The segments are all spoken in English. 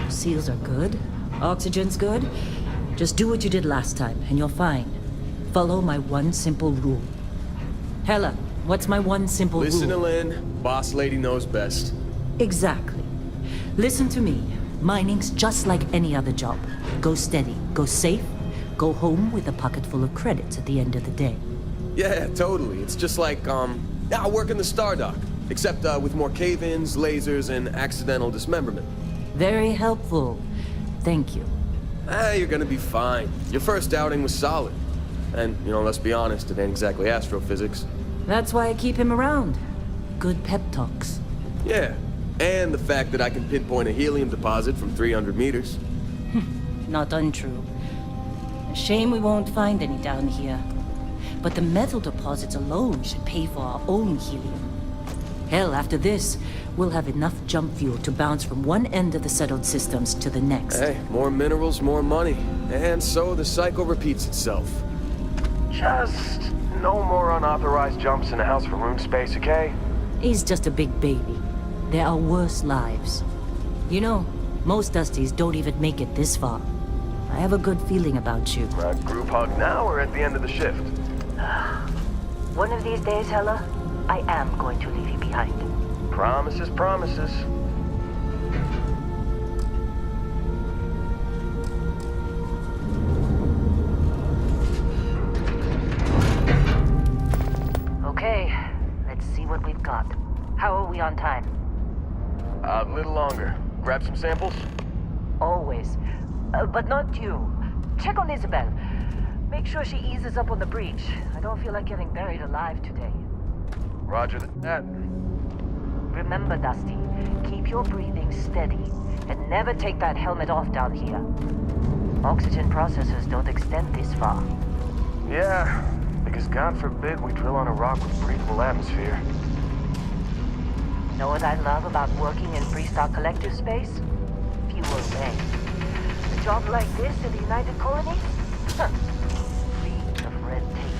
Seals are good. Oxygen's good. Just do what you did last time, and you're fine. Follow my one simple rule. Hella, what's my one simple rule? Listen to Lynn. Boss lady knows best. Exactly. Listen to me. Mining's just like any other job. Go steady, go safe, go home with a pocket full of credits at the end of the day. Yeah, totally. It's just like, I work in the Stardock. Except, with more cave-ins, lasers, and accidental dismemberment. Very helpful. Thank you. You're gonna be fine. Your first outing was solid. And, let's be honest, it ain't exactly astrophysics. That's why I keep him around. Good pep talks. Yeah, and the fact that I can pinpoint a helium deposit from 300 meters. Not untrue. A shame we won't find any down here. But the metal deposits alone should pay for our own helium. Hell, after this, we'll have enough jump fuel to bounce from one end of the settled systems to the next. Hey, more minerals, more money. And so the cycle repeats itself. Just no more unauthorized jumps in the house for room space, okay? He's just a big baby. There are worse lives. You know, most Dusties don't even make it this far. I have a good feeling about you. A group hug now or at the end of the shift? One of these days, Hella, I am going to leave you behind. Promises, promises. Okay, let's see what we've got. How are we on time? A little longer. Grab some samples? Always. But not you. Check on Isabel. Make sure she eases up on the breach. I don't feel like getting buried alive today. Roger that. Remember, Dusty, keep your breathing steady and never take that helmet off down here. Oxygen processors don't extend this far. Yeah, because God forbid we drill on a rock with breathable atmosphere. Know what I love about working in Freestar Collective space? Fewer regs. A job like this in the United Colonies? Huh. Reams of red tape.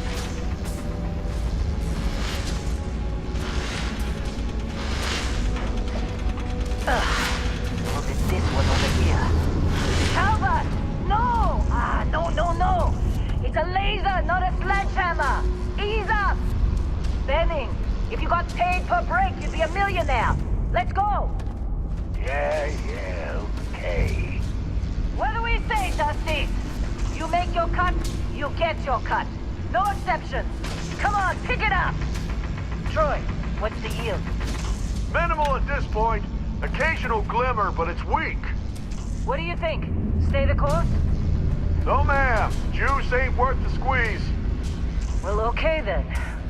Look at this one over here. Calvert! No! No. It's a laser, not a sledgehammer. Ease up! Benning, if you got paid per break, you'd be a millionaire. Let's go! Yeah, okay. What do we say, Dusty? You make your cut, you get your cut. No exceptions. Come on, pick it up! Troy, what's the yield? Minimal at this point. Occasional glimmer, but it's weak. What do you think? Stay the course? No, ma'am. Juice ain't worth the squeeze. Well, okay then.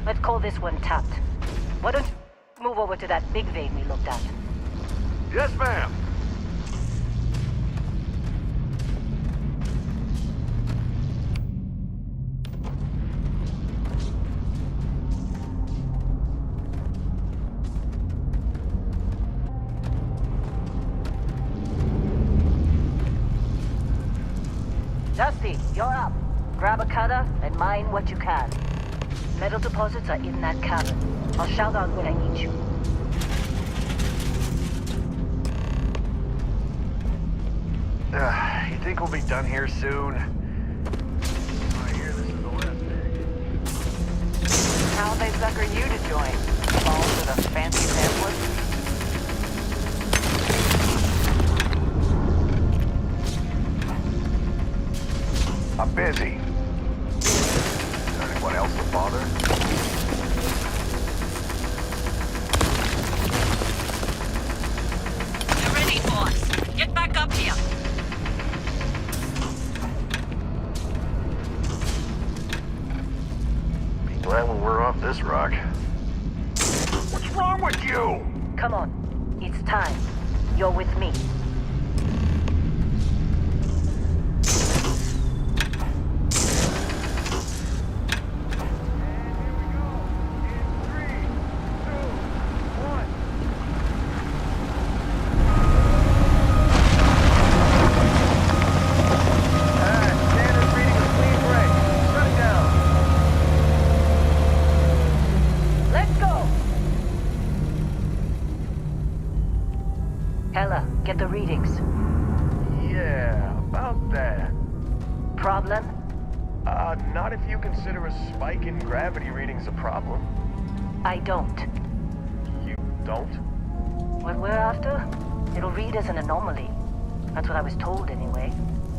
Let's call this one tapped. Why don't you move over to that big vein we looked at? Yes, ma'am. Dusty, you're up. Grab a cutter and mine what you can. Metal deposits are in that cabin. I'll shout out when I need you. You think we'll be done here soon? I hear this is the last day. How'd they sucker you to join? Balls with a fancy pamphlet? I'm busy. Is there anyone else to bother? You're ready, boss. Get back up here. Be glad when we're off this rock. What's wrong with you? Come on. It's time. You're with me. Get the readings. Yeah, about that. Problem? Not if you consider a spike in gravity readings a problem. I don't. You don't? What we're after? It'll read as an anomaly. That's what I was told anyway.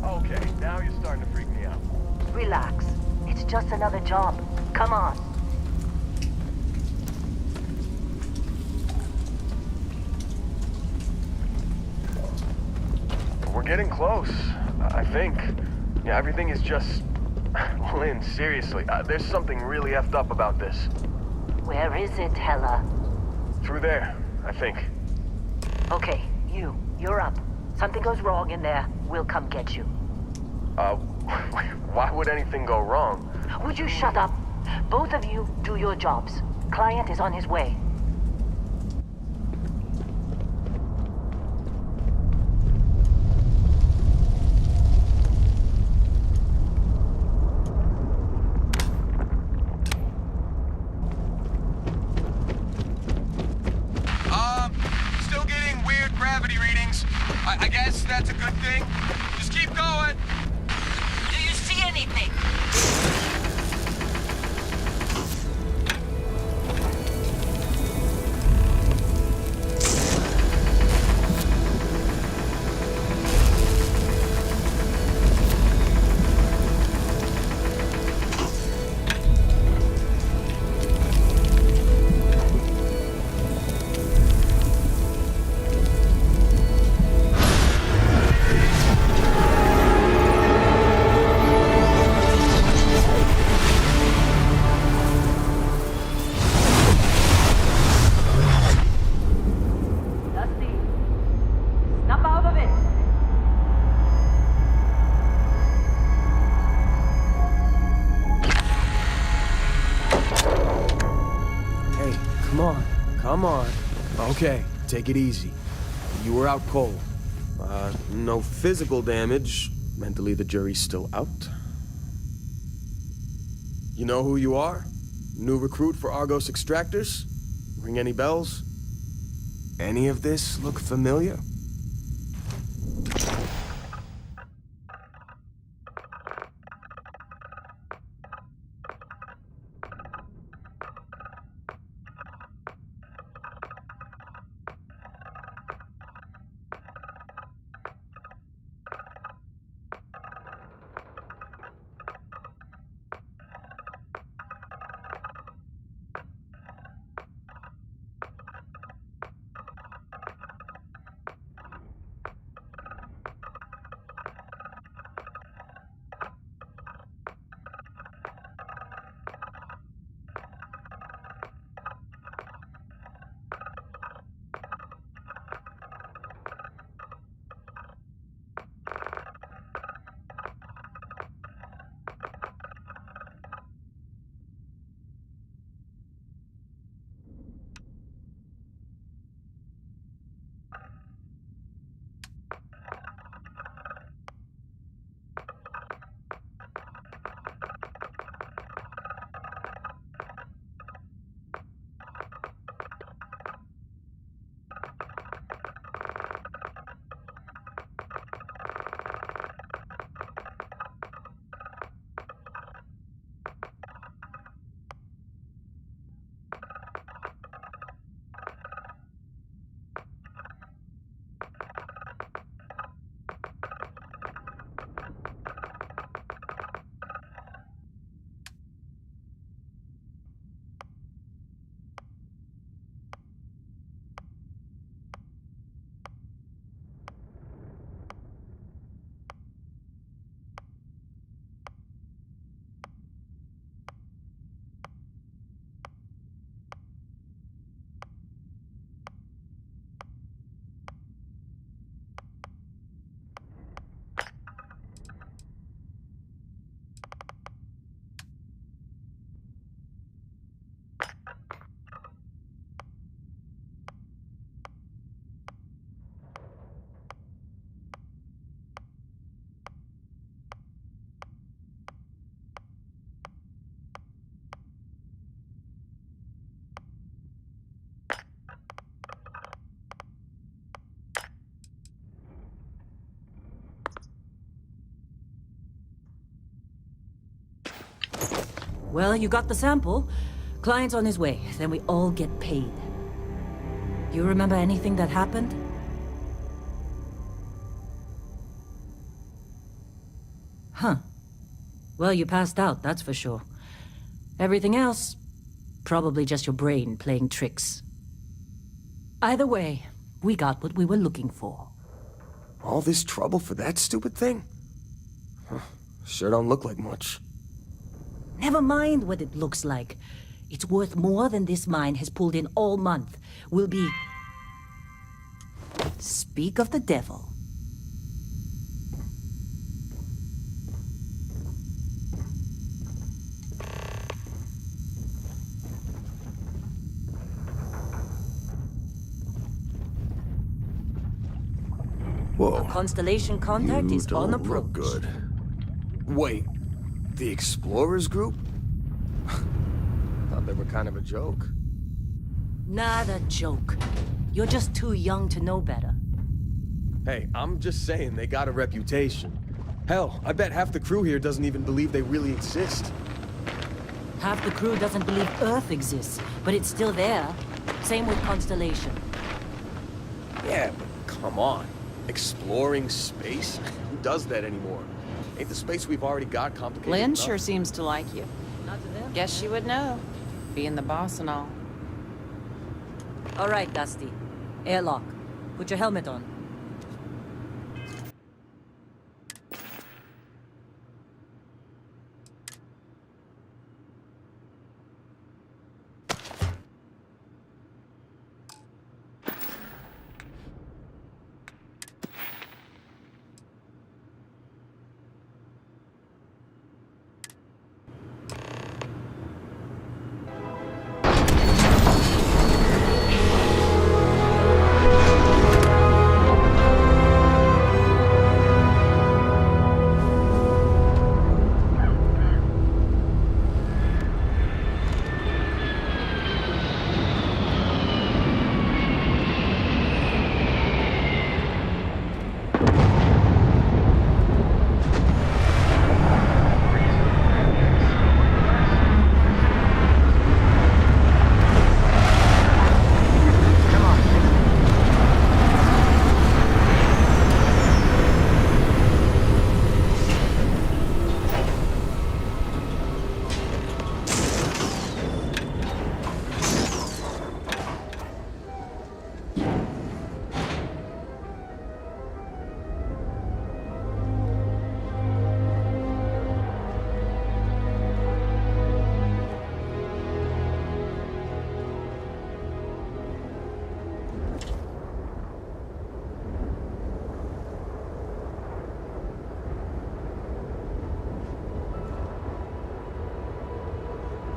Okay, now you're starting to freak me out. Relax. It's just another job. Come on. We're getting close, I think. Yeah, everything is just... Lynn, seriously, there's something really effed up about this. Where is it, Hella? Through there, I think. Okay, you're up. Something goes wrong in there, we'll come get you. Why would anything go wrong? Would you shut up? Both of you do your jobs. Client is on his way. Still getting weird gravity readings. I guess that's a good thing. Just keep going. Do you see anything? Dusty, snap out of it. Hey, come on. Come on. Okay, take it easy. You were out cold. No physical damage. Mentally, the jury's still out. You know who you are? New recruit for Argos Extractors? Ring any bells? Any of this look familiar? Well, you got the sample. Client's on his way, then we all get paid. You remember anything that happened? Huh. Well, you passed out, that's for sure. Everything else, probably just your brain playing tricks. Either way, we got what we were looking for. All this trouble for that stupid thing? Huh. Sure don't look like much. Never mind what it looks like. It's worth more than this mine has pulled in all month. We'll be... Speak of the devil. Whoa. Constellation contact You is on don't approach. look good. Wait, the Explorers group? Thought they were kind of a joke. Not a joke. You're just too young to know better. Hey, I'm just saying they got a reputation. Hell, I bet half the crew here doesn't even believe they really exist. Half the crew doesn't believe Earth exists, but it's still there. Same with Constellation. Yeah, but come on. Exploring space? Who does that anymore? Ain't the space we've already got complicated Lynn enough? sure seems to like you. Not to them. Guess she would know, being the boss and all. All right, Dusty. Airlock. Put your helmet on.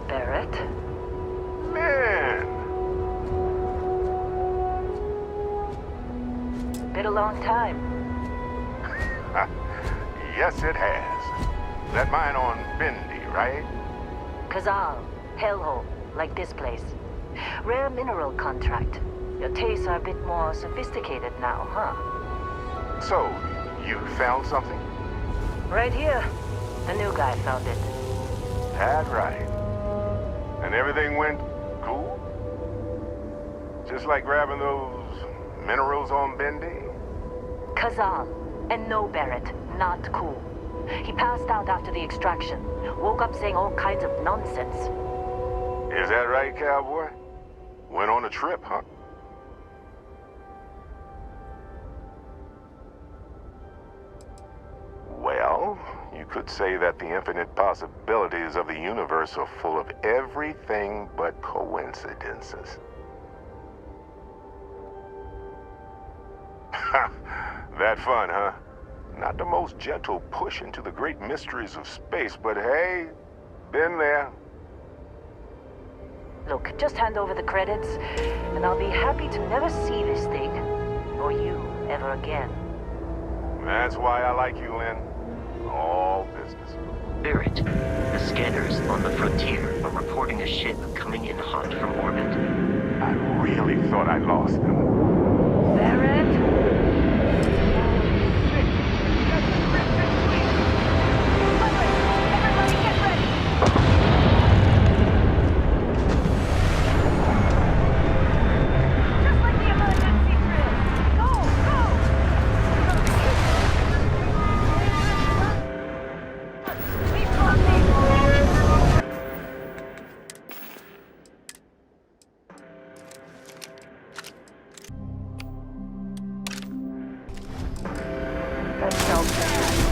Barrett? Man, Been a long time. yes it has. That mine on Bendy, right? Kazal, hellhole, like this place. Rare mineral contract. Your tastes are a bit more sophisticated now, huh? So, you found something? Right here. A new guy found it. That right. And everything went cool? Just like grabbing those minerals on Bendy? Kazal. And no Barrett. Not cool. He passed out after the extraction. Woke up saying all kinds of nonsense. Is that right, cowboy? Went on a trip, huh? Well, you could say that the infinite possibilities of the universe are full of everything but coincidences. That fun, huh? Not the most gentle push into the great mysteries of space, but hey, been there. Look, just hand over the credits, and I'll be happy to never see this thing, or you, ever again. That's why I like you, Lynn. All business. Barrett, the scanners on the frontier are reporting a ship coming in hot from orbit. I really thought I lost them. Barrett? Everybody get ready!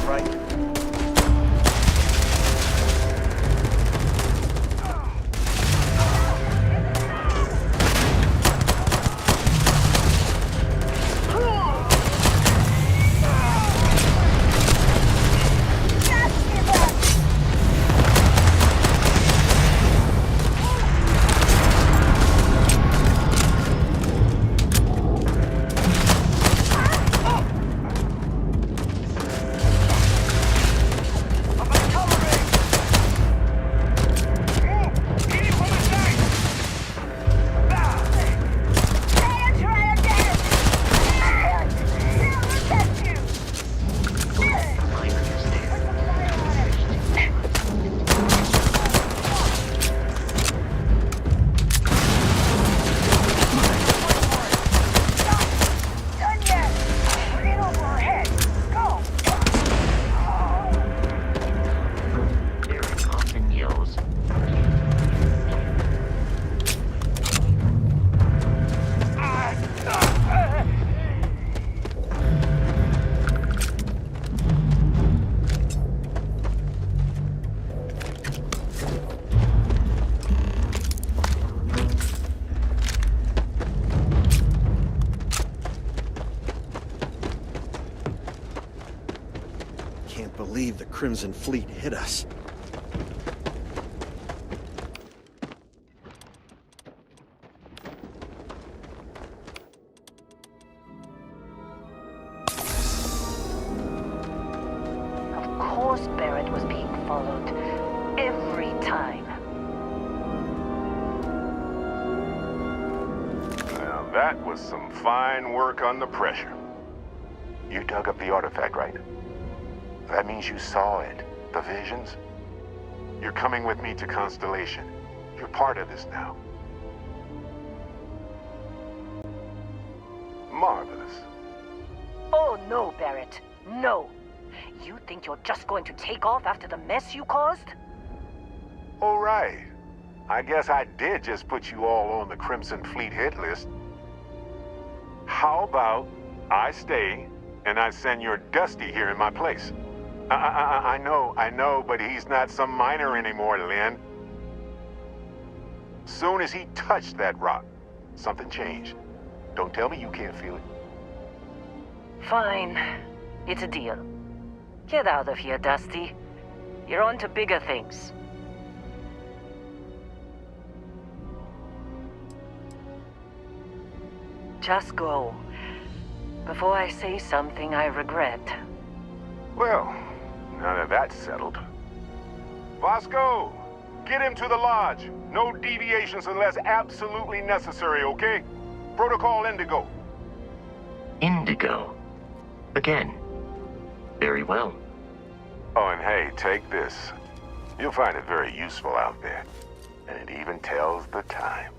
right? Can't believe the Crimson Fleet hit us. Of course Barrett was being followed. Every time. Now that was some fine work under pressure. You dug up the artifact, right? That means you saw it. The visions? You're coming with me to Constellation. You're part of this now. Marvelous. Oh no, Barrett. No. You think you're just going to take off after the mess you caused? All right. I guess I did just put you all on the Crimson Fleet hit list. How about I stay and I send your Dusty here in my place? I know, but he's not some miner anymore, Lynn. Soon as he touched that rock, something changed. Don't tell me you can't feel it. Fine. It's a deal. Get out of here, Dusty. You're on to bigger things. Just go. Before I say something I regret. Well, now that that's settled. Vasco, get him to the lodge. No deviations unless absolutely necessary, okay? Protocol Indigo. Indigo. Again. Very well. Oh, and hey, take this. You'll find it very useful out there. And it even tells the time.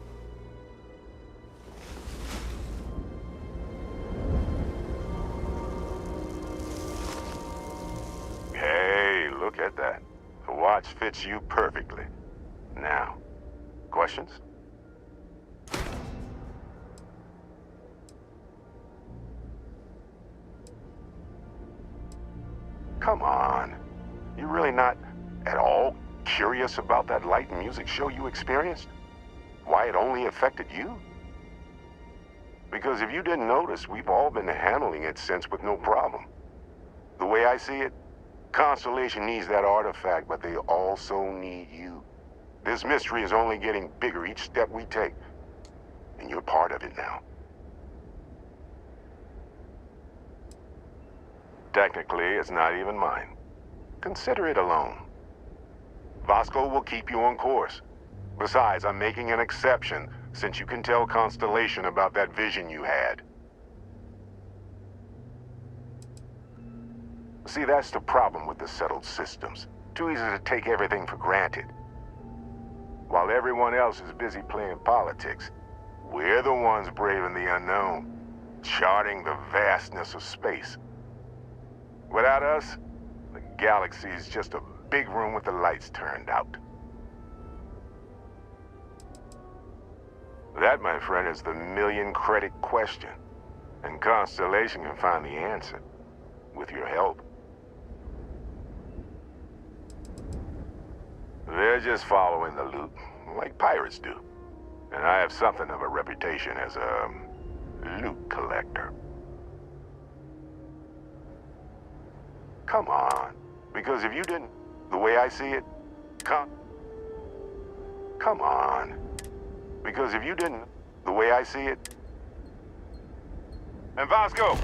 Hey, look at that. The watch fits you perfectly. Now, questions? Come on. You really not at all curious about that light and music show you experienced? Why it only affected you? Because if you didn't notice, we've all been handling it since with no problem. The way I see it, Constellation needs that artifact, but they also need you. This mystery is only getting bigger each step we take, and you're part of it now. Technically, it's not even mine. Consider it alone. Vasco will keep you on course. Besides, I'm making an exception since you can tell Constellation about that vision you had. See, that's the problem with the settled systems. Too easy to take everything for granted. While everyone else is busy playing politics, we're the ones braving the unknown, charting the vastness of space. Without us, the galaxy is just a big room with the lights turned out. That, my friend, is the million-credit question. And Constellation can find the answer, with your help. They're just following the loot, like pirates do. And I have something of a reputation as a loot collector. Come on, because if you didn't, the way I see it, come on. Because if you didn't, the way I see it, and Vasco,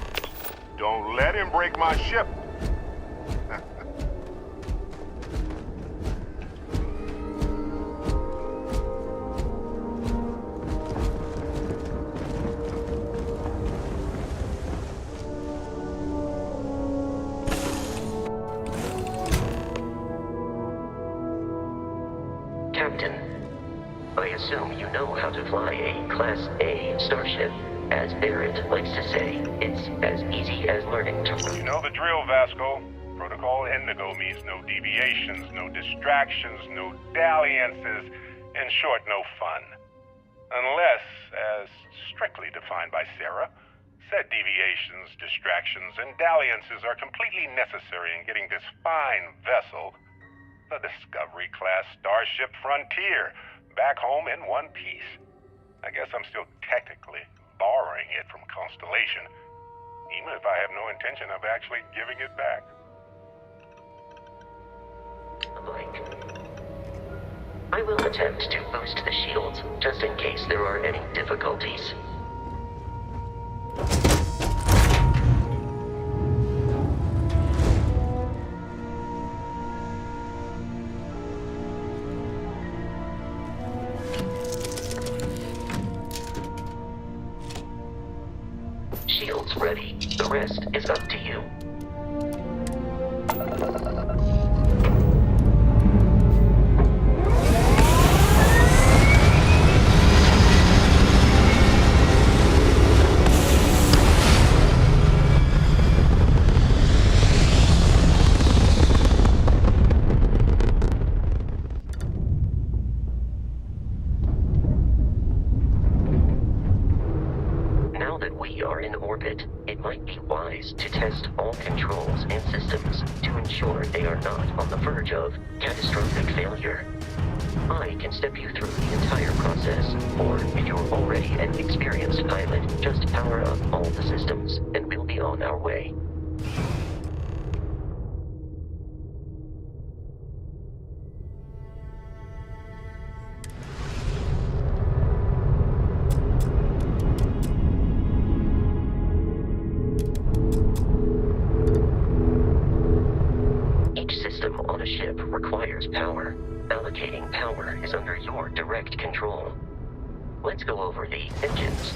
don't let him break my ship. Captain, I assume you know how to fly a Class A starship. As Barrett likes to say, it's as easy as learning to... You know the drill, Vasco. Protocol Indigo means no deviations, no distractions, no dalliances, in short, no fun. Unless, as strictly defined by Sarah, said deviations, distractions, and dalliances are completely necessary in getting this fine vessel, the Discovery-class Starship Frontier, back home in one piece. I guess I'm still technically borrowing it from Constellation, even if I have no intention of actually giving it back. I will attempt to boost the shields, just in case there are any difficulties. Shields ready. The rest is up to you. Now that we are in orbit, it might be wise to test all controls and systems to ensure they are not on the verge of catastrophic failure. I can step you through the entire process, or if you're already an experienced pilot, just power up all the systems, and we'll be on our way. On a ship requires power. Allocating power is under your direct control. Let's go over the engines.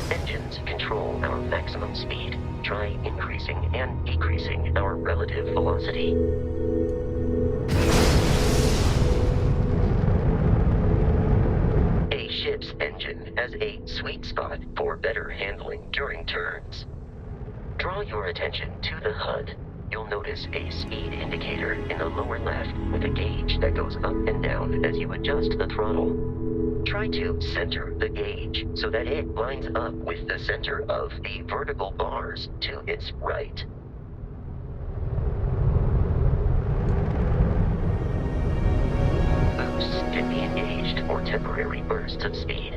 Engines control our maximum speed. Try increasing and decreasing our relative velocity. A ship's engine has a sweet spot for better handling during turns. Draw your attention to the HUD. You'll notice a speed indicator in the lower left with a gauge that goes up and down as you adjust the throttle. Try to center the gauge so that it lines up with the center of the vertical bars to its right. Boosts can be engaged for temporary bursts of speed.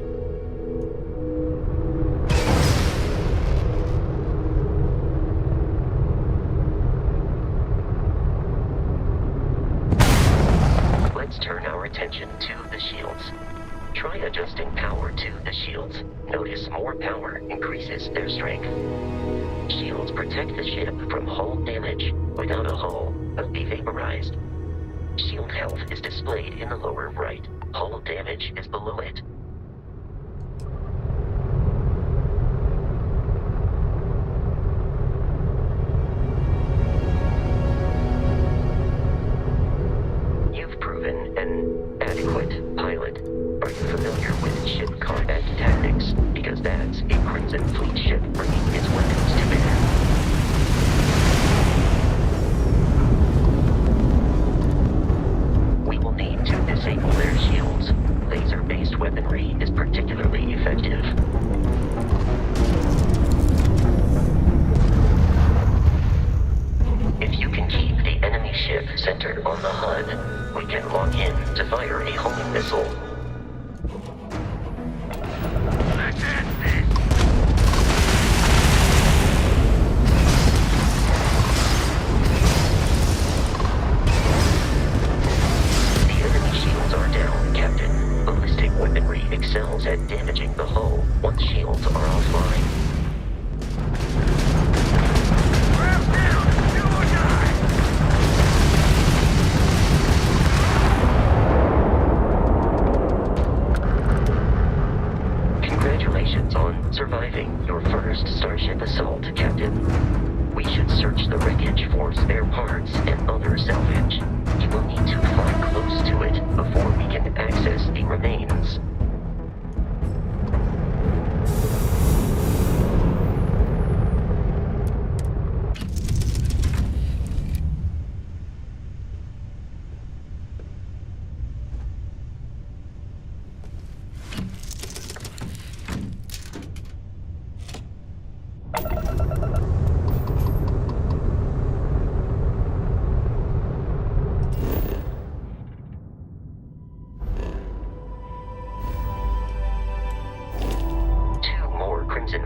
Let's turn our attention to the shields. Try adjusting power to the shields. Notice more power increases their strength. Shields protect the ship from hull damage. Without a hull, it'll be vaporized. Shield health is displayed in the lower right. Hull damage is below it. An adequate pilot. Are you familiar with ship combat tactics? Because that's a Crimson Fleet ship bringing its weapons to bear. We will need to disable their shields. Laser-based weaponry is particularly effective. If you can keep the enemy ship centered on the HUD, We can lock in to fire a homing missile. The enemy shields are down, Captain. Ballistic weaponry excels at damaging the hull once shields are offline. Congratulations on surviving your first Starship assault, Captain. We should search the wreckage for spare parts and other salvage. You will need to fly close to it before we can access the remains.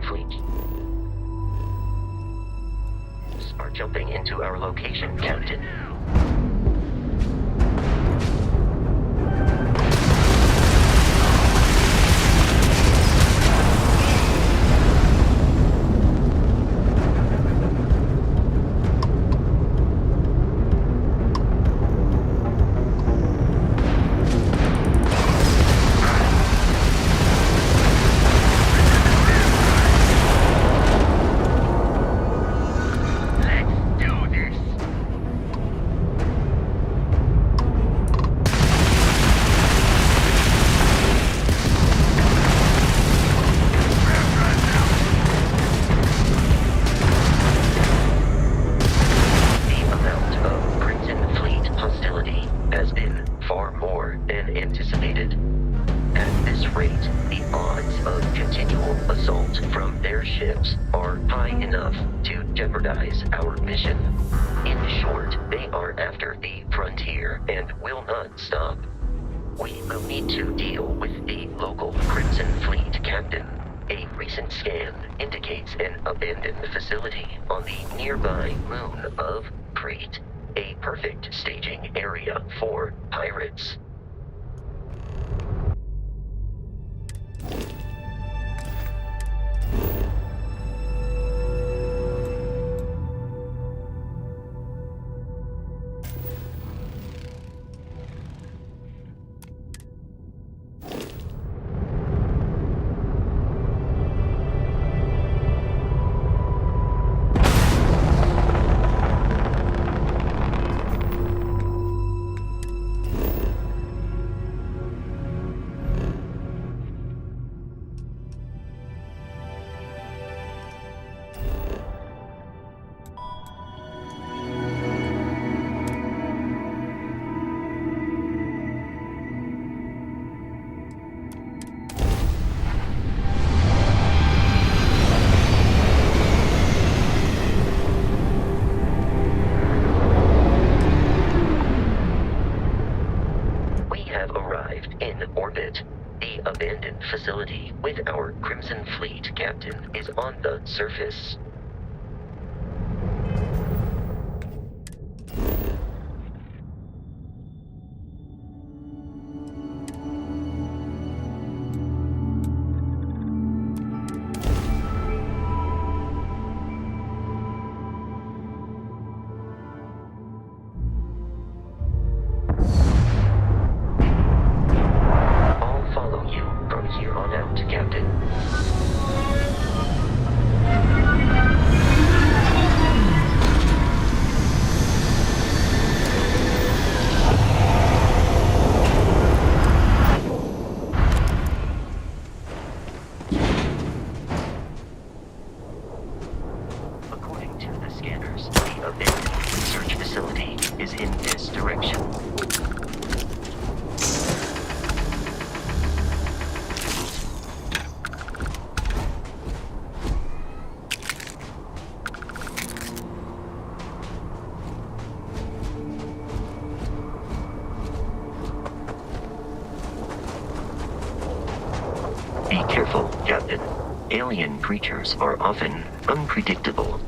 Fleet are jumping into our location, Captain. Our mission. In short, they are after the frontier and will not stop. We will need to deal with the local Crimson Fleet captain. A recent scan indicates an abandoned facility on the nearby moon of Crete, a perfect staging area for pirates. Facility with our Crimson Fleet captain is on the surface. Alien creatures are often unpredictable.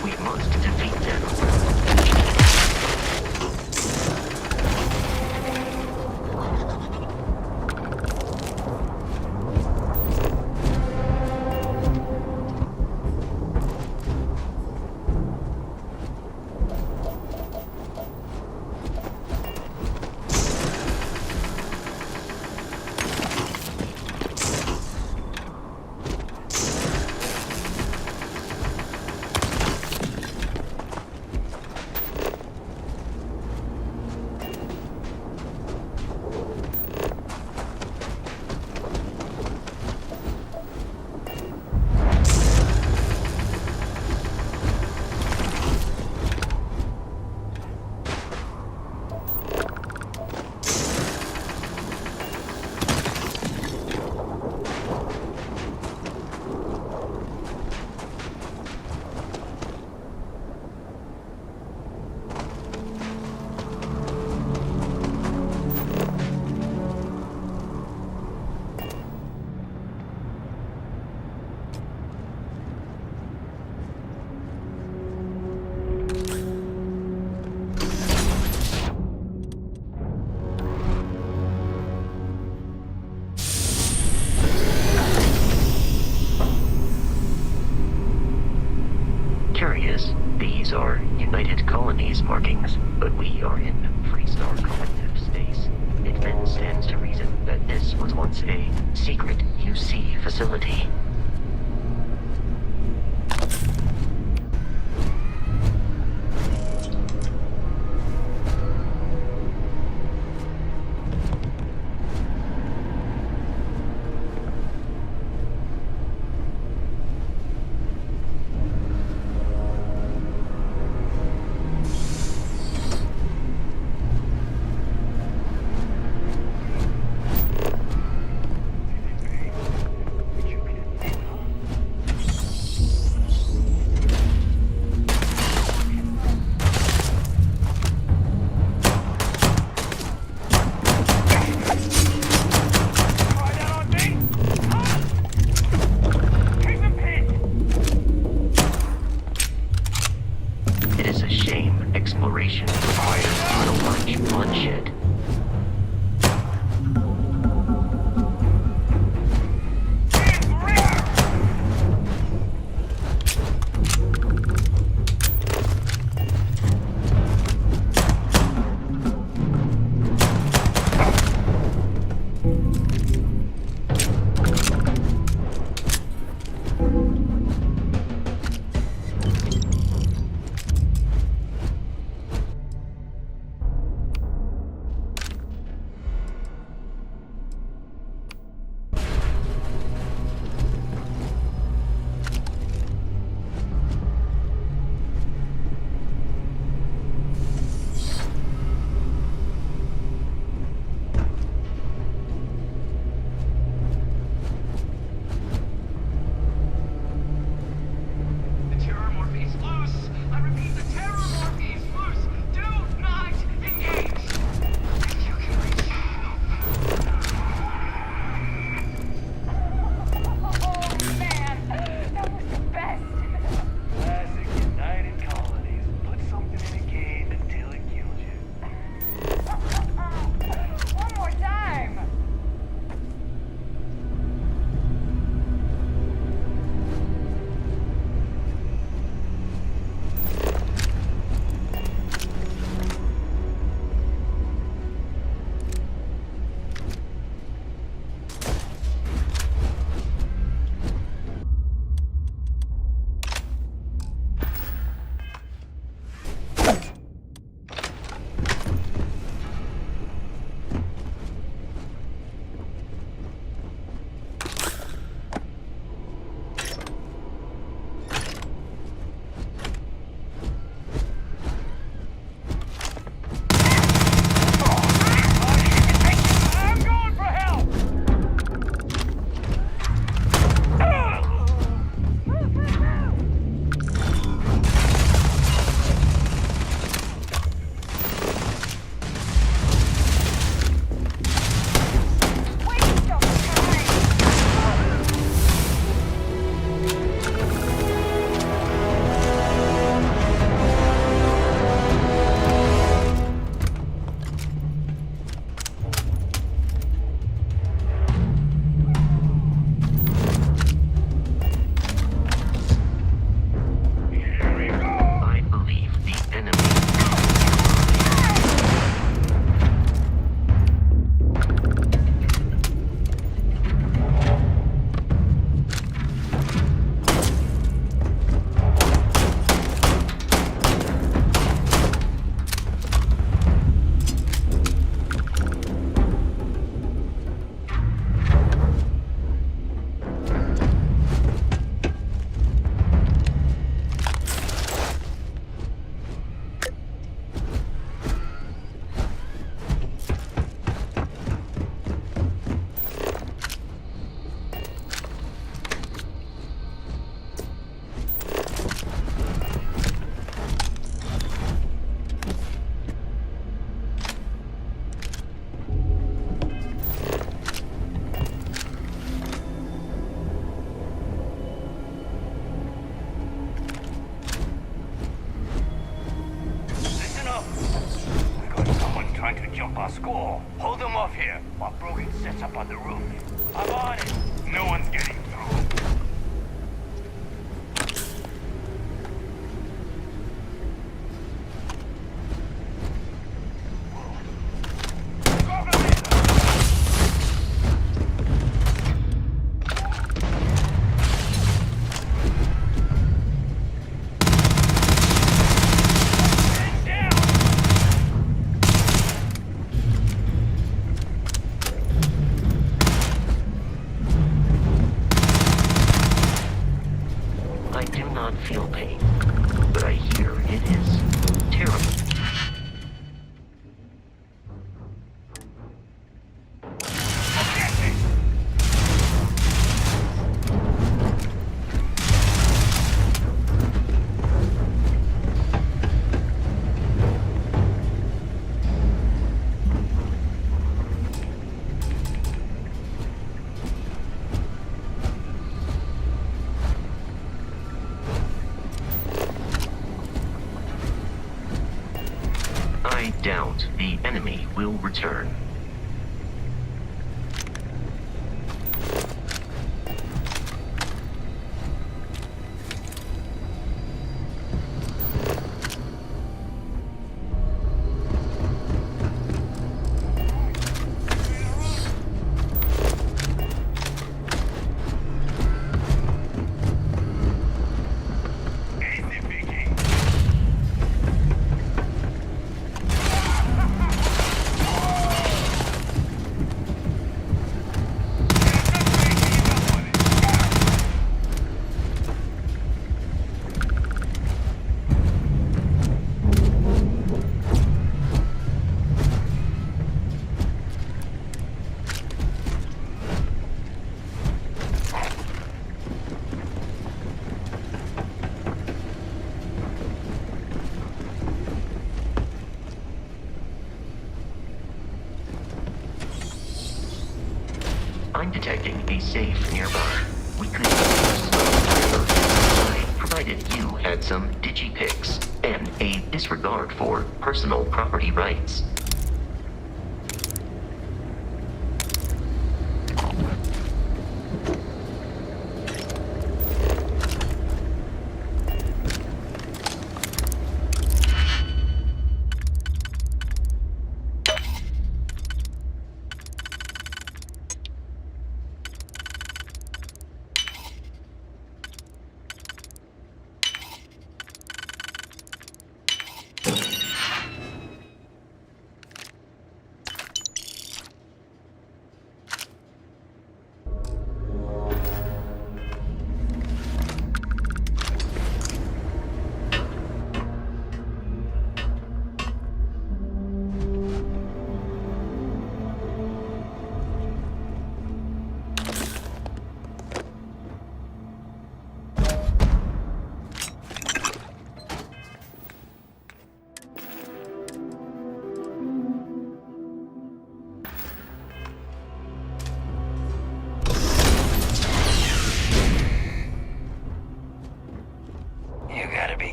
We must defeat them. Curious, these are United Colonies markings, but we are in Freestar Collective space. It then stands to reason that this was once a secret UC facility. Skull, hold them off here while Brogan sets up on the roof. I'm on it. No one's getting through. I do not feel pain, but I hear it is terrible. I doubt the enemy will return. I'm detecting a safe nearby. We could use provided you had some digipics and a disregard for personal property rights.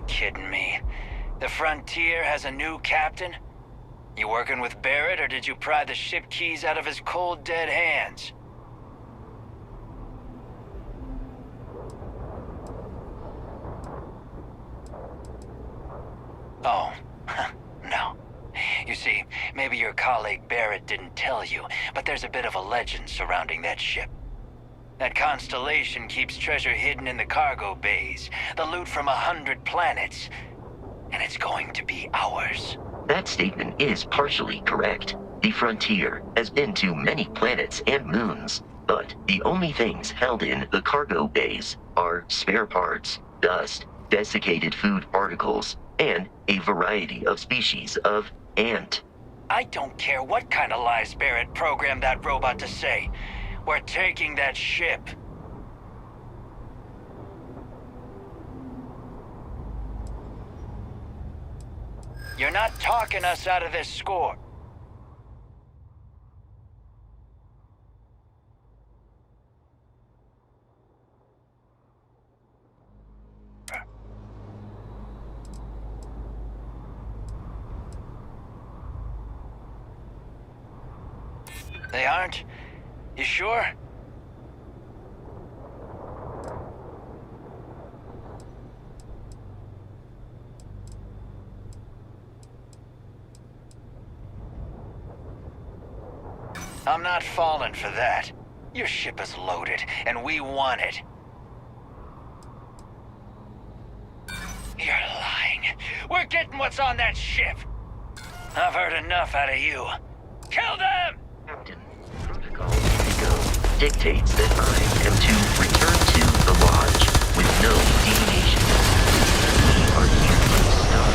Kidding me? The Frontier has a new captain? You working with Barrett, or did you pry the ship keys out of his cold, dead hands? Oh, no. You see, maybe your colleague Barrett didn't tell you, but there's a bit of a legend surrounding that ship. That constellation keeps treasure hidden in the cargo bays, the loot from 100 planets, and it's going to be ours. That statement is partially correct. The Frontier has been to many planets and moons, but the only things held in the cargo bays are spare parts, dust, desiccated food particles, and a variety of species of ant. I don't care what kind of lies Barrett programmed that robot to say. We're taking that ship. You're not talking us out of this score. They aren't? You sure? I'm not falling for that. Your ship is loaded, and we want it. You're lying. We're getting what's on that ship. I've heard enough out of you. Kill them! Captain, Protocol Indigo dictates that I am to return to the Lodge with no deviations. We are here to stop.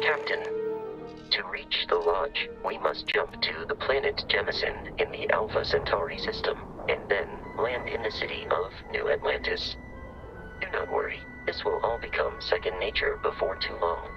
Captain, to reach the Lodge, we must jump to the planet Jemison in the Alpha Centauri system, and then land in the city of New Atlantis. Do not worry, this will all become second nature before too long.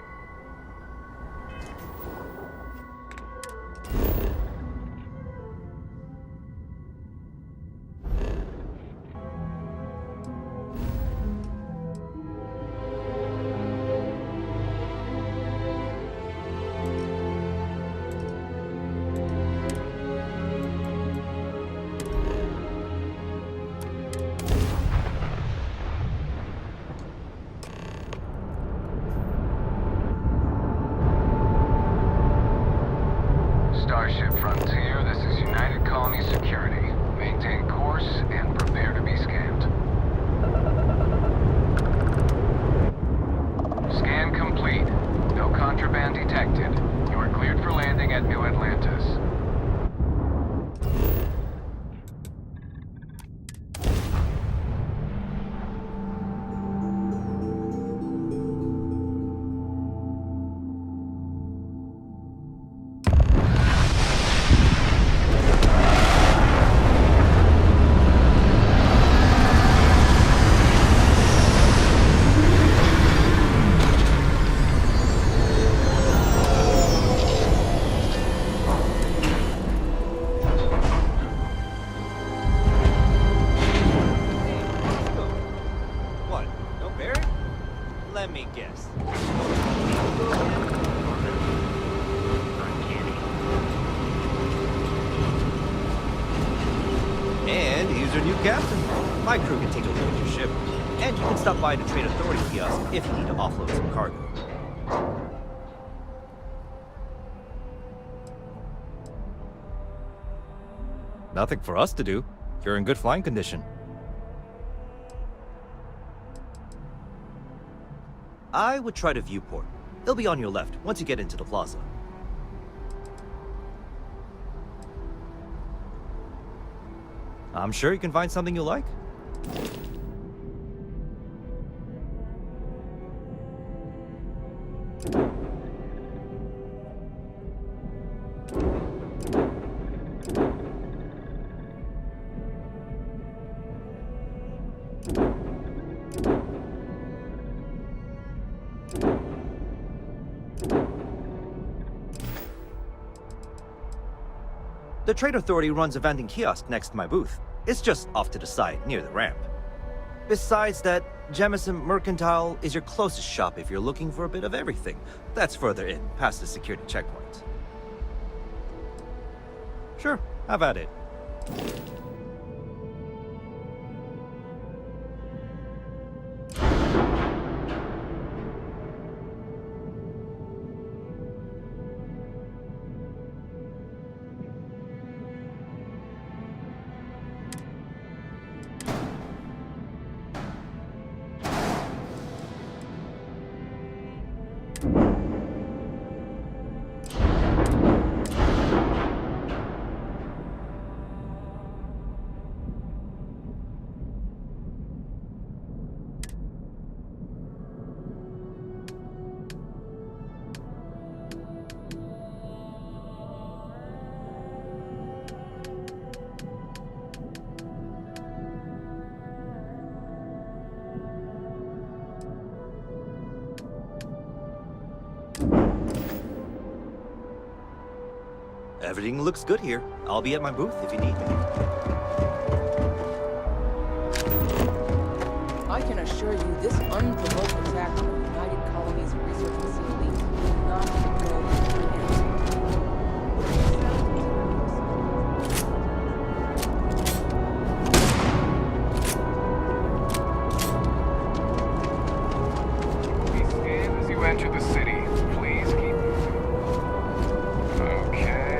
Let me guess. And he's your new captain. My crew can take a look at your ship. And you can stop by the Trade Authority kiosk if you need to offload some cargo. Nothing for us to do. You're in good flying condition. I would try the viewport. It'll be on your left once you get into the plaza. I'm sure you can find something you like. The Trade Authority runs a vending kiosk next to my booth. It's just off to the side, near the ramp. Besides that, Jemison Mercantile is your closest shop if you're looking for a bit of everything. That's further in, past the security checkpoint. Sure, have at it. Everything looks good here. I'll be at my booth if you need me. I can assure you this unprovoked attack on the United Colonies research facilities will not go unanswered. Be scanned as you enter the city. Please keep moving. Okay.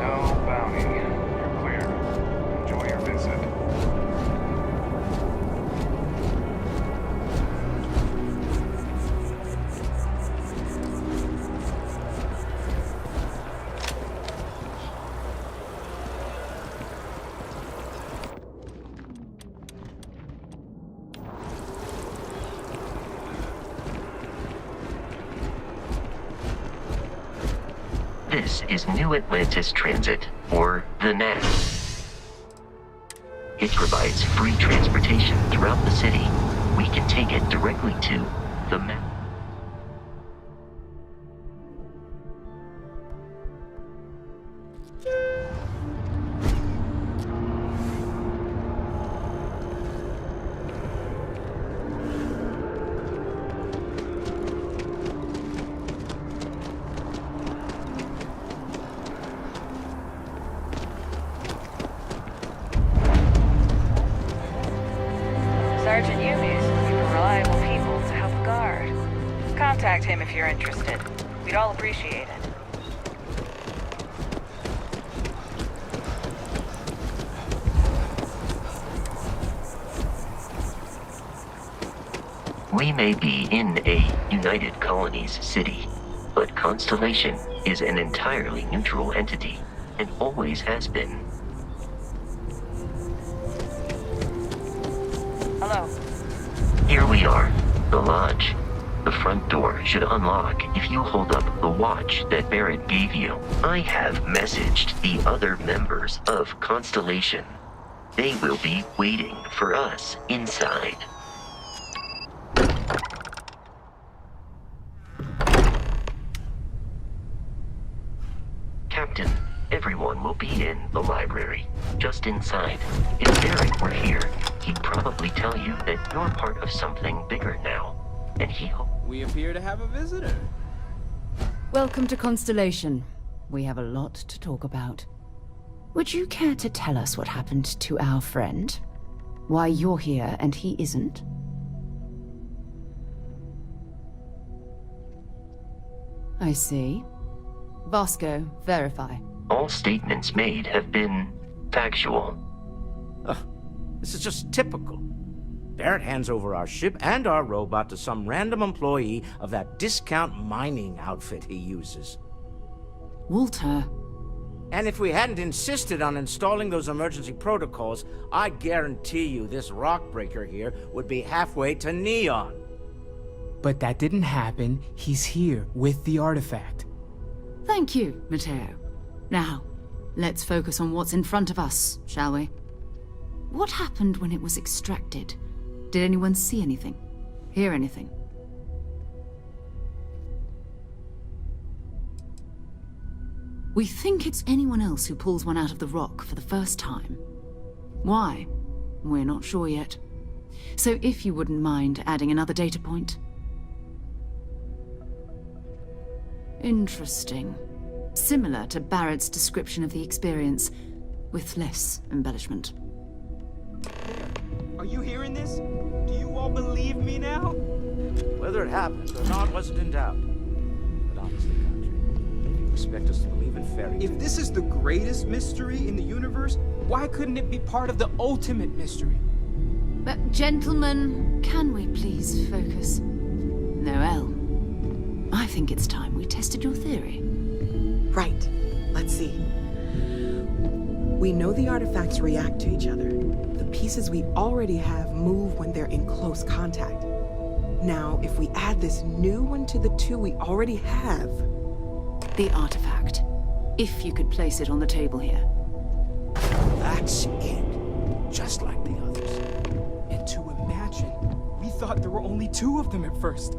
No bounty. You're clear. Enjoy your visit. This is New Atlantis Transit, or the NAT. It provides free transportation throughout the city. We can take it directly to the map. Sergeant Yumi's looking for reliable people to help guard. Contact him if you're interested. We'd all appreciate it. We may be in a United Colonies city, but Constellation is an entirely neutral entity, and always has been. Hello. Here we are, the lodge. The front door should unlock if you hold up the watch that Barrett gave you. I have messaged the other members of Constellation. They will be waiting for us inside. Captain, everyone will be in the library, just inside. If Barrett were here, he'd probably tell you that you're part of something bigger now. and heal. We appear to have a visitor. Welcome to Constellation. We have a lot to talk about. Would you care to tell us what happened to our friend? Why you're here and he isn't? I see. Vasco, verify. All statements made have been factual. This is just typical. Barrett hands over our ship and our robot to some random employee of that discount mining outfit he uses. Walter. And if we hadn't insisted on installing those emergency protocols, I guarantee you this rock breaker here would be halfway to Neon. But that didn't happen. He's here with the artifact. Thank you, Matteo. Now, let's focus on what's in front of us, shall we? What happened when it was extracted? Did anyone see anything? Hear anything? We think it's anyone else who pulls one out of the rock for the first time. Why? We're not sure yet. So if you wouldn't mind adding another data point. Interesting. Similar to Barrett's description of the experience, with less embellishment. Are you hearing this? Do you all believe me now? Whether it happened or not wasn't in doubt. But honestly, Country, if you expect us to believe in fairy tales... If this is the greatest mystery in the universe, why couldn't it be part of the ultimate mystery? But gentlemen, can we please focus? Noel, I think it's time we tested your theory. Right. Let's see. We know the artifacts react to each other. The pieces we already have move when they're in close contact. Now, if we add this new one to the two we already have... The artifact. If you could place it on the table here. That's it. Just like the others. And to imagine, we thought there were only 2 of them at first.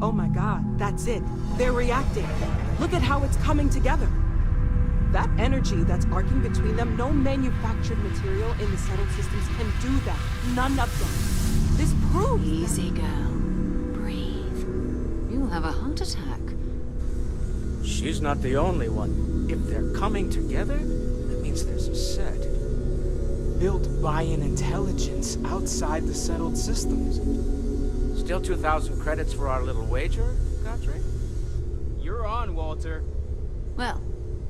Oh my god, that's it. They're reacting. Look at how it's coming together. That energy that's arcing between them, no manufactured material in the settled systems can do that. None of them. This proves... Easy, girl. Breathe. You'll have a heart attack. She's not the only one. If they're coming together, that means there's a set. Built by an intelligence outside the settled systems. Still 2,000 credits for our little wager, Godfrey? You're on, Walter. Well,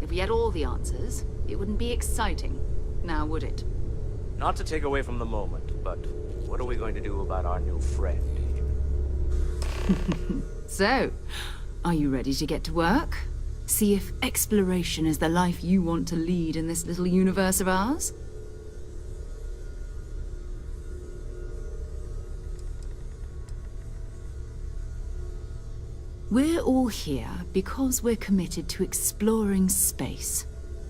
if we had all the answers, it wouldn't be exciting, now would it? Not to take away from the moment, but what are we going to do about our new friend here? So, are you ready to get to work? See if exploration is the life you want to lead in this little universe of ours? We're all here because we're committed to exploring space.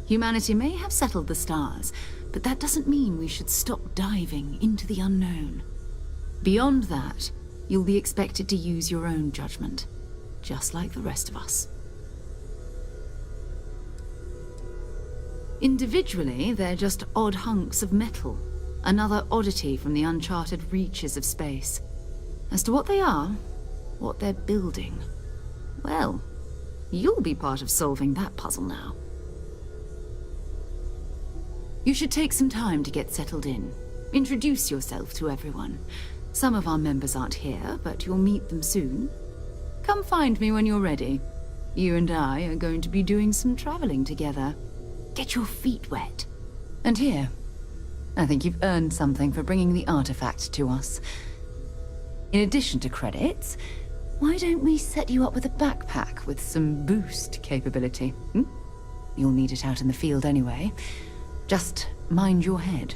Humanity may have settled the stars, but that doesn't mean we should stop diving into the unknown. Beyond that, you'll be expected to use your own judgment, just like the rest of us. Individually, they're just odd hunks of metal, another oddity from the uncharted reaches of space. As to what they are, what they're building, well, you'll be part of solving that puzzle now. You should take some time to get settled in. Introduce yourself to everyone. Some of our members aren't here, but you'll meet them soon. Come find me when you're ready. You and I are going to be doing some traveling together. Get your feet wet. And here, I think you've earned something for bringing the artifact to us. In addition to credits, why don't we set you up with a backpack with some boost capability? You'll need it out in the field anyway. Just mind your head.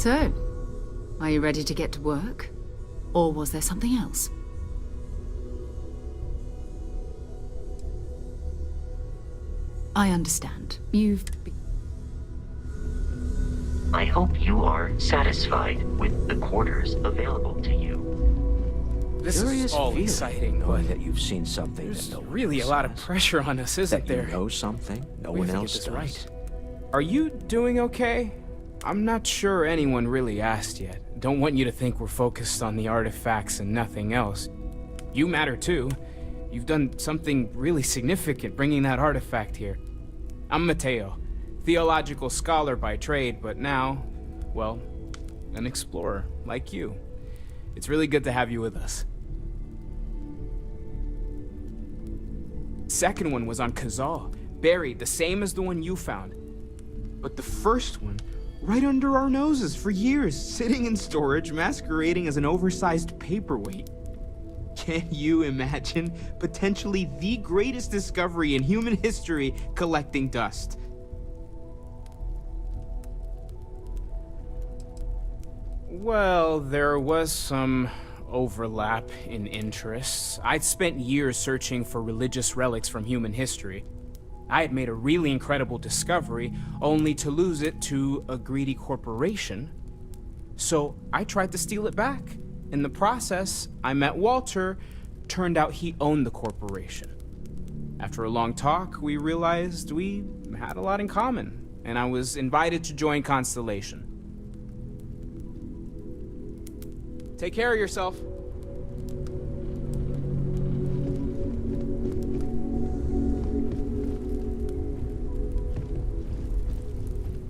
So, are you ready to get to work? Or was there something else? I understand. I hope you are satisfied with the quarters available to you. This is all exciting, Boy, that you've seen something There's that no one really a else lot of has. pressure on us, isn't That you there? know something no We one have to else get this does. right. Are you doing okay? I'm not sure anyone really asked yet. Don't want you to think we're focused on the artifacts and nothing else. You matter too. You've done something really significant bringing that artifact here. I'm Mateo, theological scholar by trade, but now, well, an explorer like you. It's really good to have you with us. Second one was on Kazal, buried the same as the one you found. But the first one, right under our noses for years, sitting in storage, masquerading as an oversized paperweight. Can you imagine potentially the greatest discovery in human history collecting dust? Well, there was some overlap in interests. I'd spent years searching for religious relics from human history. I had made a really incredible discovery, only to lose it to a greedy corporation. So I tried to steal it back. In the process, I met Walter. Turned out he owned the corporation. After a long talk, we realized we had a lot in common, and I was invited to join Constellation. Take care of yourself.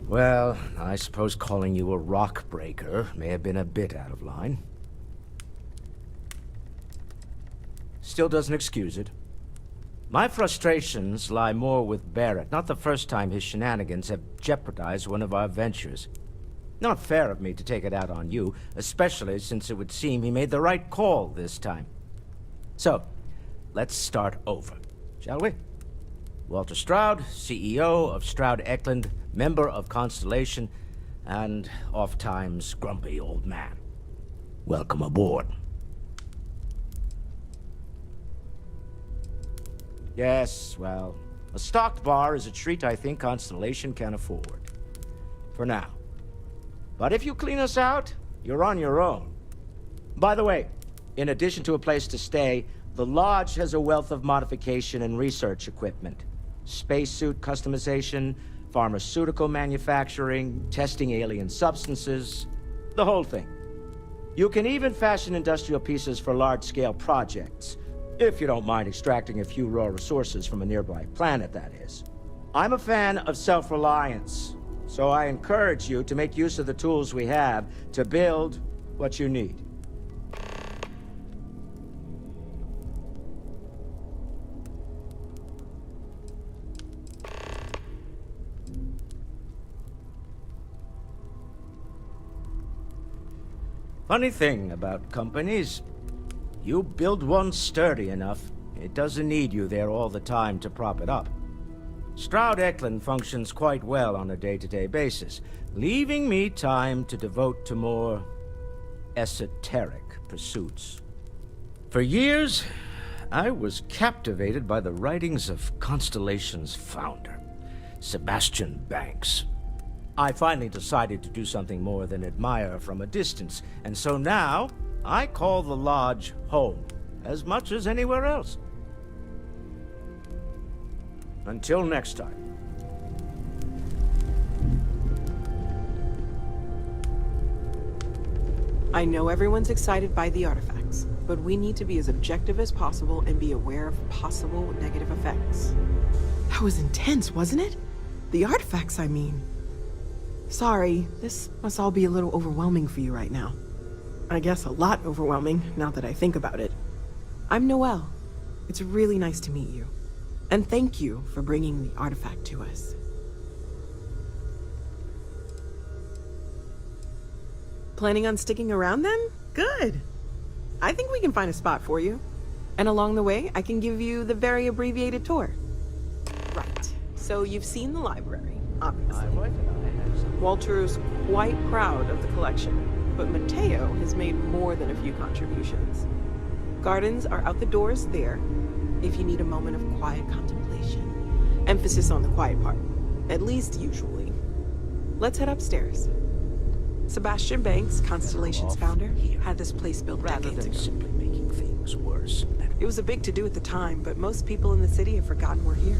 Well, I suppose calling you a rock breaker may have been a bit out of line. Still doesn't excuse it. My frustrations lie more with Barrett. Not the first time his shenanigans have jeopardized one of our ventures. Not fair of me to take it out on you, especially since it would seem he made the right call this time. So, let's start over, shall we? Walter Stroud, CEO of Stroud Eklund, member of Constellation, and oft-times grumpy old man. Welcome aboard. Yes, well, a stocked bar is a treat I think Constellation can afford. For now. But if you clean us out, you're on your own. By the way, in addition to a place to stay, the Lodge has a wealth of modification and research equipment. Spacesuit customization, pharmaceutical manufacturing, testing alien substances, the whole thing. You can even fashion industrial pieces for large-scale projects, if you don't mind extracting a few raw resources from a nearby planet, that is. I'm a fan of self-reliance, so I encourage you to make use of the tools we have to build what you need. Funny thing about companies, you build one sturdy enough, it doesn't need you there all the time to prop it up. Stroud Eklund functions quite well on a day-to-day basis, leaving me time to devote to more esoteric pursuits. For years, I was captivated by the writings of Constellation's founder, Sebastian Banks. I finally decided to do something more than admire from a distance, and so now I call the Lodge home as much as anywhere else. Until next time. I know everyone's excited by the artifacts, but we need to be as objective as possible and be aware of possible negative effects. That was intense, wasn't it? The artifacts, I mean. Sorry, this must all be a little overwhelming for you right now. I guess a lot overwhelming, now that I think about it. I'm Noelle. It's really nice to meet you. And thank you for bringing the artifact to us. Planning on sticking around then? Good. I think we can find a spot for you. And along the way, I can give you the very abbreviated tour. Right. So you've seen the library, obviously. My wife and I have some Walter's quite proud of the collection, but Mateo has made more than a few contributions. Gardens are out the doors there, if you need a moment of quiet contemplation. Emphasis on the quiet part, at least usually. Let's head upstairs. Sebastian Banks, Constellation's founder, had this place built decades ago. Simply making things worse. It was a big to-do at the time, but most people in the city have forgotten we're here.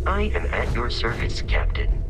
I am at your service, Captain.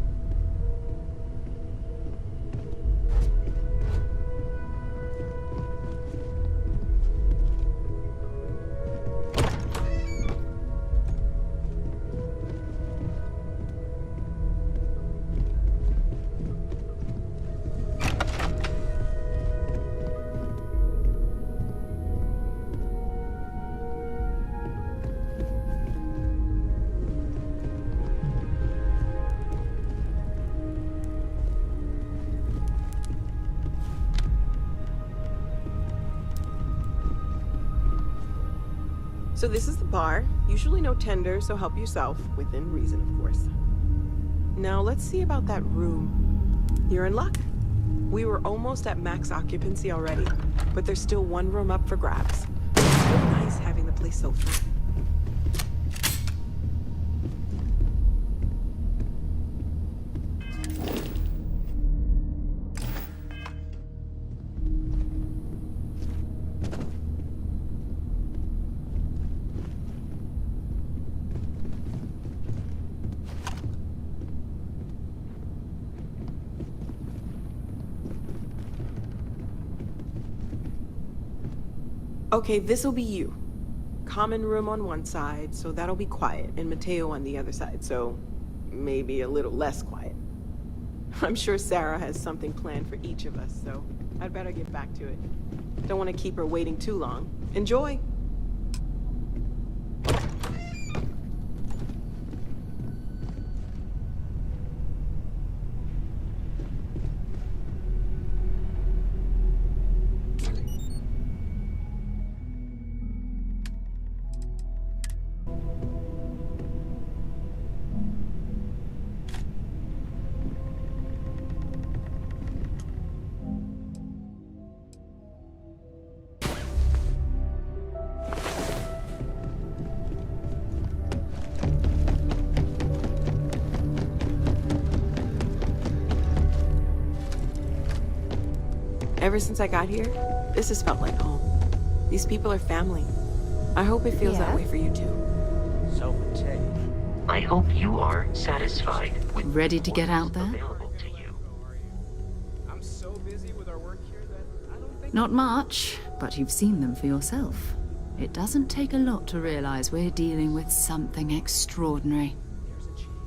So this is the bar. Usually no tender, so help yourself, within reason, of course. Now let's see about that room. You're in luck. We were almost at max occupancy already, but there's still one room up for grabs. It's so nice having the place so full. Okay, this'll be you. Common room on one side, so that'll be quiet, and Mateo on the other side, so maybe a little less quiet. I'm sure Sarah has something planned for each of us, so I'd better get back to it. Don't want to keep her waiting too long. Enjoy! Ever since I got here, this has felt like home. These people are family. I hope it feels that way for you too. So, Mateo. I hope you are satisfied with Ready to get out there? available to you. I'm so busy with our work here that I don't think... Not much, but you've seen them for yourself. It doesn't take a lot to realize we're dealing with something extraordinary.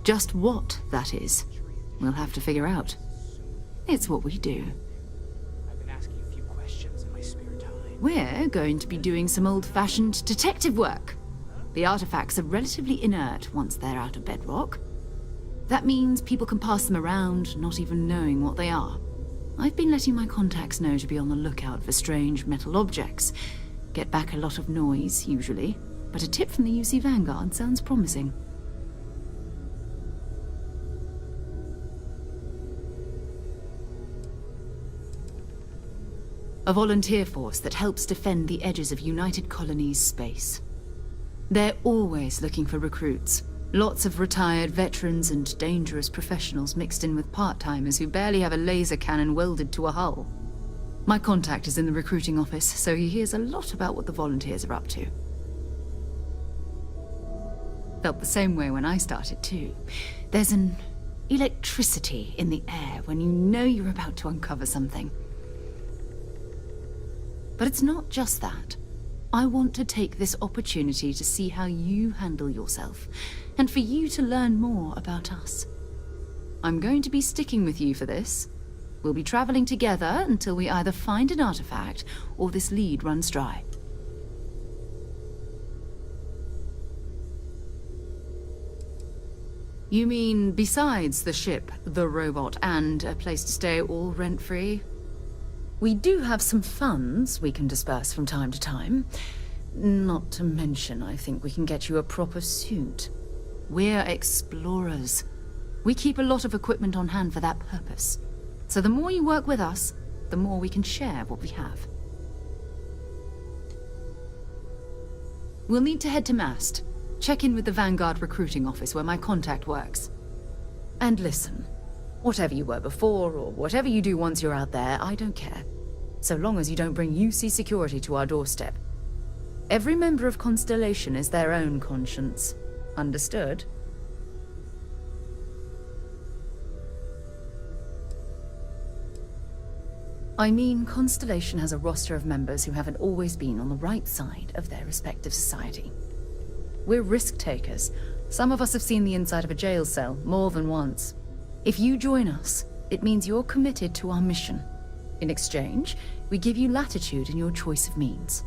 Just what that is, we'll have to figure out. It's what we do. We're going to be doing some old-fashioned detective work. The artifacts are relatively inert once they're out of bedrock. That means people can pass them around, not even knowing what they are. I've been letting my contacts know to be on the lookout for strange metal objects. Get back a lot of noise, usually, but a tip from the UC Vanguard sounds promising. A volunteer force that helps defend the edges of United Colonies space. They're always looking for recruits. Lots of retired veterans and dangerous professionals mixed in with part-timers who barely have a laser cannon welded to a hull. My contact is in the recruiting office, so he hears a lot about what the volunteers are up to. Felt the same way when I started too. There's an electricity in the air when you know you're about to uncover something. But it's not just that. I want to take this opportunity to see how you handle yourself, and for you to learn more about us. I'm going to be sticking with you for this. We'll be traveling together until we either find an artifact or this lead runs dry. You mean besides the ship, the robot, and a place to stay all rent-free? We do have some funds we can disperse from time to time. Not to mention, I think we can get you a proper suit. We're explorers. We keep a lot of equipment on hand for that purpose. So the more you work with us, the more we can share what we have. We'll need to head to Mast. Check in with the Vanguard recruiting office where my contact works. And listen, whatever you were before, or whatever you do once you're out there, I don't care. So long as you don't bring UC security to our doorstep. Every member of Constellation is their own conscience. Understood? I mean, Constellation has a roster of members who haven't always been on the right side of their respective society. We're risk takers. Some of us have seen the inside of a jail cell more than once. If you join us, it means you're committed to our mission. In exchange, we give you latitude in your choice of means.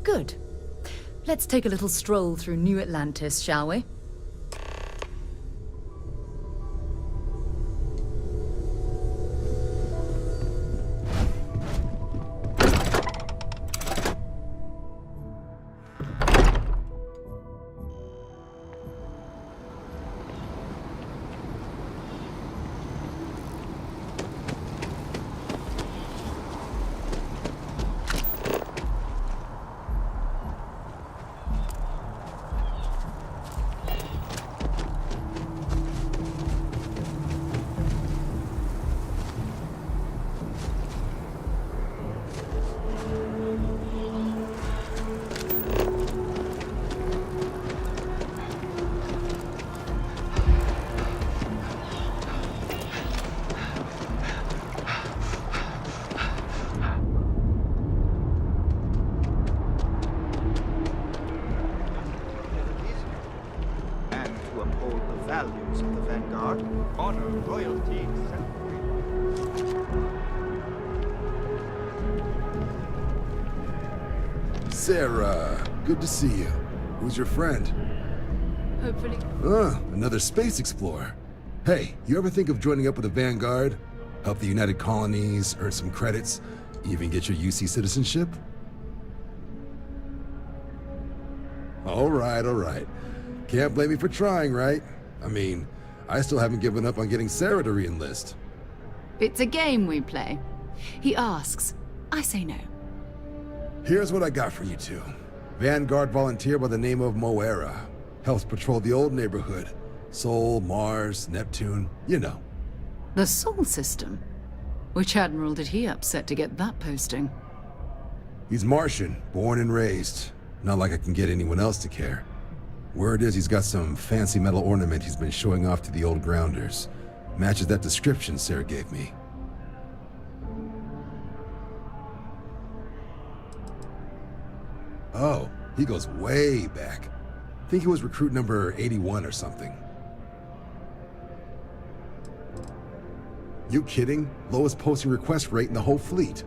Good. Let's take a little stroll through New Atlantis, shall we? Values of the Vanguard, honor, royalty, Sarah, good to see you. Who's your friend? Hopefully. Another space explorer. Hey, you ever think of joining up with the Vanguard? Help the United Colonies, earn some credits, even get your UC citizenship? All right. Can't blame me for trying, right? I mean, I still haven't given up on getting Sarah to re-enlist. It's a game we play. He asks, I say no. Here's what I got for you two. Vanguard volunteer by the name of Moera. Helps patrol the old neighborhood. Sol, Mars, Neptune, you know. The Sol system? Which admiral did he upset to get that posting? He's Martian, born and raised. Not like I can get anyone else to care. Word is he's got some fancy metal ornament he's been showing off to the old grounders. Matches that description Sarah gave me. Oh, he goes way back. Think he was recruit number 81 or something. You kidding? Lowest posting request rate in the whole fleet.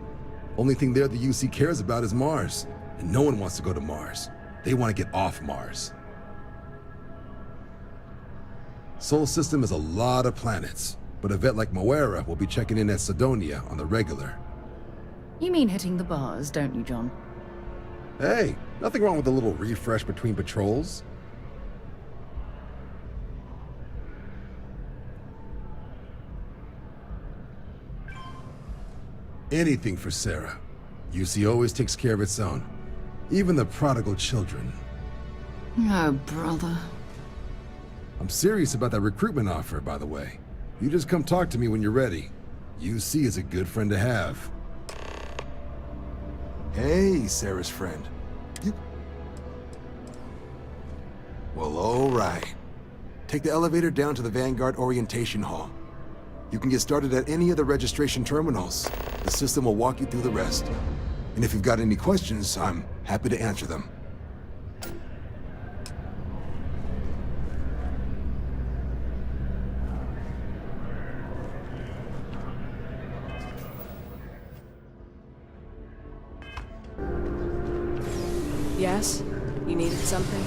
Only thing there the UC cares about is Mars. And no one wants to go to Mars. They want to get off Mars. Sol system is a lot of planets, but a vet like Moera will be checking in at Sidonia on the regular. You mean hitting the bars, don't you, John? Hey, nothing wrong with a little refresh between patrols. Anything for Sarah. UC always takes care of its own. Even the prodigal children. Oh, brother. I'm serious about that recruitment offer, by the way. You just come talk to me when you're ready. UC is a good friend to have. Hey, Sarah's friend. You... Well, all right. Take the elevator down to the Vanguard Orientation Hall. You can get started at any of the registration terminals. The system will walk you through the rest. And if you've got any questions, I'm happy to answer them. Yes? You needed something?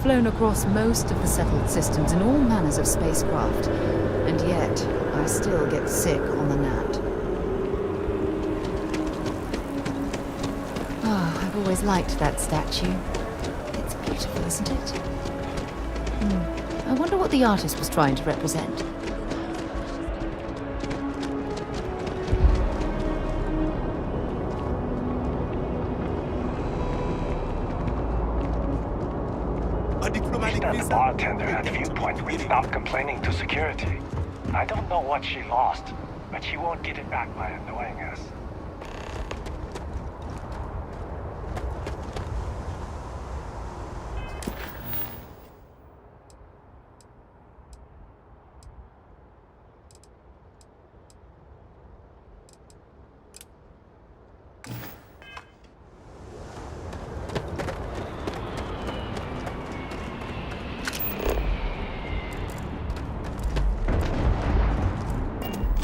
flown across most of the settled systems in all manners of spacecraft, and yet I still get sick on the gnat. Ah, I've always liked that statue. It's beautiful, isn't it? I wonder what the artist was trying to represent. The bartender at Viewpoint will stop complaining to security. I don't know what she lost, but she won't get it back by annoying us.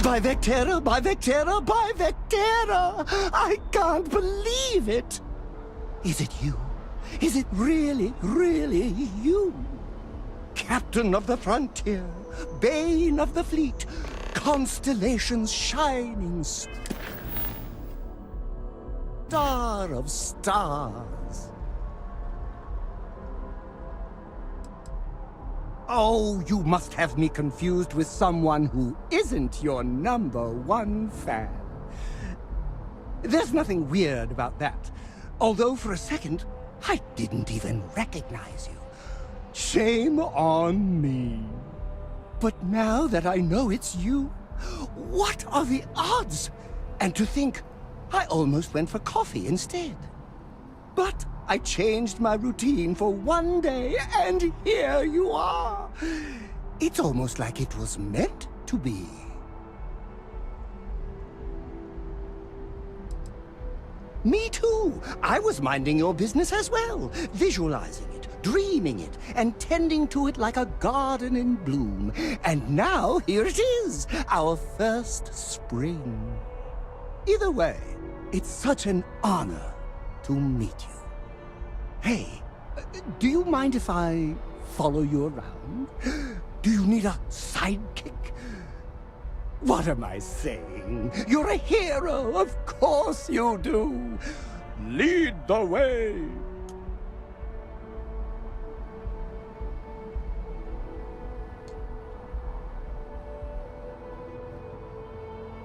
By Vectera, by Vectera, by Vectera! I can't believe it! Is it you? Is it really, really you? Captain of the frontier, bane of the fleet, constellation's shining star of stars. Oh, you must have me confused with someone who isn't your #1 fan. There's nothing weird about that. Although for a second, I didn't even recognize you. Shame on me. But now that I know it's you, what are the odds? And to think, I almost went for coffee instead. But I changed my routine for one day, and here you are. It's almost like it was meant to be. Me too. I was minding your business as well, visualizing it, dreaming it, and tending to it like a garden in bloom. And now here it is, our first spring. Either way, it's such an honor to meet you. Hey, do you mind if I follow you around? Do you need a sidekick? What am I saying? You're a hero, of course you do. Lead the way.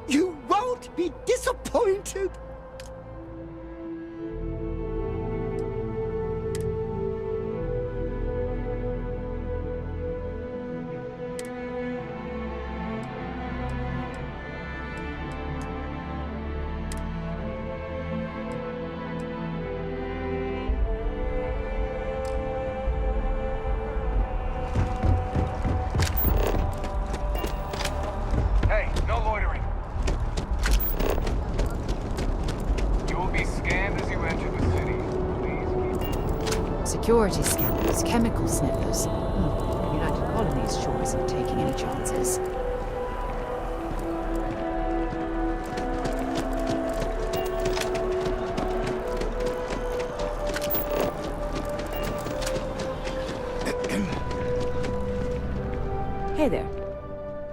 You won't be disappointed. Hey, no loitering. You will be scanned as you enter the city. Security scanners, chemical sniffers. The United Colonies sure isn't taking any chances. Hey there.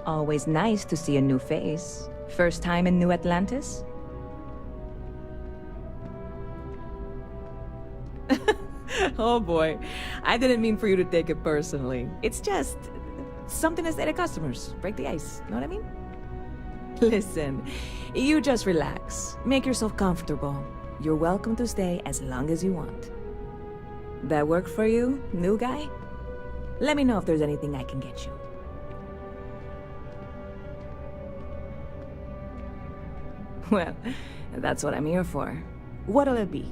Always nice to see a new face. First time in New Atlantis? Oh boy, I didn't mean for you to take it personally. It's just something to say to customers. Break the ice, know what I mean? Listen, you just relax. Make yourself comfortable. You're welcome to stay as long as you want. That work for you, new guy? Let me know if there's anything I can get you. Well, that's what I'm here for. What'll it be?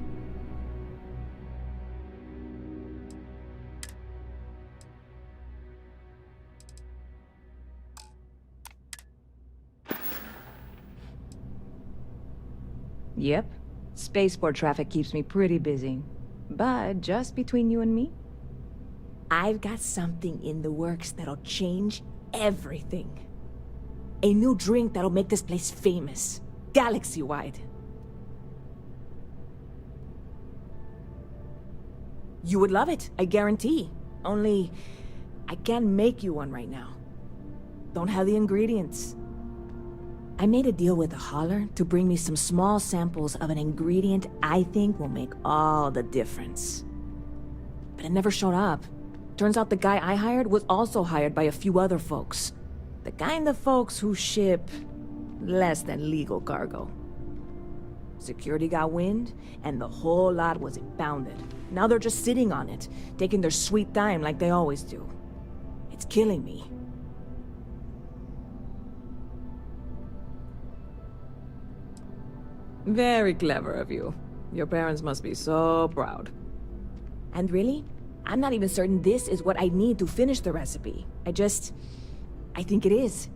Yep. Spaceport traffic keeps me pretty busy. But just between you and me, I've got something in the works that'll change everything. A new drink that'll make this place famous, galaxy-wide. You would love it, I guarantee. Only, I can't make you one right now. Don't have the ingredients. I made a deal with a hauler to bring me some small samples of an ingredient I think will make all the difference. But it never showed up. Turns out the guy I hired was also hired by a few other folks. The kind of folks who ship less than legal cargo. Security got wind, and the whole lot was impounded. Now they're just sitting on it, taking their sweet time like they always do. It's killing me. Very clever of you. Your parents must be so proud. And really, I'm not even certain this is what I need to finish the recipe. I think it is.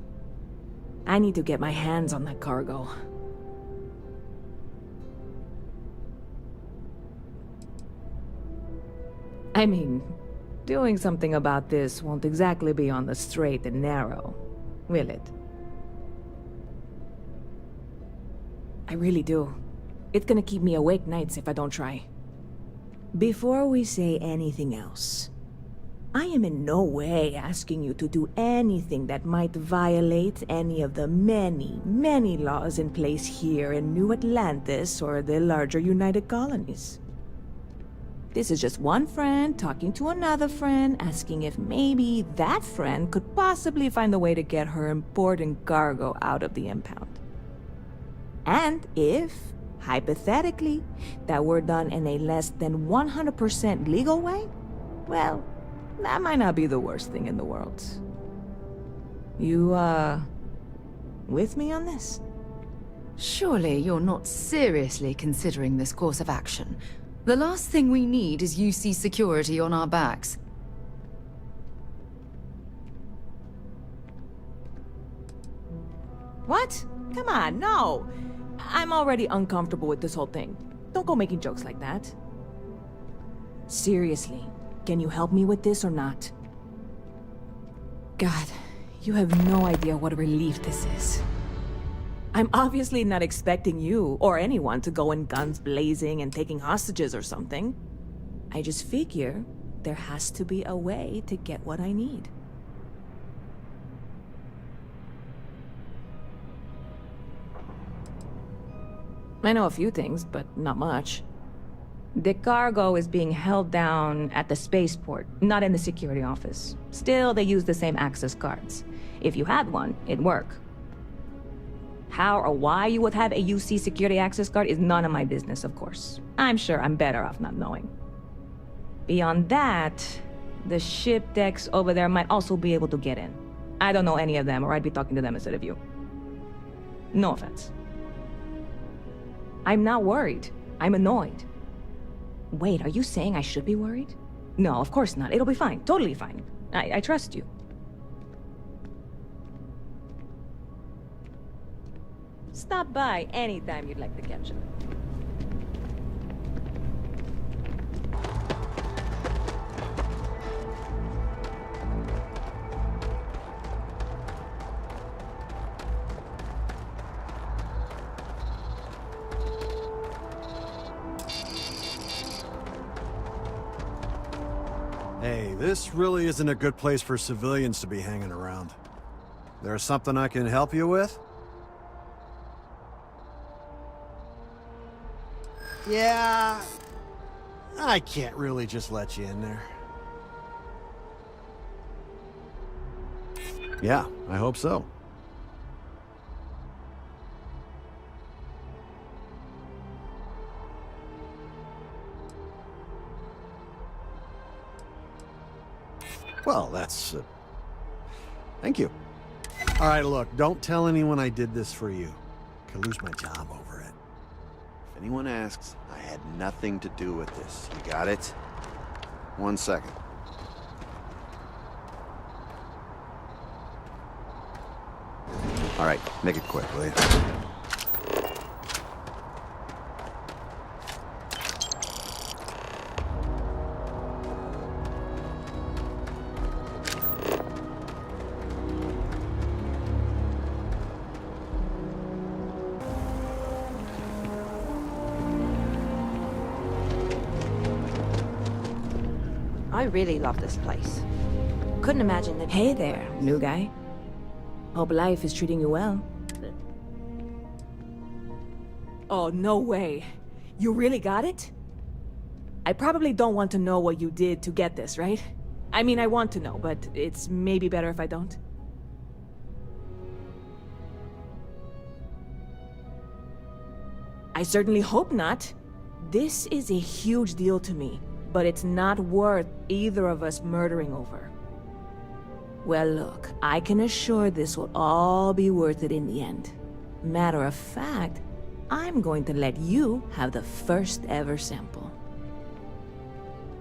I need to get my hands on that cargo. I mean, doing something about this won't exactly be on the straight and narrow, will it? I really do. It's gonna keep me awake nights if I don't try. Before we say anything else, I am in no way asking you to do anything that might violate any of the many, many laws in place here in New Atlantis or the larger United Colonies. This is just one friend talking to another friend, asking if maybe that friend could possibly find a way to get her important cargo out of the impound. And if, hypothetically, that were done in a less than 100% legal way, well, that might not be the worst thing in the world. You, with me on this? Surely you're not seriously considering this course of action. The last thing we need is UC security on our backs. What? Come on, no! I'm already uncomfortable with this whole thing. Don't go making jokes like that. Seriously, can you help me with this or not? God, you have no idea what a relief this is. I'm obviously not expecting you or anyone to go in guns blazing and taking hostages or something. I just figure there has to be a way to get what I need. I know a few things, but not much. The cargo is being held down at the spaceport, not in the security office. Still, they use the same access cards. If you had one, it'd work. How or why you would have a UC security access card is none of my business, of course. I'm sure I'm better off not knowing. Beyond that, the ship decks over there might also be able to get in. I don't know any of them, or I'd be talking to them instead of you. No offense. I'm not worried. I'm annoyed. Wait, are you saying I should be worried? No, of course not. It'll be fine. Totally fine. I trust you. Stop by anytime you'd like to catch up. Hey, this really isn't a good place for civilians to be hanging around. There's something I can help you with? Yeah, I can't really just let you in there. Yeah, I hope so. Well, that's... thank you. All right, look, don't tell anyone I did this for you. Could lose my job over it. If anyone asks, I had nothing to do with this. You got it? 1 second. All right, make it quick, will you? I really love this place. Couldn't imagine that. Hey there, new guy. Hope life is treating you well. Oh, no way. You really got it? I probably don't want to know what you did to get this, right? I mean, I want to know, but it's maybe better if I don't. I certainly hope not. This is a huge deal to me, but it's not worth either of us murdering over. Well, look, I can assure this will all be worth it in the end. Matter of fact, I'm going to let you have the first ever sample.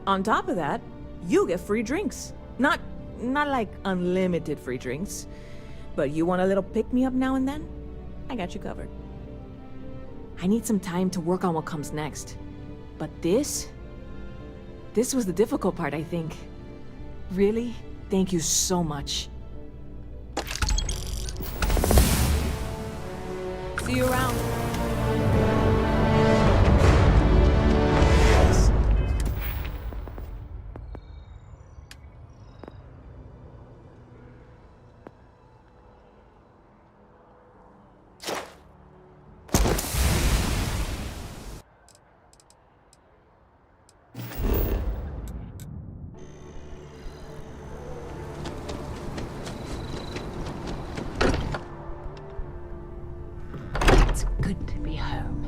On top of that, you get free drinks. Not like unlimited free drinks, but you want a little pick-me-up now and then? I got you covered. I need some time to work on what comes next. But this was the difficult part, I think. Really, thank you so much. See you around. Good to be home.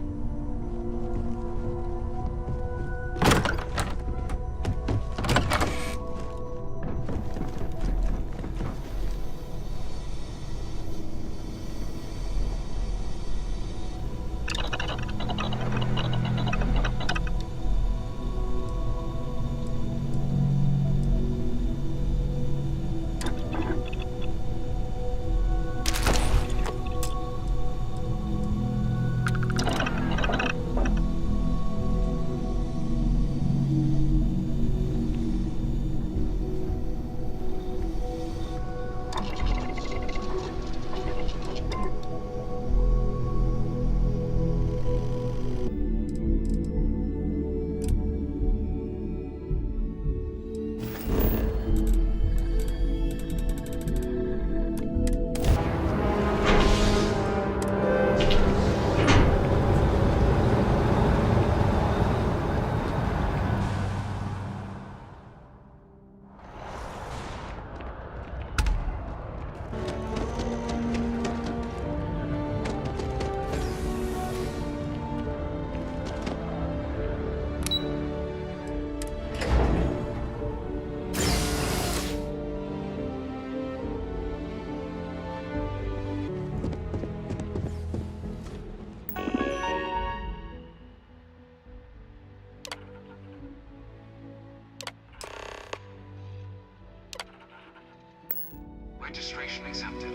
Registration accepted.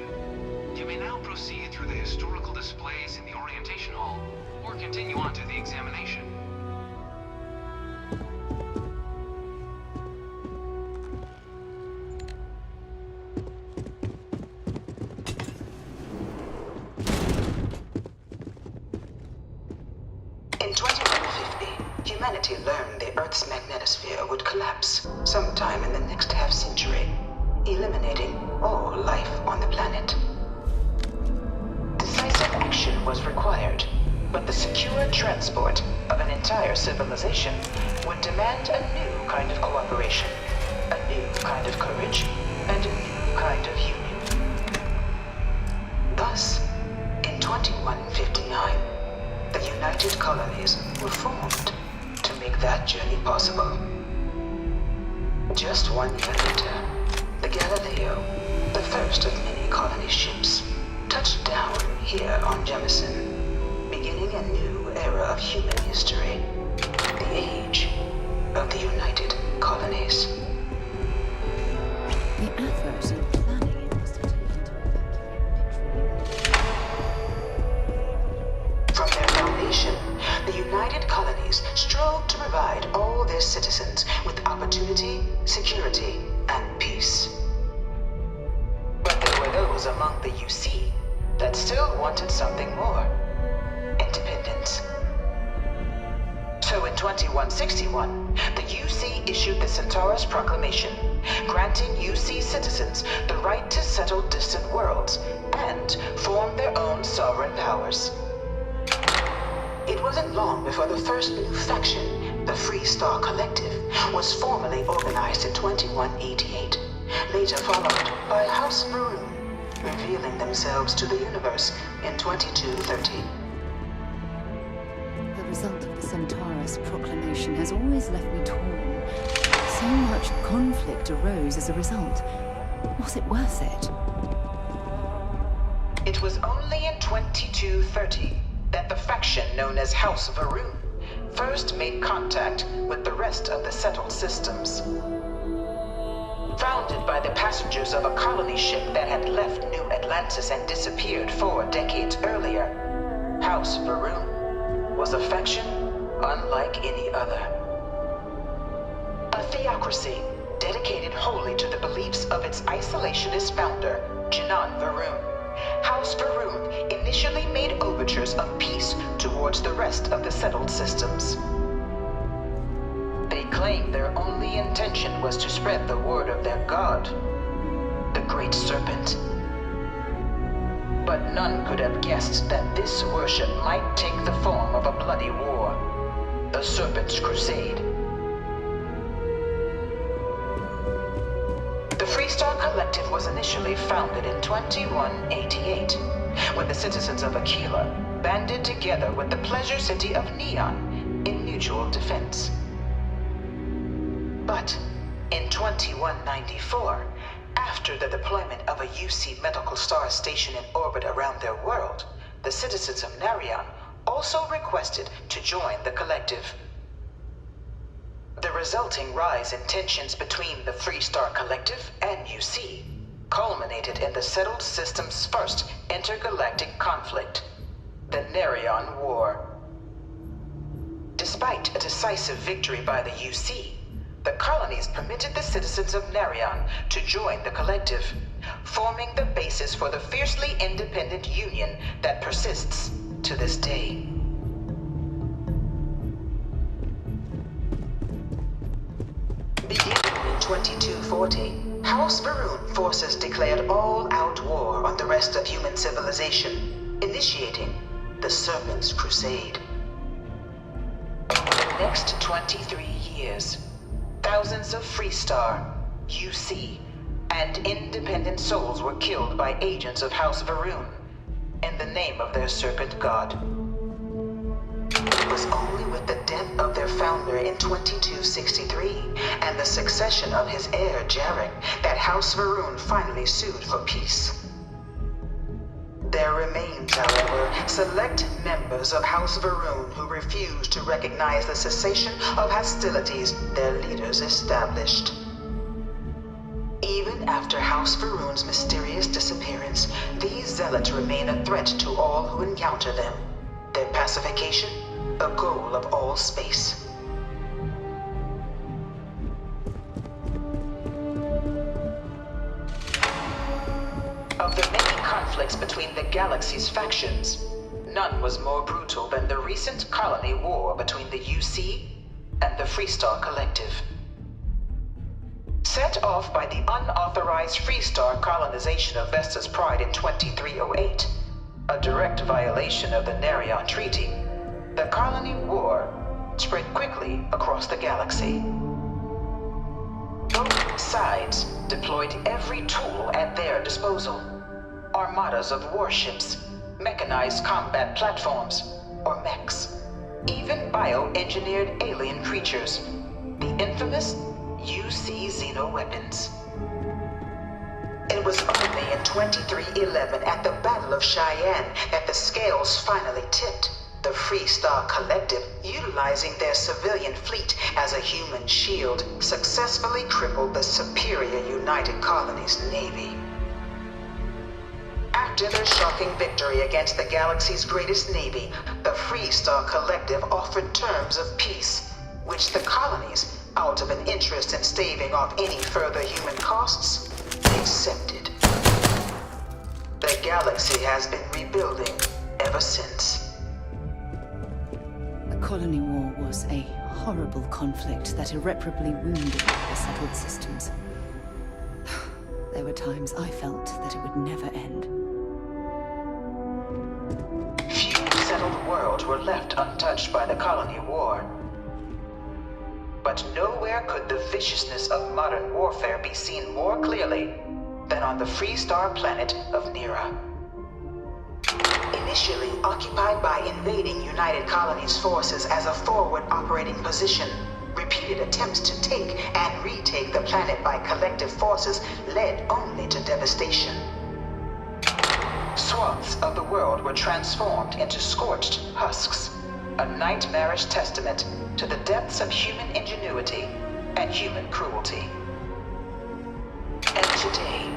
You may now proceed through the historical displays in the orientation hall, or continue on to the examination. In 2150, humanity learned the Earth's magnetosphere would collapse sometime in the next half-century, eliminating all life on the planet. Decisive action was required, but the secure transport of an entire civilization would demand a new kind of cooperation, a new kind of courage, and a new kind of union. Thus, in 2159, the United Colonies were formed to make that journey possible. Just 1 year later, the Galileo, the first of many colony ships, touched down here on Jemison, beginning a new era of human history, the age of the United Colonies. The adverse in planning it was to take into From their foundation, the United Colonies strove to provide all their citizens with opportunity, security, and peace. But there were those among the UC that still wanted something more. Independence. So in 2161, the UC issued the Centaurus Proclamation, granting UC citizens the right to settle distant worlds and form their own sovereign powers. It wasn't long before the first new faction, the Free Star Collective, was formally organized in 2188, later followed by House Varun, revealing themselves to the universe in 2230. The result of the Centaurus Proclamation has always left me torn. So much conflict arose as a result. Was it worth it? It was only in 2230 that the faction known as House Varun first made contact with the rest of the settled systems. Founded by the passengers of a colony ship that had left New Atlantis and disappeared 4 decades earlier, House Varun was a faction unlike any other. A theocracy dedicated wholly to the beliefs of its isolationist founder, Jinan Varun. House Varun initially made overtures of peace towards the rest of the settled systems. They claimed their only intention was to spread the word of their god, the Great Serpent. But none could have guessed that this worship might take the form of a bloody war, the Serpent's Crusade. The Freestar Collective was initially founded in 2188, when the citizens of Aquila banded together with the pleasure city of Neon in mutual defense. But in 2194, after the deployment of a UC medical star station in orbit around their world, the citizens of Narion also requested to join the collective. The resulting rise in tensions between the Freestar Collective and UC culminated in the settled system's first intergalactic conflict, the Narion War. Despite a decisive victory by the UC, the colonies permitted the citizens of Narion to join the collective, forming the basis for the fiercely independent union that persists to this day. Beginning in 2240, House Varun forces declared all-out war on the rest of human civilization, initiating the Serpent's Crusade. Over the next 23 years, thousands of Freestar, UC, and independent souls were killed by agents of House Varun in the name of their serpent god. It was only with the death of their founder in 2263 and the succession of his heir, Jarek, that House Varun finally sued for peace. There remains, however, select members of House Varun who refuse to recognize the cessation of hostilities their leaders established. Even after House Varun's mysterious disappearance, these zealots remain a threat to all who encounter them. Their pacification, a goal of all space. Of the many conflicts between the galaxy's factions, none was more brutal than the recent colony war between the UC and the Freestar Collective. Set off by the unauthorized Freestar colonization of Vesta's Pride in 2308, a direct violation of the Narion Treaty, the colony war spread quickly across the galaxy. Both sides deployed every tool at their disposal. Armadas of warships, mechanized combat platforms, or mechs, even bioengineered alien creatures, the infamous UC xenoweapons. It was only in 2311 at the Battle of Cheyenne that the scales finally tipped, the Freestar Collective, utilizing their civilian fleet as a human shield, successfully crippled the superior United Colonies Navy. After their shocking victory against the galaxy's greatest navy, the Freestar Collective offered terms of peace, which the colonies, out of an interest in staving off any further human costs, accepted. The galaxy has been rebuilding ever since. colony war was a horrible conflict that irreparably wounded the settled systems. There were times I felt that it would never end. Few settled worlds were left untouched by the colony war. But nowhere could the viciousness of modern warfare be seen more clearly than on the free star planet of Nira. Initially occupied by invading United Colonies forces as a forward operating position, repeated attempts to take and retake the planet by collective forces led only to devastation. Swaths of the world were transformed into scorched husks, a nightmarish testament to the depths of human ingenuity and human cruelty. And today,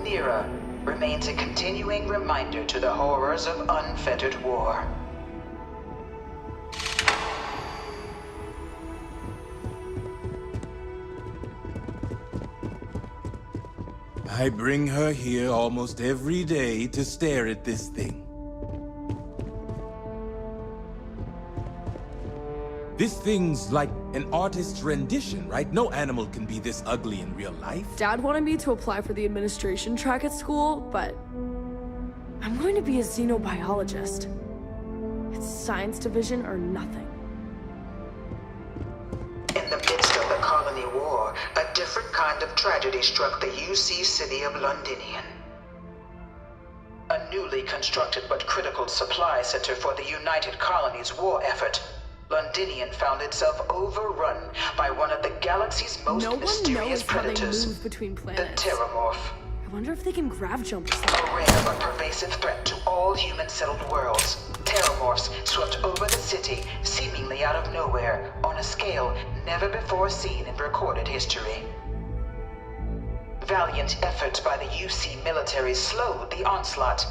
Nira remains a continuing reminder to the horrors of unfettered war. I bring her here almost every day to stare at this thing. This thing's like an artist's rendition, right? No animal can be this ugly in real life. Dad wanted me to apply for the administration track at school, but I'm going to be a xenobiologist. It's science division or nothing. In the midst of the colony war, a different kind of tragedy struck the UC city of Londinian. A newly constructed but critical supply center for the United Colonies war effort, Londinian found itself overrun by one of the galaxy's most mysterious predators, between the planets. Terramorph. I wonder if they can grav jump or something. A rare but pervasive threat to all human-settled worlds, Terramorphs swept over the city, seemingly out of nowhere, on a scale never before seen in recorded history. Valiant efforts by the UC military slowed the onslaught,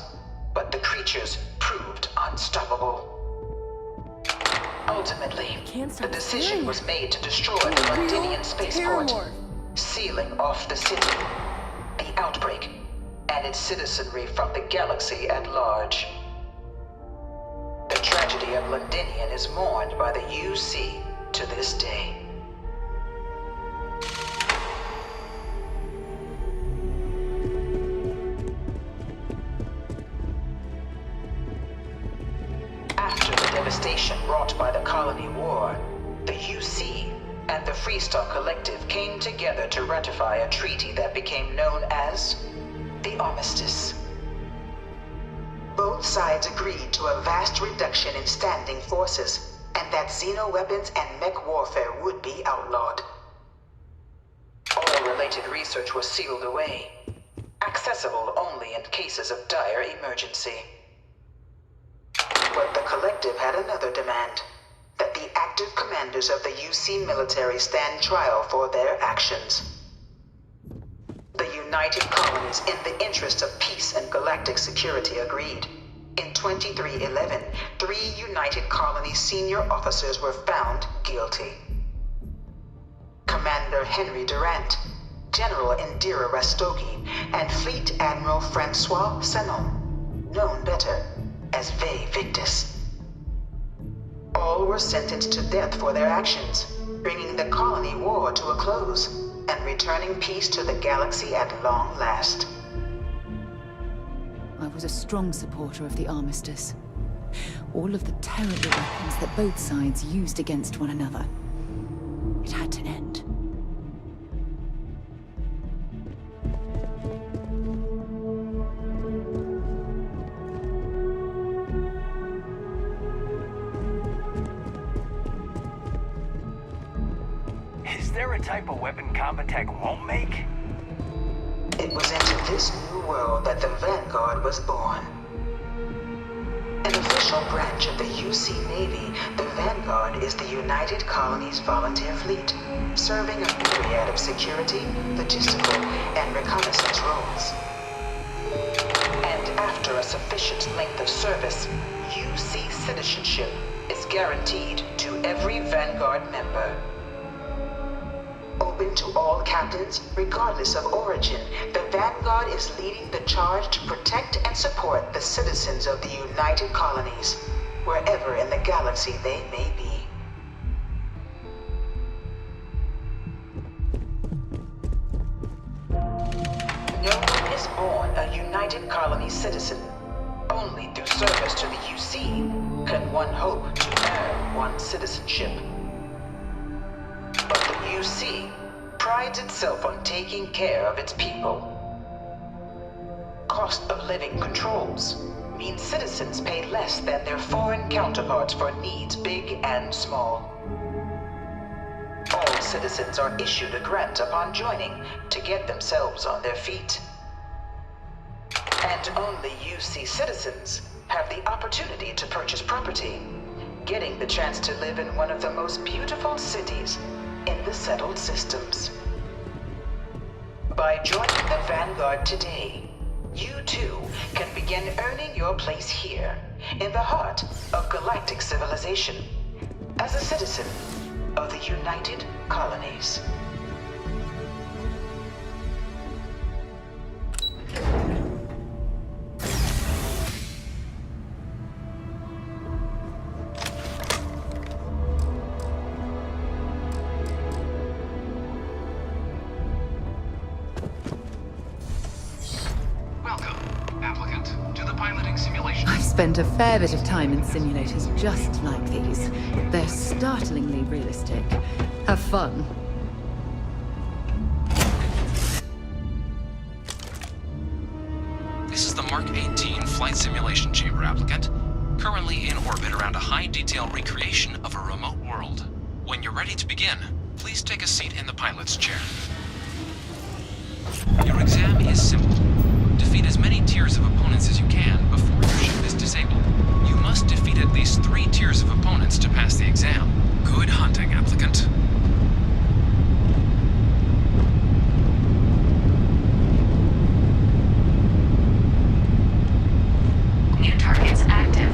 but the creatures proved unstoppable. Ultimately, the decision was made to destroy the Londinian spaceport, sealing off the city, the outbreak, and its citizenry from the galaxy at large. The tragedy of Londinian is mourned by the UC to this day. After the devastation wrought by the colony war, the UC and the Freestar Collective came together to ratify a treaty that became known as the Armistice. Both sides agreed to a vast reduction in standing forces, and that xenoweapons and mech warfare would be outlawed. All related research was sealed away, accessible only in cases of dire emergency. But the Collective had another demand, that the active commanders of the UC military stand trial for their actions. The United Colonies, in the interest of peace and galactic security, agreed. In 2311, 3 United Colonies senior officers were found guilty. Commander Henry Durant, General Indira Rastogi, and Fleet Admiral Francois Sanon, known better as Ve Victus. All were sentenced to death for their actions, bringing the colony war to a close and returning peace to the galaxy at long last. I was a strong supporter of the Armistice. All of the terrible weapons that both sides used against one another. It had to end. Is there a type of weapon combat tech won't make? It was into this new world that the Vanguard was born. An official branch of the UC Navy, the Vanguard is the United Colonies Volunteer Fleet, serving a myriad of security, logistical, and reconnaissance roles. And after a sufficient length of service, UC citizenship is guaranteed to every Vanguard member. Open to all captains, regardless of origin, the Vanguard is leading the charge to protect and support the citizens of the United Colonies, wherever in the galaxy they may be. colony's citizen. Only through service to the UC can one hope to earn one's citizenship. But the UC prides itself on taking care of its people. Cost of living controls means citizens pay less than their foreign counterparts for needs big and small. All citizens are issued a grant upon joining to get themselves on their feet. And only UC citizens have the opportunity to purchase property, getting the chance to live in one of the most beautiful cities in the settled systems. By joining the Vanguard today, you too can begin earning your place here, in the heart of galactic civilization, as a citizen of the United Colonies. I've spent a fair bit of time in simulators just like these. They're startlingly realistic. Have fun. This is the Mark 18 Flight Simulation Chamber, applicant. Currently in orbit around a high-detail recreation of a remote world. When you're ready to begin, please take a seat in the pilot's chair. Your exam is simple. Defeat as many tiers of opponents as you can before your ship is disabled. You must defeat at least 3 tiers of opponents to pass the exam. Good hunting, applicant. New targets active.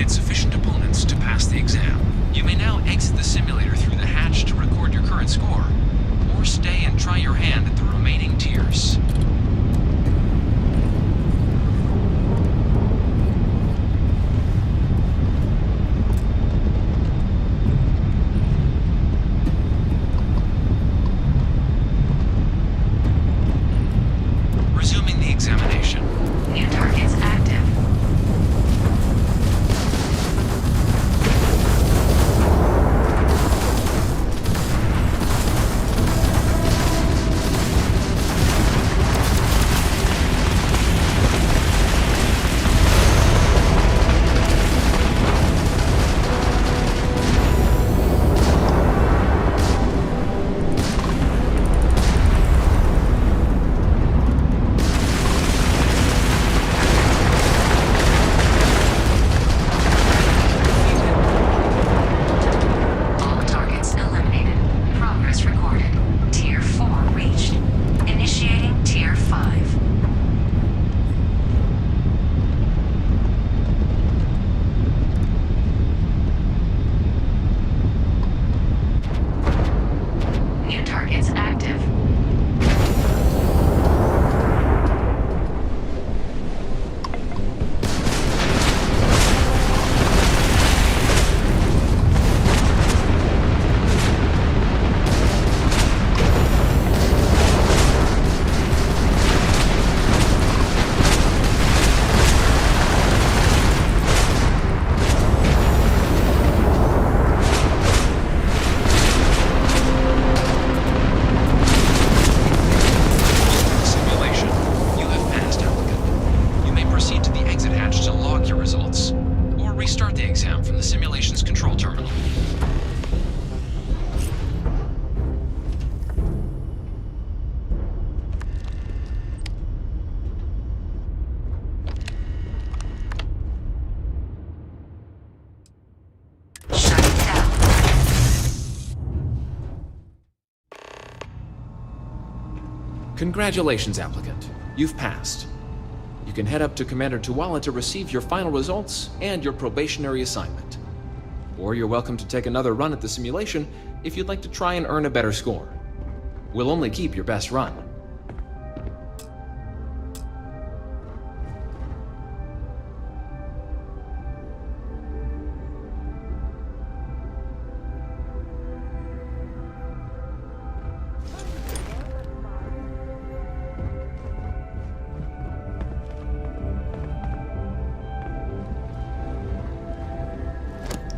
defeated sufficient opponents to pass the exam. You may now exit the simulator through the hatch to record your current score, or stay and try your hand at the remaining tiers. Resuming the examination. New targets active. All targets eliminated. Progress recorded. Tier 4 reached. Initiating Tier 5. New targets active. Simulation. You have passed, applicant. You may proceed to the exit hatch to log your results, or restart the exam from the simulation's control terminal. Shutting down. Congratulations, applicant. You've passed. You can head up to Commander Tuwala to receive your final results and your probationary assignment. Or you're welcome to take another run at the simulation if you'd like to try and earn a better score. We'll only keep your best run.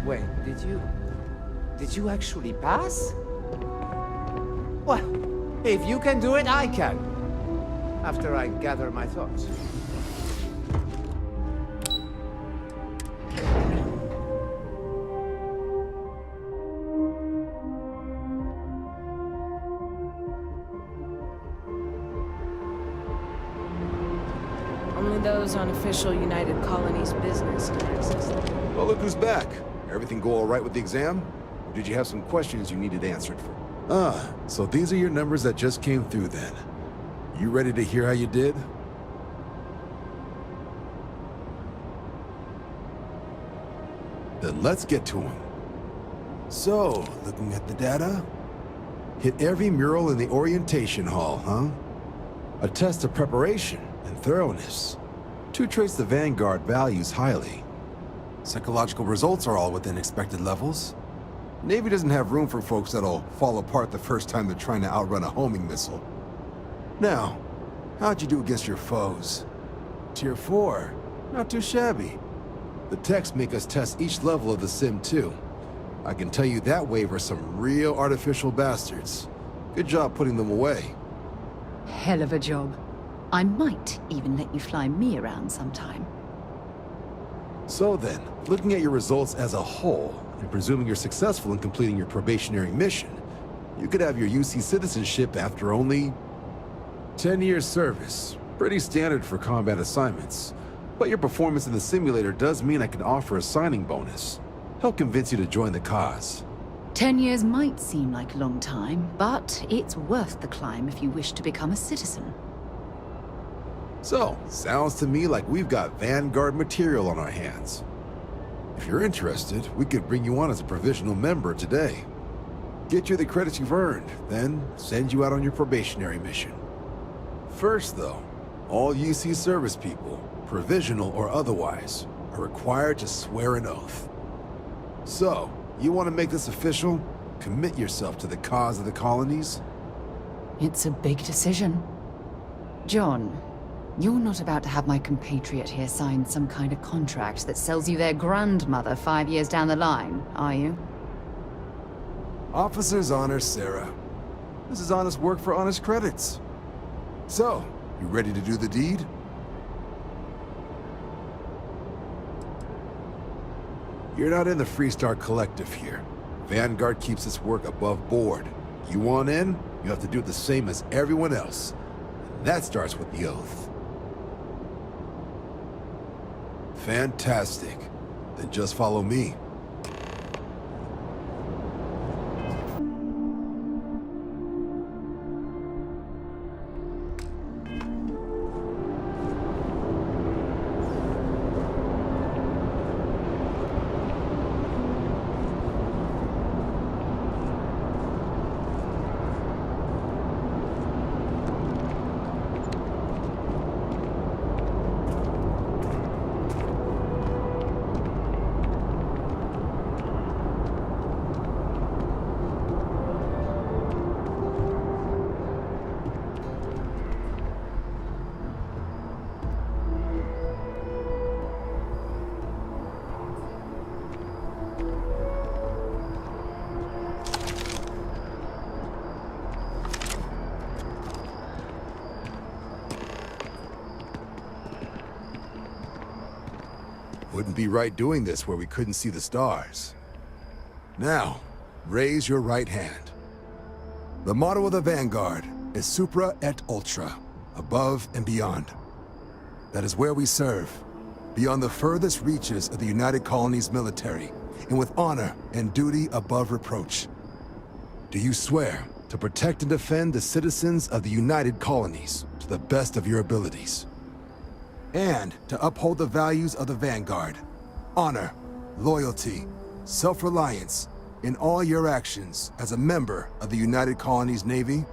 Wait, did you actually pass? Well, if you can do it, I can. After I gather my thoughts. Only those on official United Colonies business can access them. Well, look who's back. Everything go all right with the exam? Or did you have some questions you needed answered for? So these are your numbers that just came through then. You ready to hear how you did? Then let's get to them. So, looking at the data, hit every mural in the orientation hall, huh? A test of preparation and thoroughness. Two traits the Vanguard values highly. Psychological results are all within expected levels. Navy doesn't have room for folks that'll fall apart the first time they're trying to outrun a homing missile. Now, how'd you do against your foes? Tier 4, not too shabby. The techs make us test each level of the sim too. I can tell you that wave are some real artificial bastards. Good job putting them away. Hell of a job. I might even let you fly me around sometime. So then, looking at your results as a whole, and presuming you're successful in completing your probationary mission, you could have your UC citizenship after only 10 years service. Pretty standard for combat assignments. But your performance in the simulator does mean I can offer a signing bonus. Help convince you to join the cause. 10 years might seem like a long time, but it's worth the climb if you wish to become a citizen. So, sounds to me like we've got Vanguard material on our hands. If you're interested, we could bring you on as a provisional member today. Get you the credits you've earned, then send you out on your probationary mission. First, though, all UC service people, provisional or otherwise, are required to swear an oath. So, you want to make this official? Commit yourself to the cause of the colonies? It's a big decision. John, you're not about to have my compatriot here sign some kind of contract that sells you their grandmother 5 years down the line, are you? Officer's honor, Sarah. This is honest work for honest credits. So, you ready to do the deed? You're not in the Freestar Collective here. Vanguard keeps its work above board. You want in, you have to do the same as everyone else. And that starts with the oath. Fantastic. Then just follow me. Wouldn't be right doing this where we couldn't see the stars. Now, raise your right hand. The motto of the Vanguard is Supra et Ultra, above and beyond. That is where we serve, beyond the furthest reaches of the United Colonies military, and with honor and duty above reproach. Do you swear to protect and defend the citizens of the United Colonies to the best of your abilities? And to uphold the values of the Vanguard, honor, loyalty, self-reliance, in all your actions as a member of the United Colonies Navy?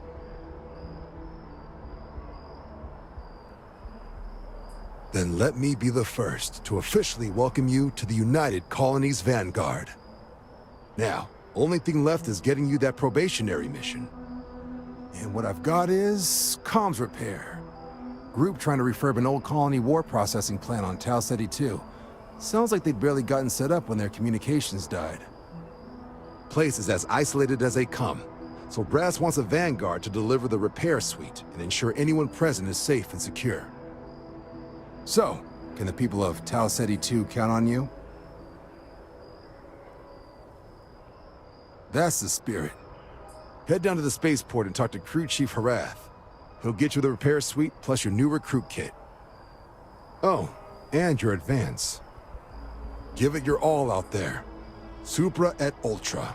Then let me be the first to officially welcome you to the United Colonies Vanguard. Now, only thing left is getting you that probationary mission. And what I've got is comms repair. Group trying to refurb an old colony war processing plant on Tau Ceti 2. Sounds like they'd barely gotten set up when their communications died. Place is as isolated as they come, so Brass wants a Vanguard to deliver the repair suite and ensure anyone present is safe and secure. So, can the people of Tau Ceti 2 count on you? That's the spirit. Head down to the spaceport and talk to Crew Chief Harath. He'll get you the repair suite plus your new recruit kit. Oh, and your advance. Give it your all out there. Supra et Ultra.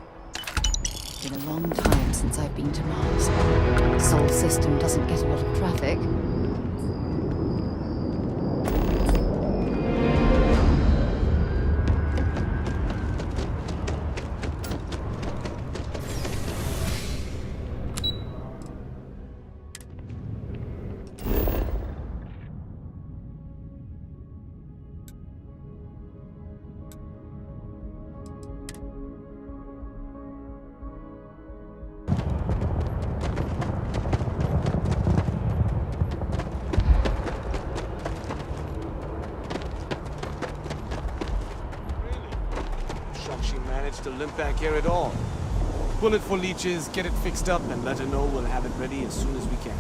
Been a long time since I've been to Mars. Sol system doesn't get a lot of traffic. To limp back here at all. Pull it for leeches, get it fixed up, and let her know we'll have it ready as soon as we can.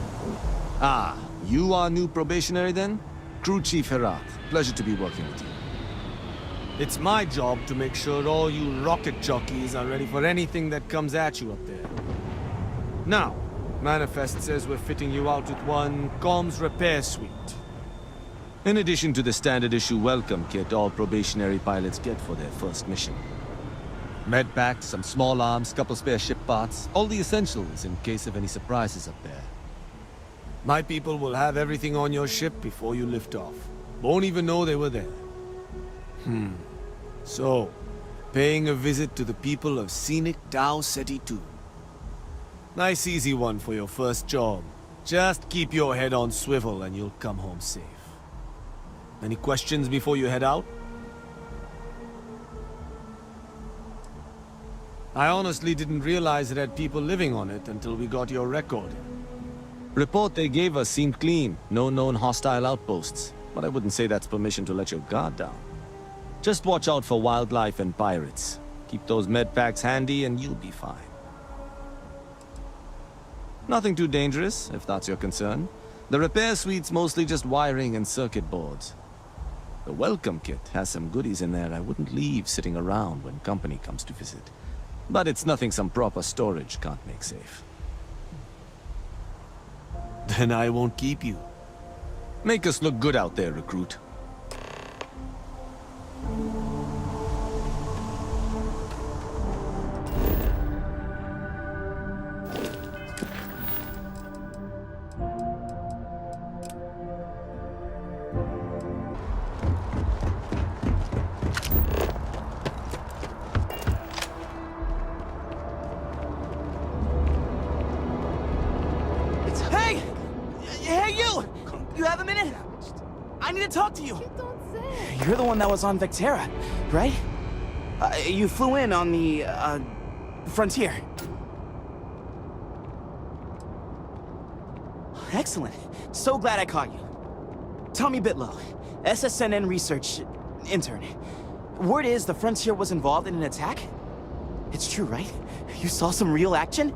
Ah, you are new probationary then? Crew Chief Herath, pleasure to be working with you. It's my job to make sure all you rocket jockeys are ready for anything that comes at you up there. Now, Manifest says we're fitting you out with one comms repair suite. In addition to the standard issue welcome kit all probationary pilots get for their first mission. Med packs, some small arms, couple spare ship parts, all the essentials in case of any surprises up there. My people will have everything on your ship before you lift off. Won't even know they were there. So, paying a visit to the people of scenic Tau Ceti 2. Nice easy one for your first job. Just keep your head on swivel and you'll come home safe. Any questions before you head out? I honestly didn't realize it had people living on it until we got your record. Report they gave us seemed clean. No known hostile outposts. But I wouldn't say that's permission to let your guard down. Just watch out for wildlife and pirates. Keep those med packs handy and you'll be fine. Nothing too dangerous, if that's your concern. The repair suite's mostly just wiring and circuit boards. The welcome kit has some goodies in there I wouldn't leave sitting around when company comes to visit. But it's nothing some proper storage can't make safe. Then I won't keep you. Make us look good out there, recruit. Hey! Hey, you! You have a minute? I need to talk to you. You're the one that was on Vectera, right? You flew in on the, Frontier. Excellent. So glad I caught you. Tommy Bitlow, SSNN research intern. Word is the Frontier was involved in an attack? It's true, right? You saw some real action?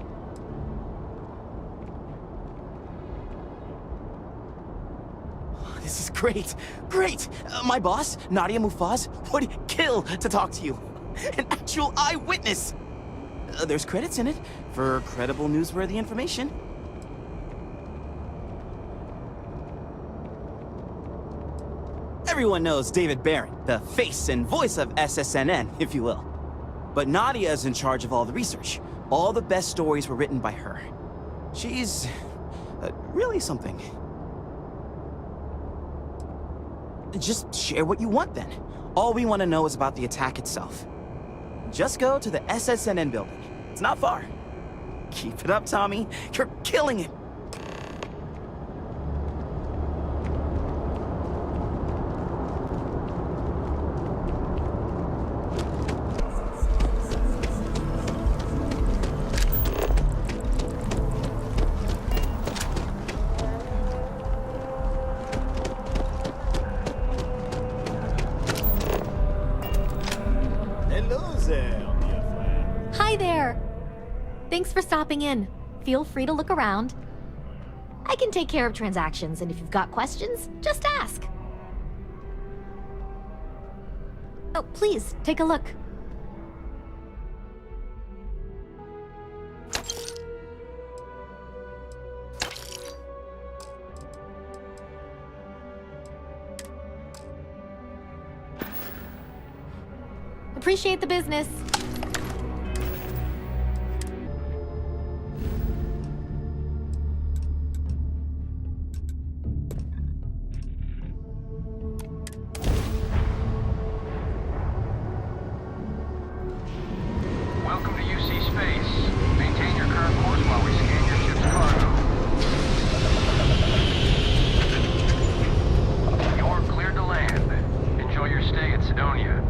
This is great. Great! My boss, Nadia Mufaz, would kill to talk to you. An actual eyewitness! There's credits in it for credible, newsworthy information. Everyone knows David Barron, the face and voice of SSNN, if you will. But Nadia is in charge of all the research. All the best stories were written by her. She's really something. Just share what you want, then. All we want to know is about the attack itself. Just go to the SSNN building. It's not far. Keep it up, Tommy. You're killing it. Hi there! Thanks for stopping in. Feel free to look around. I can take care of transactions, and if you've got questions, just ask. Oh, please, take a look. Appreciate the business. Welcome to UC Space. Maintain your current course while we scan your ship's cargo. You're cleared to land. Enjoy your stay at Sidonia.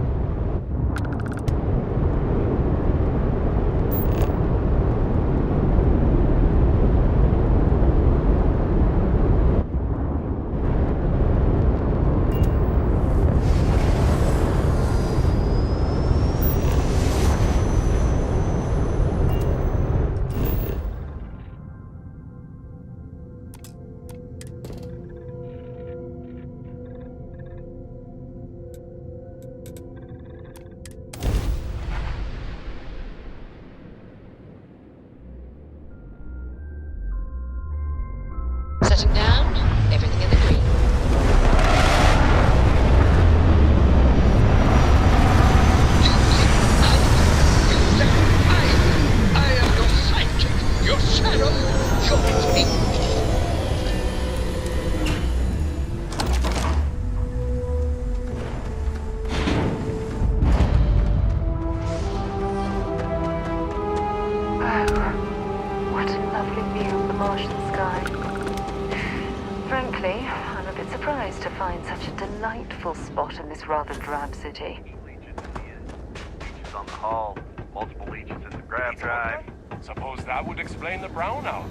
managed to find such a delightful spot in this rather drab city. Leeches on the hull, multiple leeches in the grab drive. Suppose that would explain the brownouts.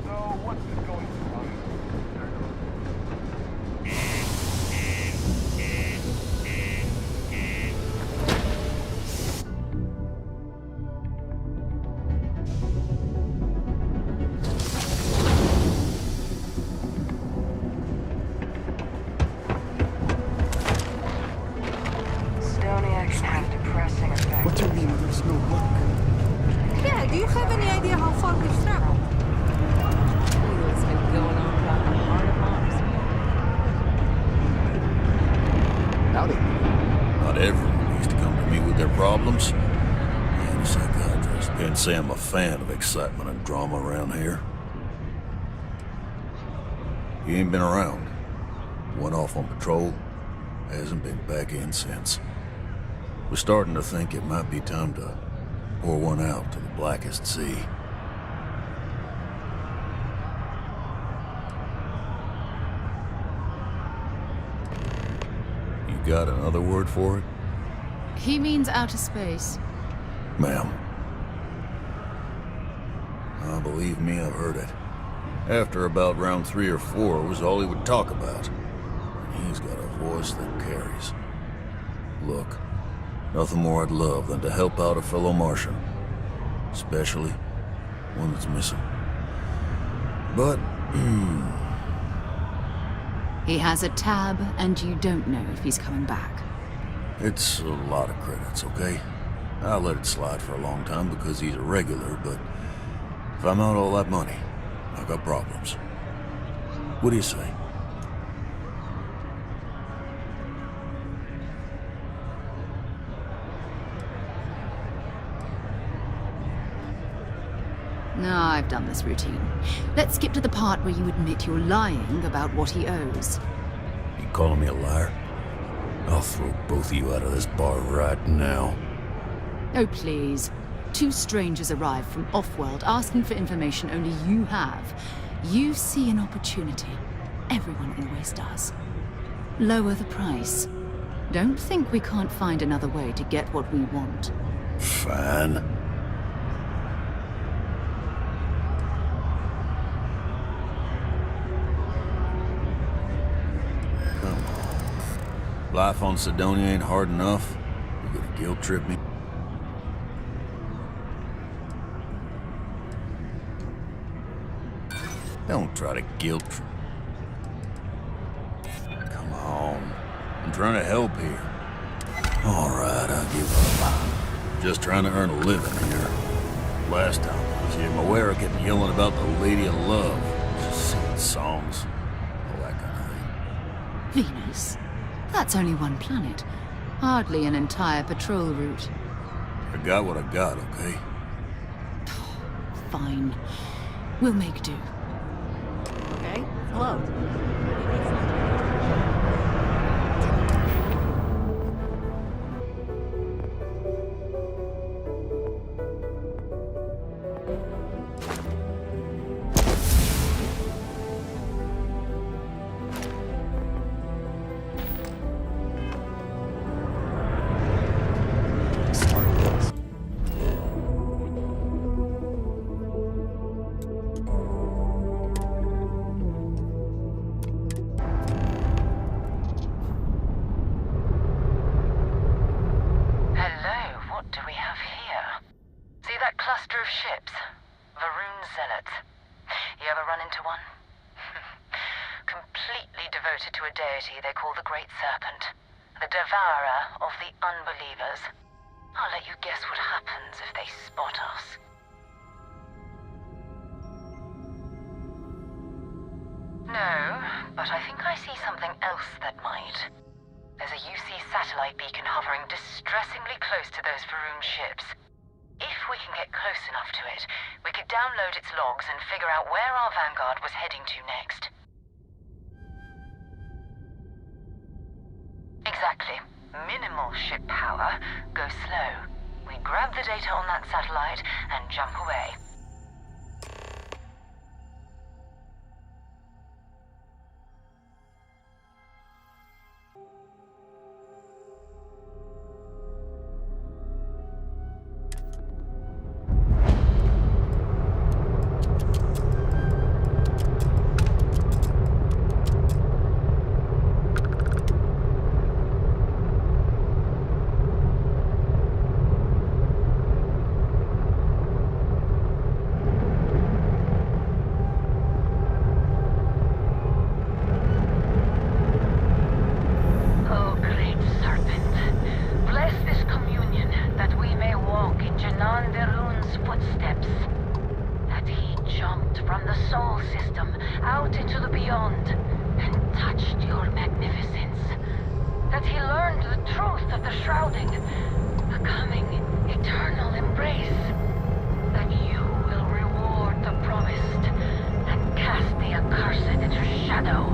So what's this going to run? Estonia can have a depressing effect. What do you mean there's no luck? Yeah, do you have any idea how far we've traveled? What's been going on about the heart of Mars? Howdy. Not everyone needs to come to me with their problems. I ain't a psychiatrist. Can't say I'm a fan of excitement and drama around here. He ain't been around. Went off on patrol. Hasn't been back in since. We're starting to think it might be time to pour one out to the blackest sea. You got another word for it? He means outer space. Ma'am. Believe me, I've heard it. After about round 3 or 4 was all he would talk about. And he's got a voice that carries. Look, nothing more I'd love than to help out a fellow Martian. Especially one that's missing. But, He has a tab, and you don't know if he's coming back. it's a lot of credits, okay? I'll let it slide for a long time because he's a regular, but if I'm out all that money, I've got problems. What do you say? No, I've done this routine. Let's skip to the part where you admit you're lying about what he owes. You calling me a liar? I'll throw both of you out of this bar right now. Oh, please. 2 strangers arrive from off-world asking for information only you have. You see an opportunity. Everyone always does. Lower the price. Don't think we can't find another way to get what we want. Fine. Come on. Life on Sidonia ain't hard enough. You gonna guilt trip me? Don't try to guilt trip. Come on. I'm trying to help here. All right, I'll give up. Just trying to earn a living here. Last time I was here, Moera kept yelling about the Lady of Love. Just singing songs. All that kind of thing. Venus? That's only one planet. Hardly an entire patrol route. I got what I got, okay? Fine. We'll make do. Okay, hello. They call the Great Serpent, the devourer of the unbelievers. I'll let you guess what happens if they spot us. No, but I think I see something else that might. There's a UC satellite beacon hovering distressingly close to those Faroon ships. If we can get close enough to it, we could download its logs and figure out where our Vanguard was heading to next. Exactly. Minimal ship power. Go slow. We grab the data on that satellite and jump away. Sol system out into the beyond and touched your magnificence. That he learned the truth of the shrouding, a coming eternal embrace. That you will reward the promised and cast the accursed into shadow.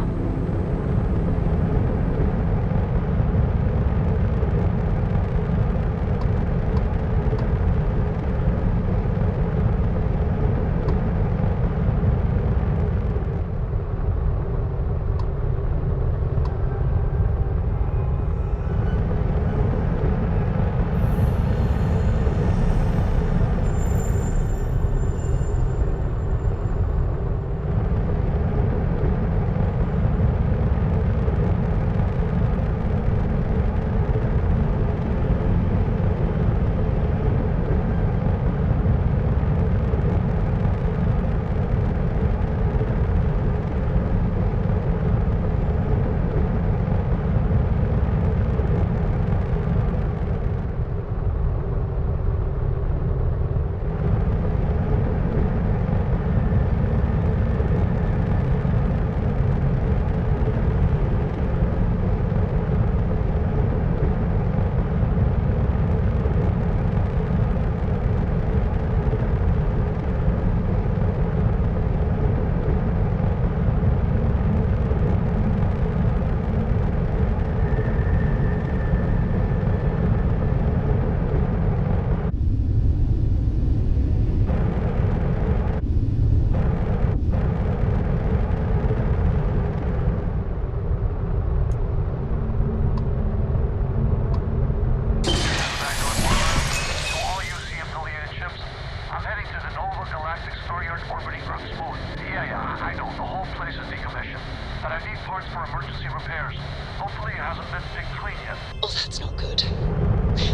Oh, that's not good.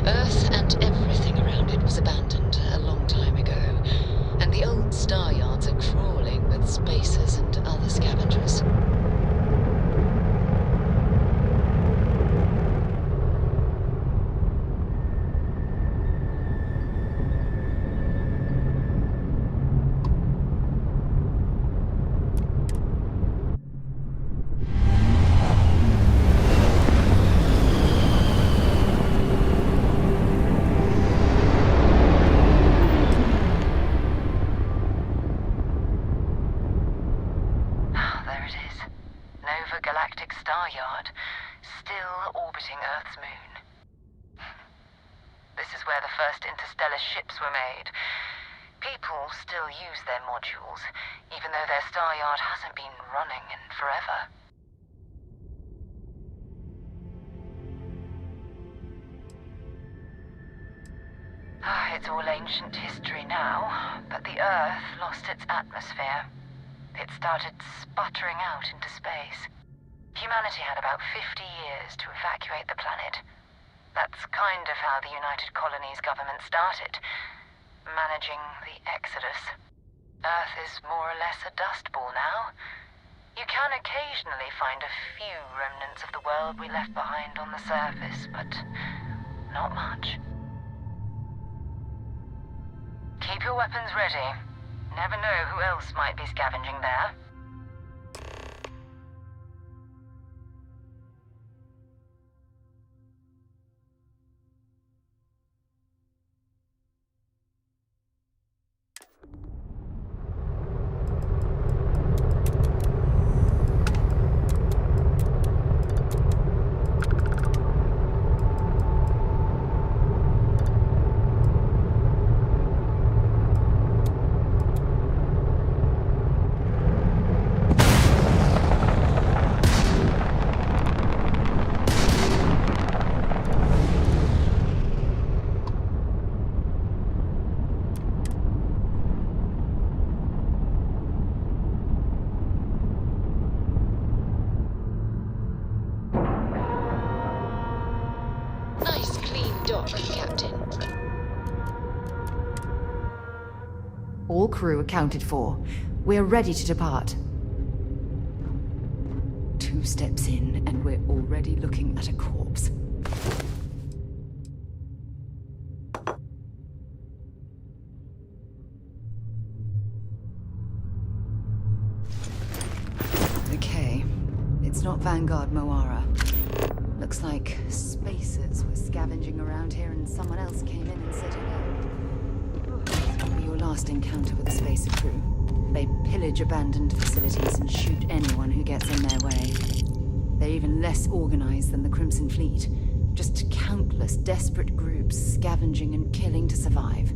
Earth and everything around it was abandoned a long time ago, and the old star yards are crawling with spacers and other scavengers. Ships were made. People still use their modules, even though their star yard hasn't been running in forever. It's all ancient history now, but the Earth lost its atmosphere. It started sputtering out into space. Humanity had about 50 years to evacuate the planet. That's kind of how the United Colonies government started, managing the exodus. Earth is more or less a dust ball now. You can occasionally find a few remnants of the world we left behind on the surface, but not much. Keep your weapons ready. Never know who else might be scavenging there. All crew accounted for. We're ready to depart. 2 steps in, and we're already looking at a corpse. not Vanguard Moara. Looks like spacers were scavenging around here and someone else came in and set it up. This will be your last encounter with a spacer crew. They pillage abandoned facilities and shoot anyone who gets in their way. They're even less organized than the Crimson Fleet. Just countless desperate groups scavenging and killing to survive.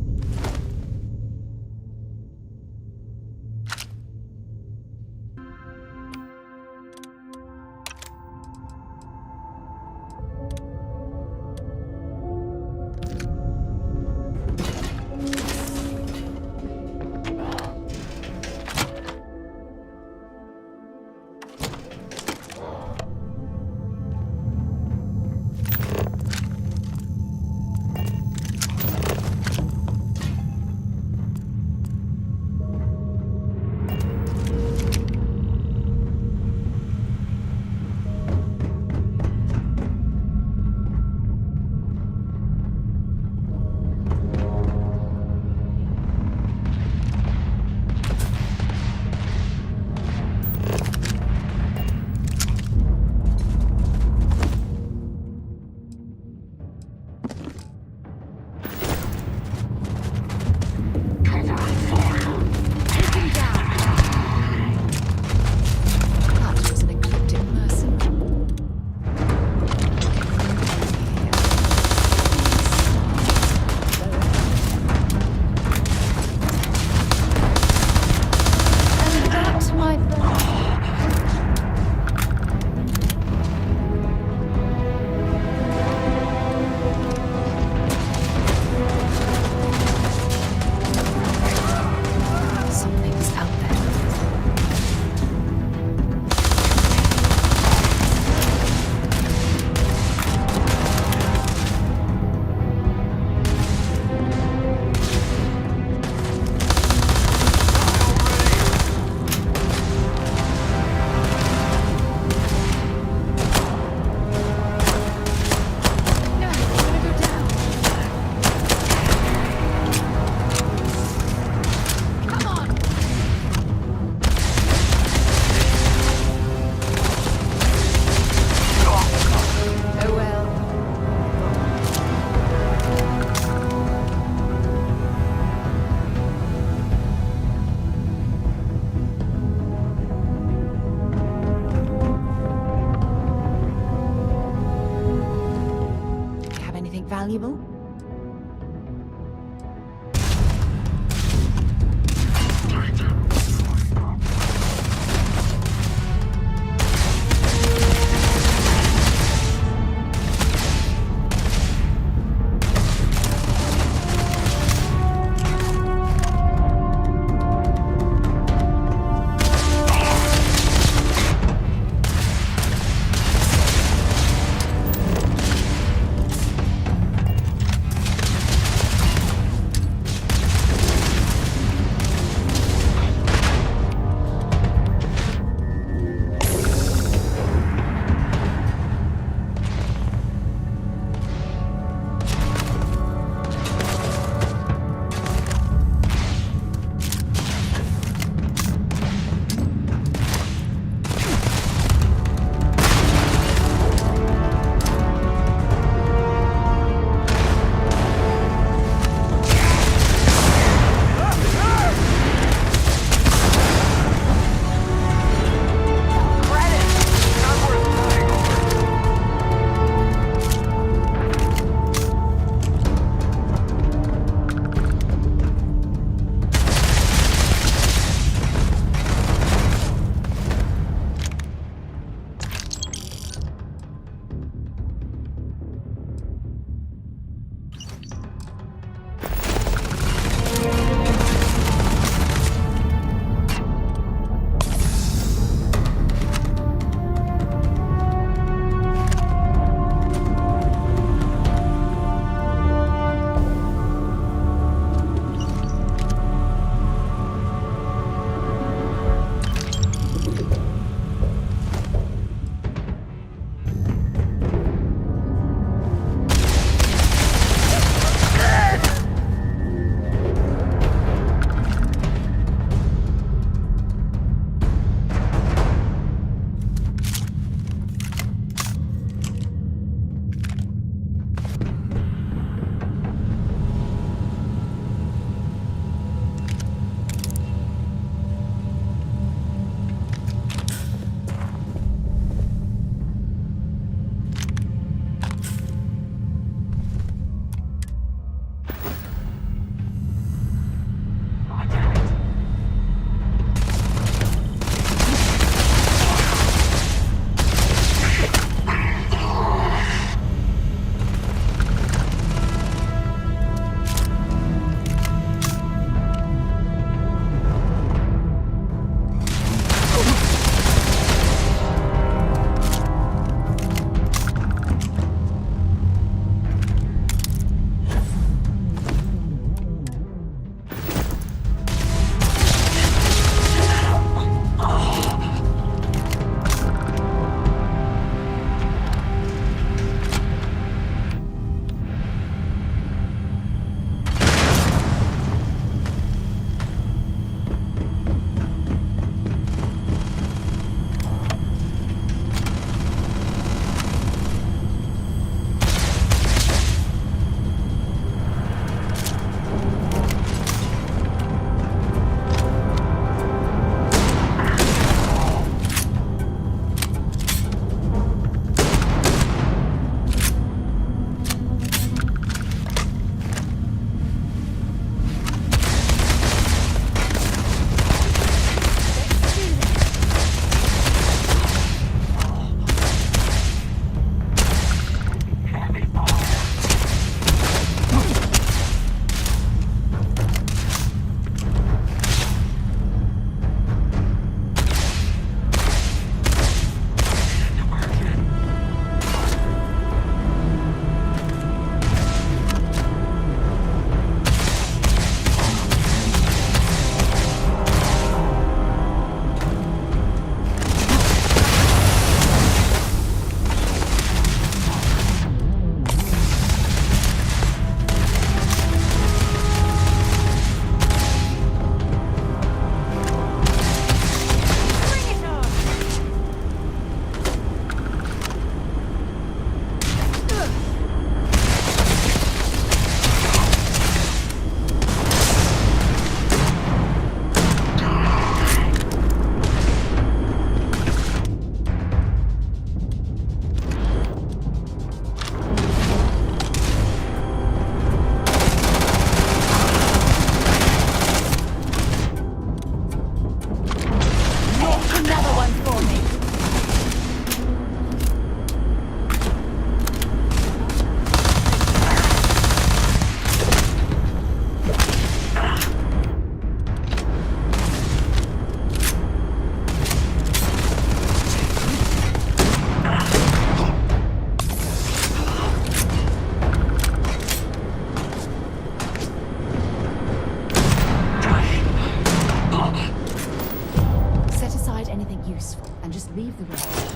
of the way.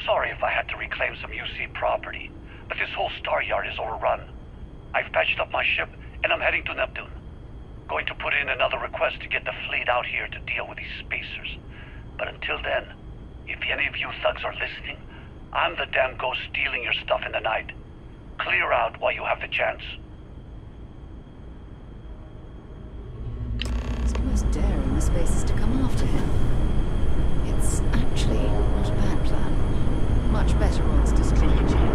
Sorry if I had to reclaim some UC property, but this whole star yard is overrun. I've patched up my ship, and I'm heading to Neptune. Going to put in another request to get the fleet out here to deal with these spacers. But until then, if any of you thugs are listening, I'm the damn ghost stealing your stuff in the night. Clear out while you have the chance. It's almost daring the spacers to come after him. It's actually not a bad plan. Much better odds to strategy.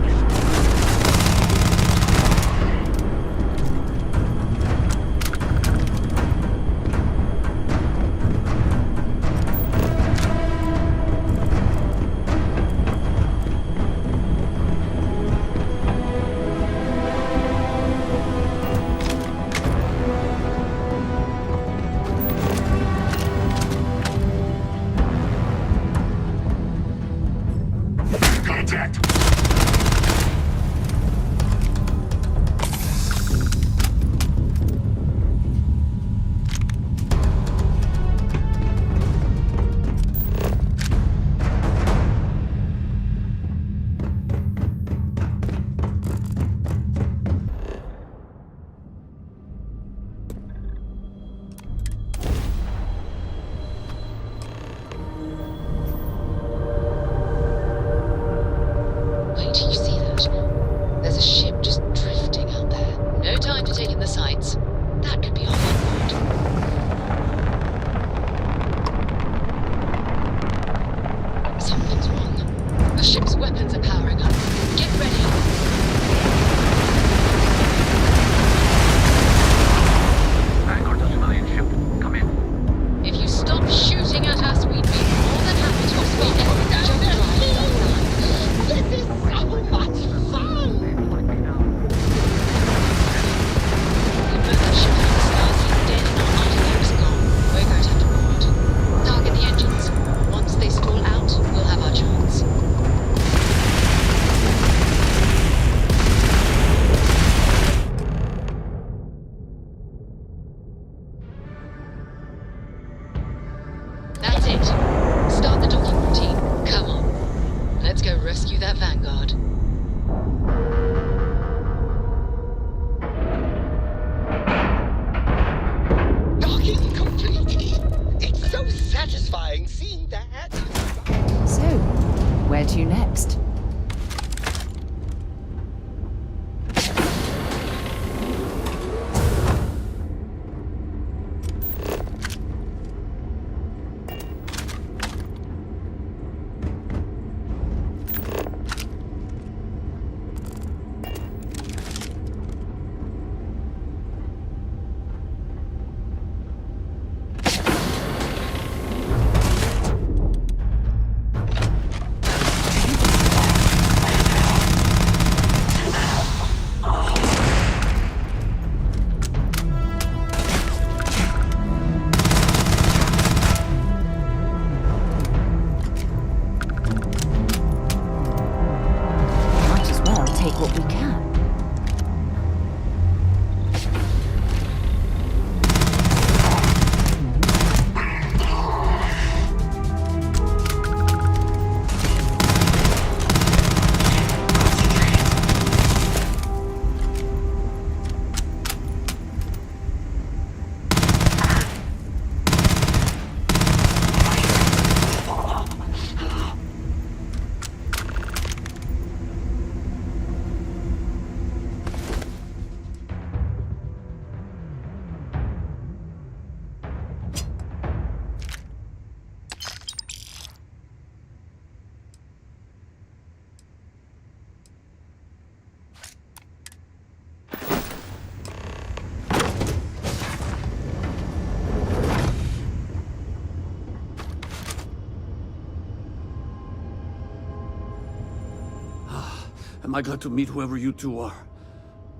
am I glad to meet whoever you two are.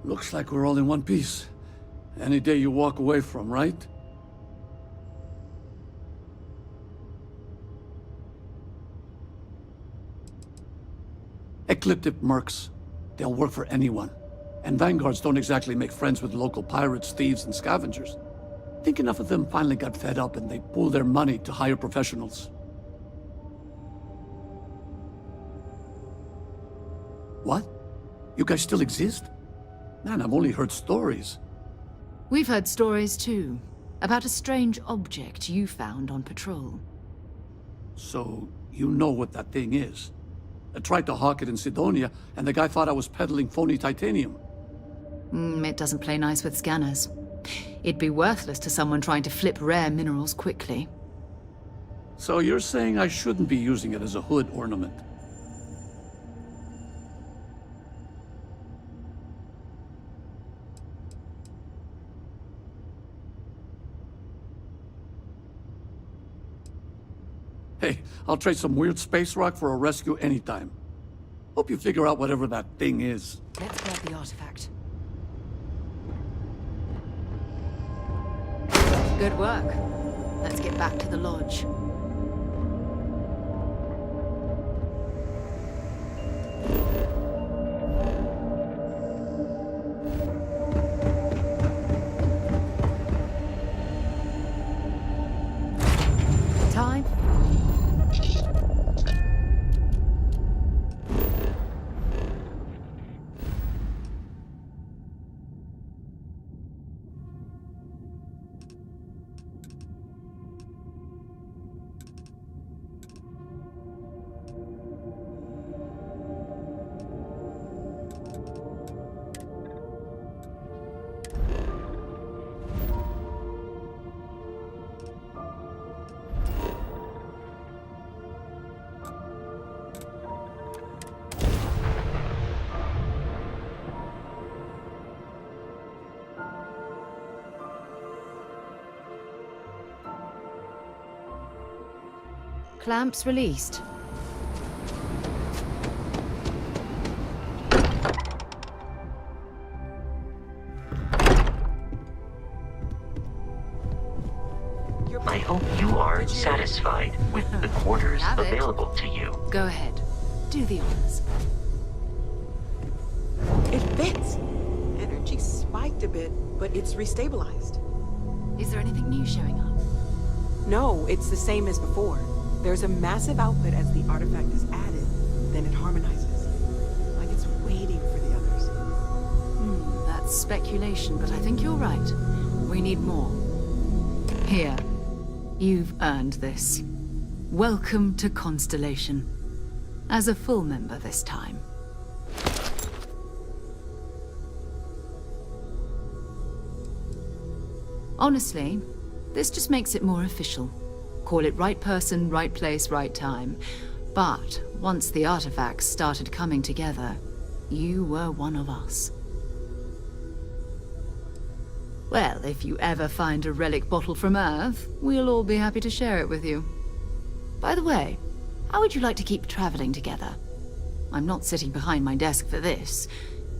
Looks like we're all in one piece. Any day you walk away from, right? Ecliptic mercs. They'll work for anyone. And vanguards don't exactly make friends with local pirates, thieves, and scavengers. Think enough of them finally got fed up and they pooled their money to hire professionals. What? You guys still exist? Man, I've only heard stories. We've heard stories too, about a strange object you found on patrol. So, you know what that thing is? I tried to hawk it in Sidonia, and the guy thought I was peddling phony titanium. It doesn't play nice with scanners. It'd be worthless to someone trying to flip rare minerals quickly. So you're saying I shouldn't be using it as a hood ornament? Hey, I'll trade some weird space rock for a rescue anytime. Hope you figure out whatever that thing is. Let's grab the artifact. Good work. Let's get back to the lodge. Time. Clamps released. I hope you are satisfied with the quarters available to you. Go ahead. Do the honors. It fits. Energy spiked a bit, but it's restabilized. Is there anything new showing up? No, it's the same as before. There's a massive output as the artifact is added, then it harmonizes. Like it's waiting for the others. That's speculation, but I think you're right. We need more. Here. You've earned this. Welcome to Constellation. As a full member this time. Honestly, this just makes it more official. Call it right person, right place, right time. But once the artifacts started coming together, you were one of us. Well, if you ever find a relic bottle from Earth, we'll all be happy to share it with you. By the way, how would you like to keep traveling together? I'm not sitting behind my desk for this.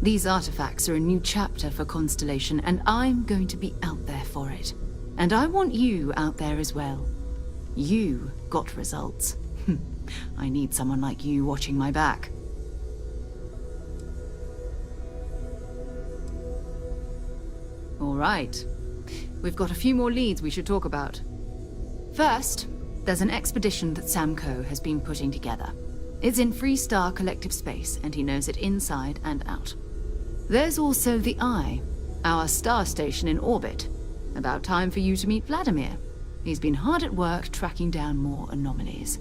These artifacts are a new chapter for Constellation, and I'm going to be out there for it. And I want you out there as well. You got results. I need someone like you watching my back. All right. We've got a few more leads we should talk about. First, there's an expedition that Samco has been putting together. It's in Freestar Collective Space, and he knows it inside and out. There's also the Eye, our star station in orbit. About time for you to meet Vladimir. He's been hard at work tracking down more anomalies.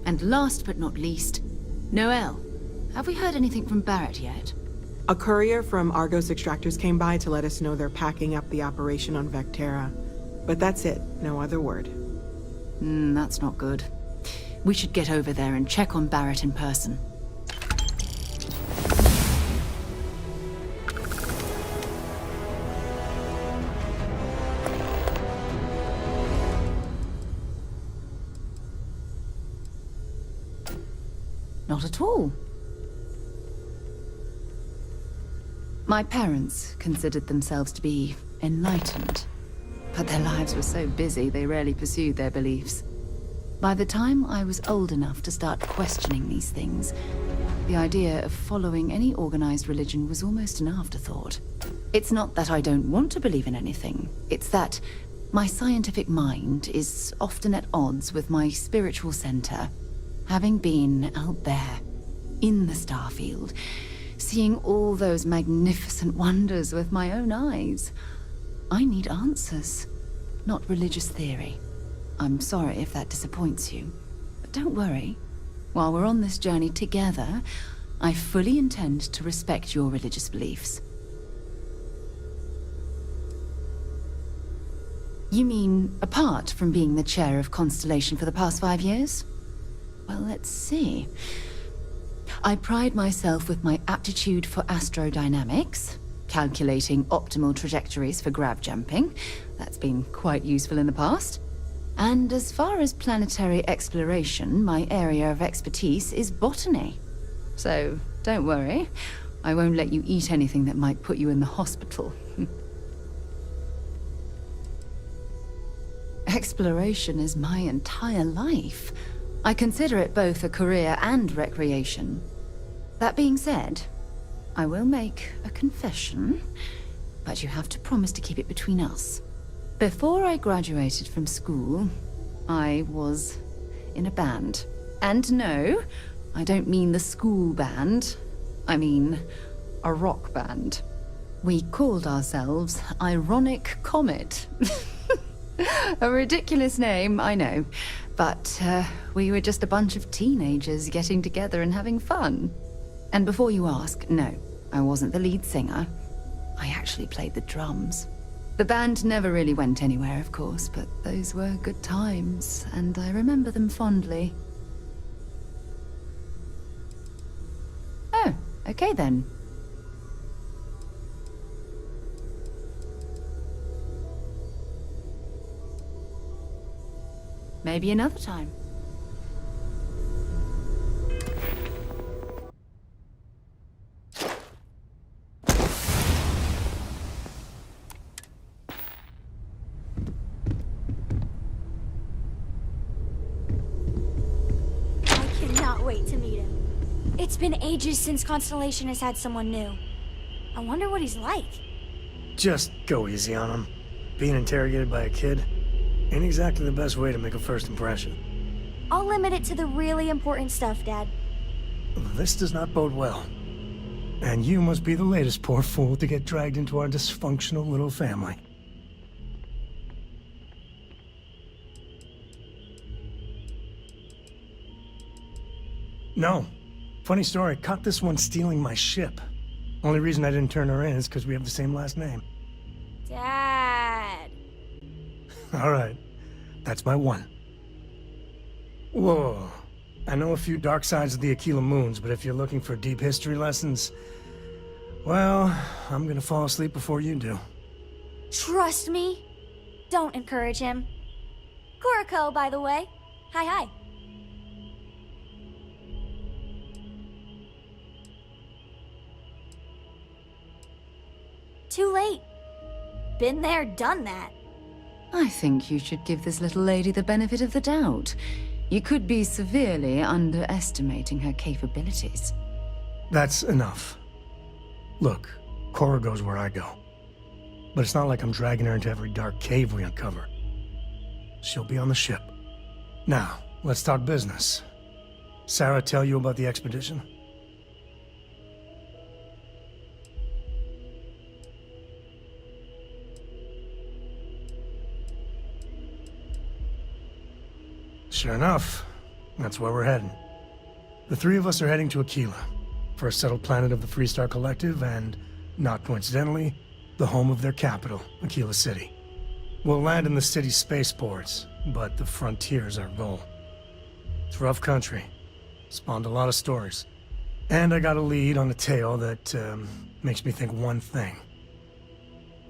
And last but not least, Noel. Have we heard anything from Barrett yet? A courier from Argos Extractors came by to let us know they're packing up the operation on Vectera. But that's it, no other word. That's not good. We should get over there and check on Barrett in person. Not at all. My parents considered themselves to be enlightened, but their lives were so busy they rarely pursued their beliefs. By the time I was old enough to start questioning these things, the idea of following any organized religion was almost an afterthought. It's not that I don't want to believe in anything, it's that my scientific mind is often at odds with my spiritual center. Having been out there, in the Starfield, seeing all those magnificent wonders with my own eyes, I need answers, not religious theory. I'm sorry if that disappoints you, but don't worry. While we're on this journey together, I fully intend to respect your religious beliefs. You mean, apart from being the chair of Constellation for the past 5 years? Well, let's see. I pride myself with my aptitude for astrodynamics, calculating optimal trajectories for grav jumping. That's been quite useful in the past. And as far as planetary exploration, my area of expertise is botany. So, don't worry. I won't let you eat anything that might put you in the hospital. Exploration is my entire life. I consider it both a career and recreation. That being said, I will make a confession, but you have to promise to keep it between us. Before I graduated from school, I was in a band. And no, I don't mean the school band. I mean a rock band. We called ourselves Ironic Comet. A ridiculous name, I know. But we were just a bunch of teenagers getting together and having fun. And before you ask, no, I wasn't the lead singer. I actually played the drums. The band never really went anywhere, of course, but those were good times, and I remember them fondly. Oh, okay then. Maybe another time. Wait to meet him. It's been ages since Constellation has had someone new. I wonder what he's like. Just go easy on him. Being interrogated by a kid ain't exactly the best way to make a first impression. I'll limit it to the really important stuff, Dad. This does not bode well. And you must be the latest poor fool to get dragged into our dysfunctional little family. No. Funny story, caught this one stealing my ship. Only reason I didn't turn her in is because we have the same last name. Dad. Alright. That's my one. Whoa. I know a few dark sides of the Aquila Moons, but if you're looking for deep history lessons, well, I'm gonna fall asleep before you do. Trust me. Don't encourage him. Kuriko, by the way. Hi. Too late. Been there, done that. I think you should give this little lady the benefit of the doubt. You could be severely underestimating her capabilities. That's enough. Look, Cora goes where I go. But it's not like I'm dragging her into every dark cave we uncover. She'll be on the ship. Now, let's talk business. Sarah tell you about the expedition? Sure enough, that's where we're heading. The three of us are heading to Aquila, for a settled planet of the Freestar Collective and, not coincidentally, the home of their capital, Aquila City. We'll land in the city's spaceports, but the frontier's our goal. It's rough country. Spawned a lot of stories. And I got a lead on a tale that makes me think one thing.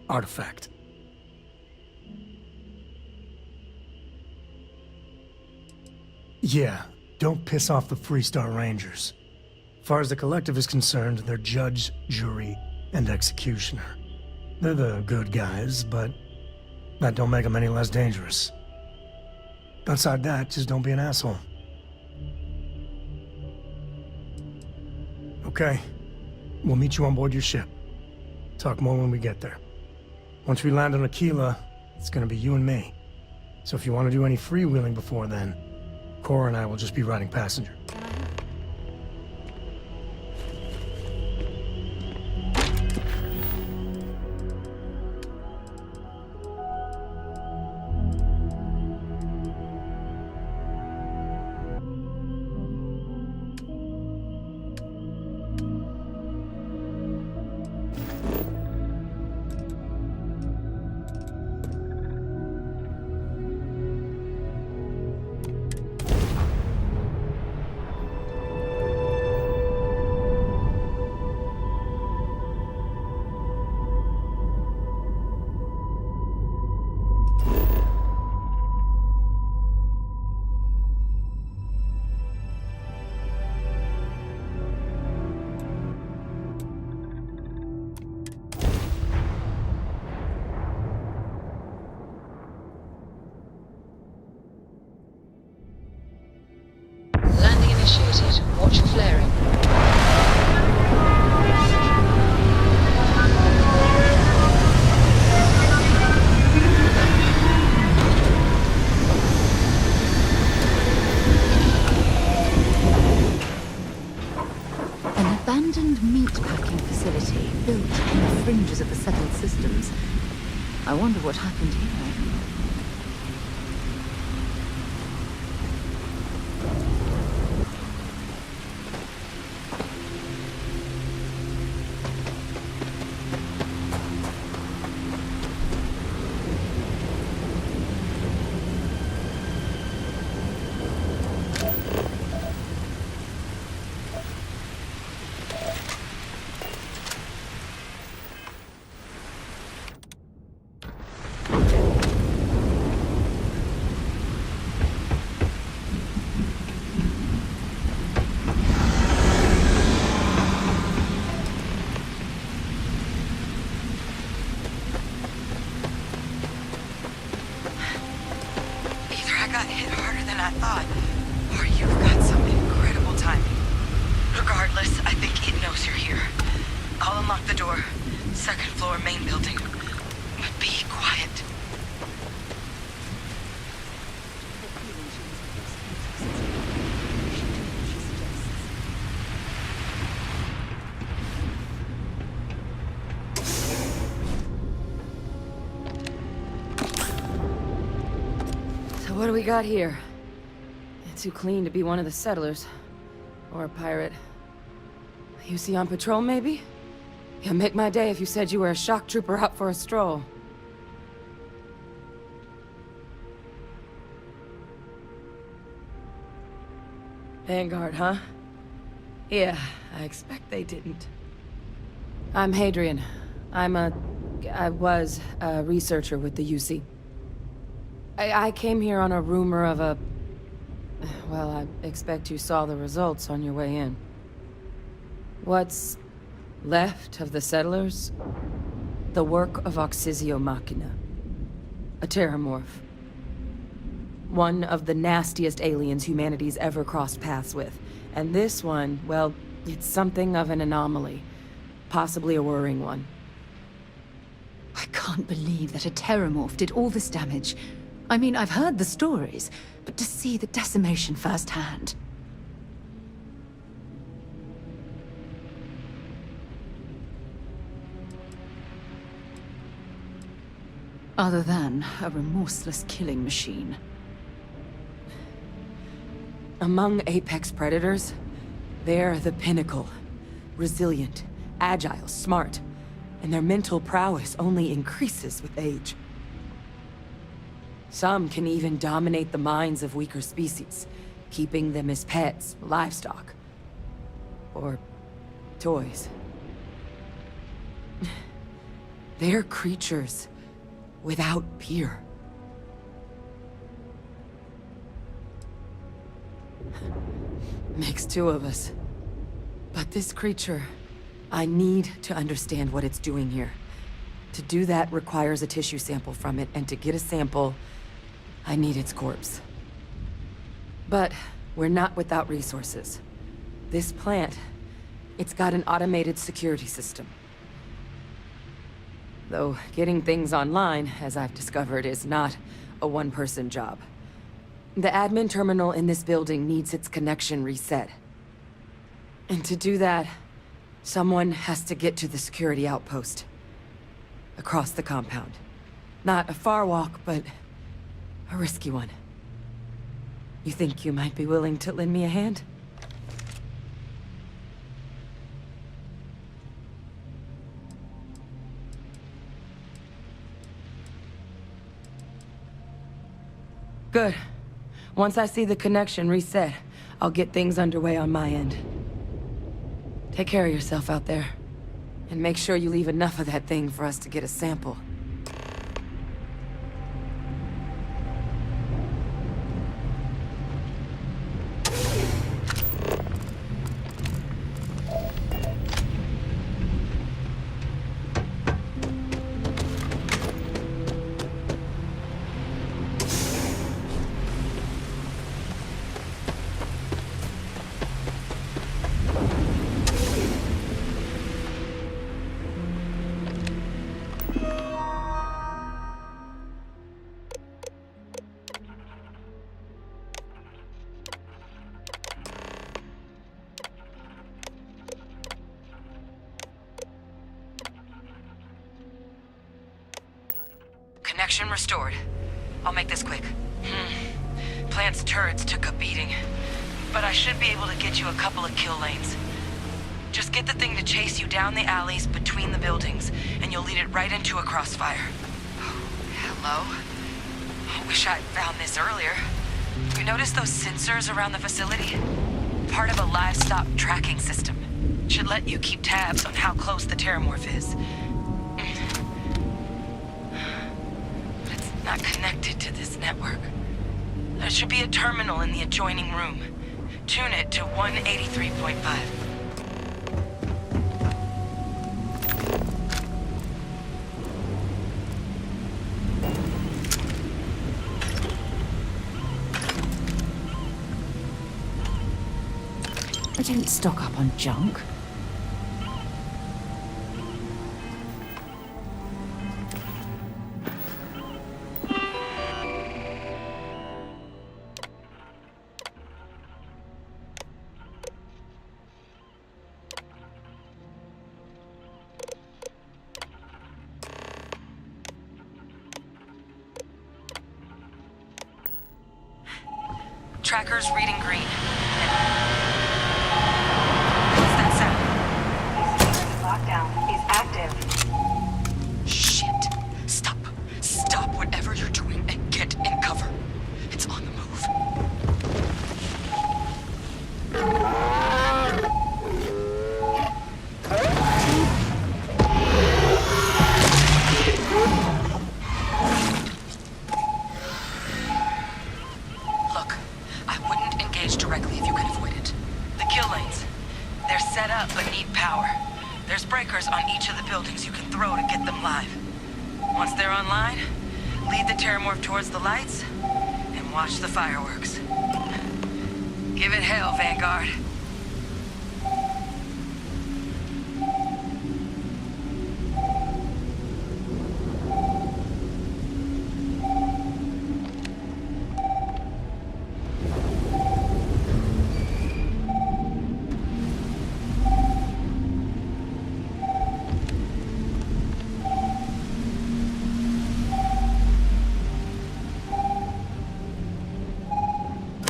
Artifact. Yeah, don't piss off the Freestar Rangers. As far as the Collective is concerned, they're judge, jury, and Executioner. They're the good guys, but that don't make them any less dangerous. Outside that, just don't be an asshole. Okay. We'll meet you on board your ship. Talk more when we get there. Once we land on Aquila, it's gonna be you and me. So if you want to do any freewheeling before then, Cora and I will just be riding passenger. Landing initiated. Watch your flaring. An abandoned meatpacking facility built on the fringes of the settled systems. I wonder what happened here. Got hit harder than I thought, or you've got some incredible timing. Regardless, I think it knows you're here. I'll unlock the door. Second floor, main building. But be quiet. What do we got here? Too clean to be one of the settlers. Or a pirate. You see on patrol, maybe? You'll make my day if you said you were a shock trooper out for a stroll. Vanguard, huh? Yeah, I expect they didn't. I'm Hadrian. I was a researcher with the UC. I came here on a rumor of a... Well, I expect you saw the results on your way in. What's left of the settlers? The work of Oxysio Machina. A terramorph. One of the nastiest aliens humanity's ever crossed paths with. And this one, well, it's something of an anomaly. Possibly a worrying one. I can't believe that a terramorph did all this damage. I mean, I've heard the stories, but to see the decimation firsthand. Other than a remorseless killing machine. Among apex predators, they're the pinnacle. Resilient, agile, smart, and their mental prowess only increases with age. Some can even dominate the minds of weaker species, keeping them as pets, livestock, or toys. They're creatures without peer. Makes two of us. But this creature, I need to understand what it's doing here. To do that requires a tissue sample from it, and to get a sample, I need its corpse. But we're not without resources. This plant, it's got an automated security system. Though getting things online, as I've discovered, is not a one-person job. The admin terminal in this building needs its connection reset. And to do that, someone has to get to the security outpost. Across the compound. Not a far walk, but a risky one. You think you might be willing to lend me a hand? Good. Once I see the connection reset, I'll get things underway on my end. Take care of yourself out there. And make sure you leave enough of that thing for us to get a sample. Connection restored. I'll make this quick. Plant's turrets took a beating, but I should be able to get you a couple of kill lanes. Just get the thing to chase you down the alleys between the buildings, and you'll lead it right into a crossfire. Oh, hello? I wish I'd found this earlier. You notice those sensors around the facility? Part of a livestock tracking system. Should let you keep tabs on how close the terramorph is. Not connected to this network. There should be a terminal in the adjoining room. Tune it to 183.5. I don't stock up on junk. Tracker's reading green. What's that sound? Lockdown is active. Shit. Stop. Stop whatever you're doing and get in cover. It's on the move. Look, I wouldn't engage directly if you can avoid it. The kill lanes. They're set up but need power. There's breakers on each of the buildings you can throw to get them live. Once they're online, lead the terramorph towards the lights and watch the fireworks. Give it hell, Vanguard.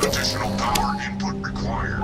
Additional power input required.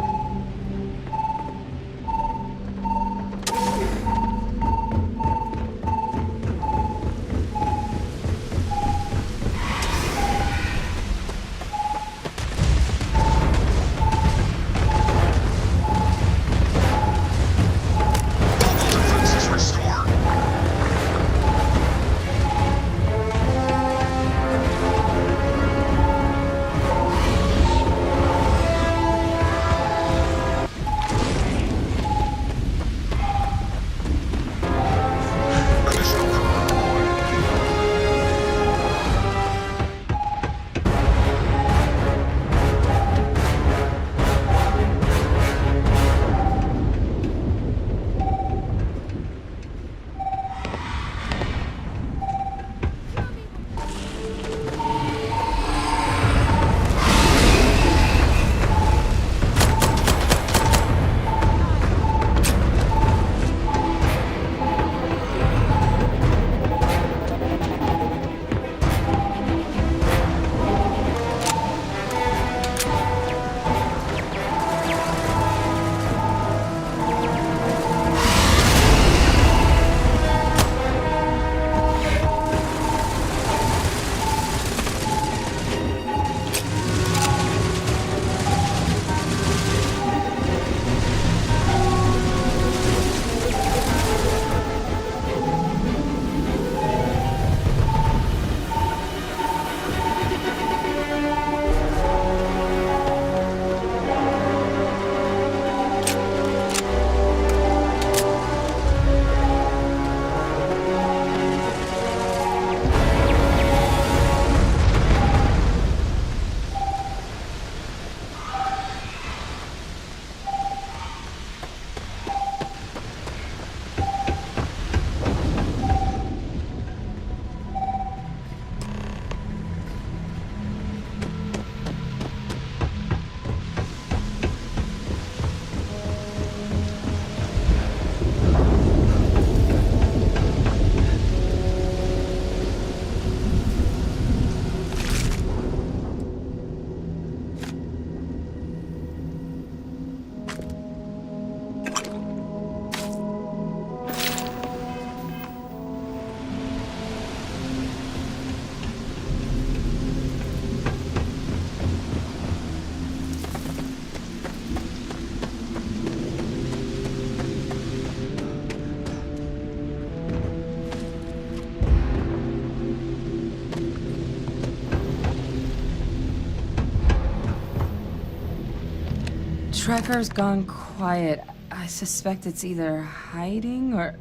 tracker's gone quiet. I suspect it's either hiding or...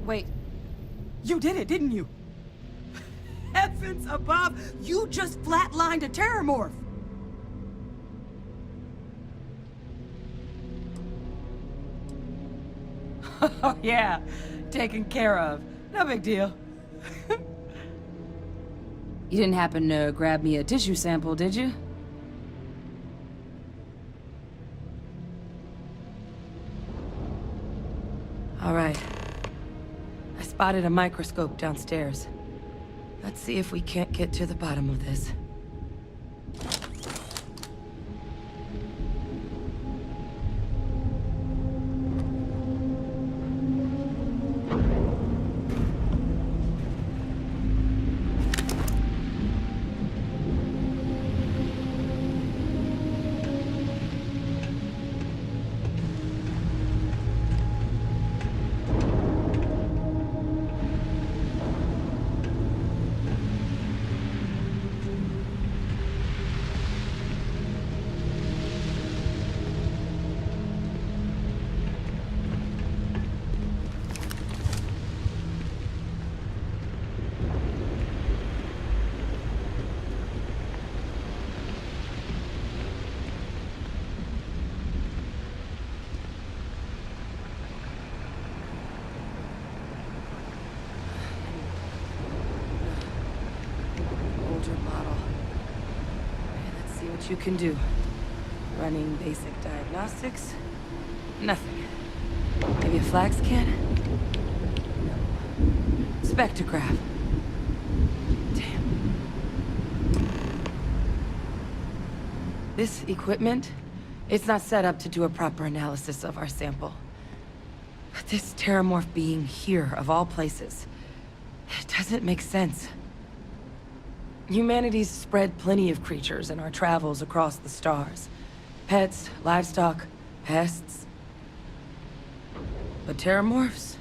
Wait. You did it, didn't you? Heavens above! You just flatlined a terramorph! Oh yeah, taken care of. No big deal. You didn't happen to grab me a tissue sample, did you? All right. I spotted a microscope downstairs. Let's see if we can't get to the bottom of this. Model. Let's see what you can do. Running basic diagnostics. Nothing. Maybe a flag scan? No. Spectrograph. Damn. This equipment, it's not set up to do a proper analysis of our sample. But this terramorph being here, of all places, it doesn't make sense. Humanity's spread plenty of creatures in our travels across the stars. Pets, livestock, pests. But terramorphs?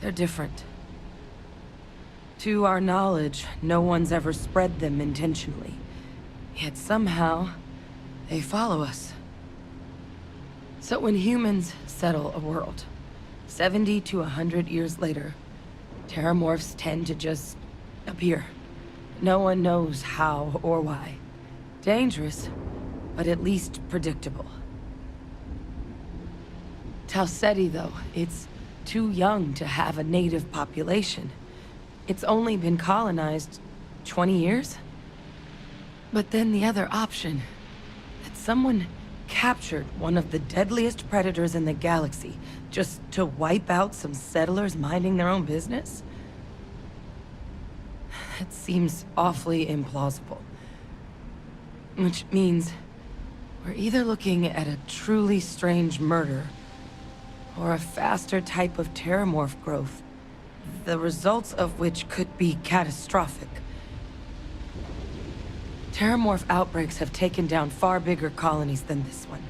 They're different. To our knowledge, no one's ever spread them intentionally. Yet somehow, they follow us. So when humans settle a world, 70 to 100 years later, terramorphs tend to just appear. No one knows how or why. Dangerous, but at least predictable. Talseti, though, it's too young to have a native population. It's only been colonized 20 years? But then the other option, that someone captured one of the deadliest predators in the galaxy just to wipe out some settlers minding their own business? That seems awfully implausible. Which means we're either looking at a truly strange murder or a faster type of terramorph growth, the results of which could be catastrophic. Terramorph outbreaks have taken down far bigger colonies than this one.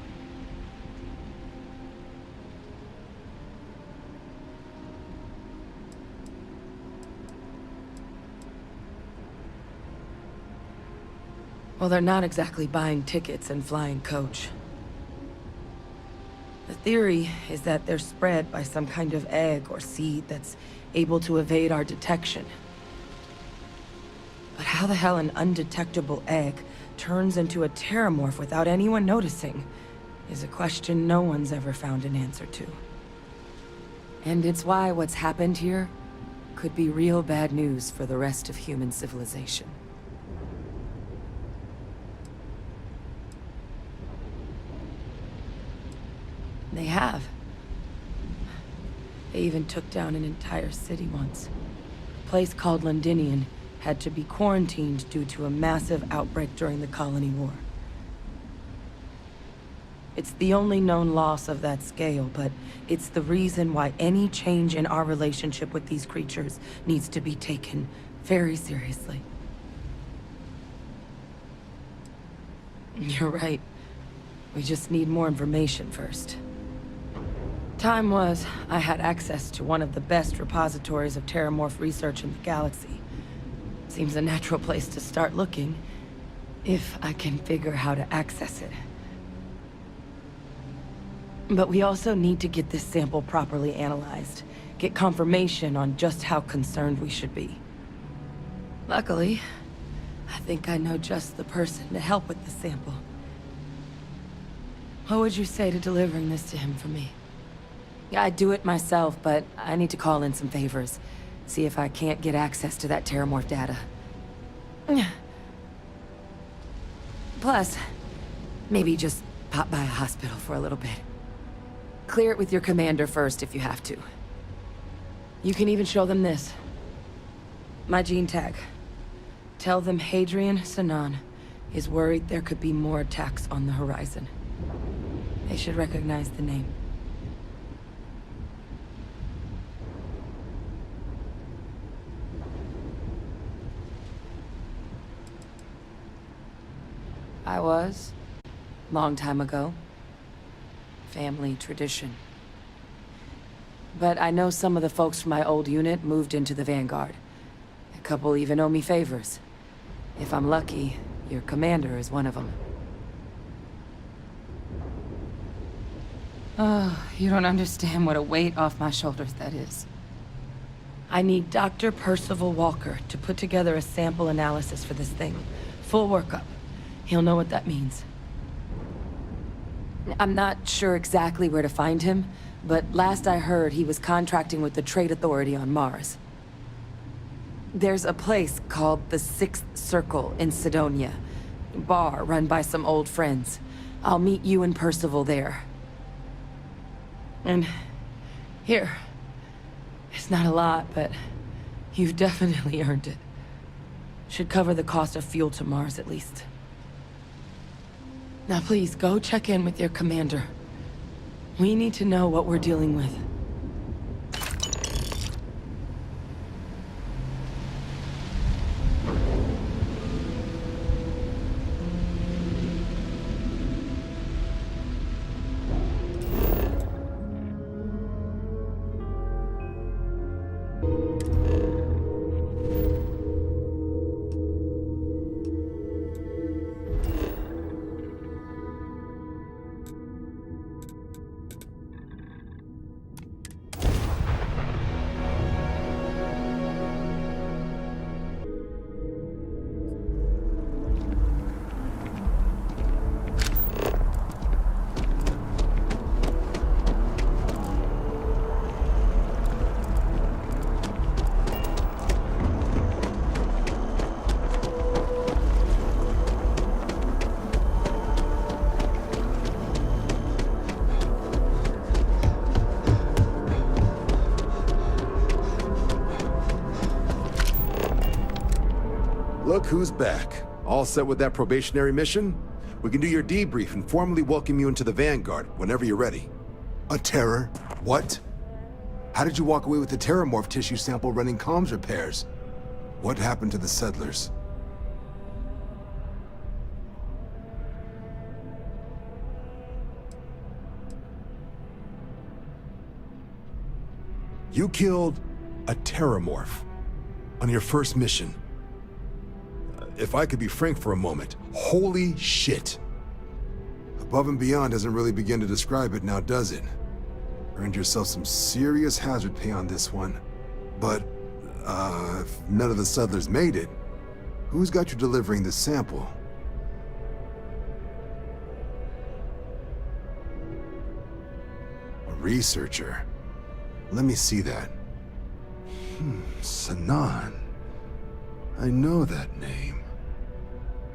Well, they're not exactly buying tickets and flying coach. The theory is that they're spread by some kind of egg or seed that's able to evade our detection. But how the hell an undetectable egg turns into a terramorph without anyone noticing is a question no one's ever found an answer to. And it's why what's happened here could be real bad news for the rest of human civilization. They have. They even took down an entire city once. A place called Londinian had to be quarantined due to a massive outbreak during the Colony War. It's the only known loss of that scale, but it's the reason why any change in our relationship with these creatures needs to be taken very seriously. You're right. We just need more information first. Time was, I had access to one of the best repositories of terramorph research in the galaxy. Seems a natural place to start looking, if I can figure how to access it. But we also need to get this sample properly analyzed. Get confirmation on just how concerned we should be. Luckily, I think I know just the person to help with the sample. What would you say to delivering this to him for me? I'd do it myself, but I need to call in some favors. See if I can't get access to that Terramorph data. Plus, maybe just pop by a hospital for a little bit. Clear it with your commander first if you have to. You can even show them this. My gene tag. Tell them Hadrian Sanan is worried there could be more attacks on the horizon. They should recognize the name. I was. Long time ago. Family tradition. But I know some of the folks from my old unit moved into the Vanguard. A couple even owe me favors. If I'm lucky, your commander is one of them. Oh, you don't understand what a weight off my shoulders that is. I need Dr. Percival Walker to put together a sample analysis for this thing. Full workup. He'll know what that means. I'm not sure exactly where to find him, but last I heard he was contracting with the Trade Authority on Mars. There's a place called the Sixth Circle in Sidonia. Bar run by some old friends. I'll meet you and Percival there. And here. It's not a lot, but you've definitely earned it. Should cover the cost of fuel to Mars at least. Now please, go check in with your commander. We need to know what we're dealing with. Look who's back. All set with that probationary mission? We can do your debrief and formally welcome you into the Vanguard whenever you're ready. A terror? What? How did you walk away with the Terramorph tissue sample running comms repairs? What happened to the settlers? You killed a Terramorph on your first mission. If I could be frank for a moment, holy shit. Above and beyond doesn't really begin to describe it now, does it? Earned yourself some serious hazard pay on this one. But, if none of the settlers made it, who's got you delivering the sample? A researcher. Let me see that. Sanan. I know that name.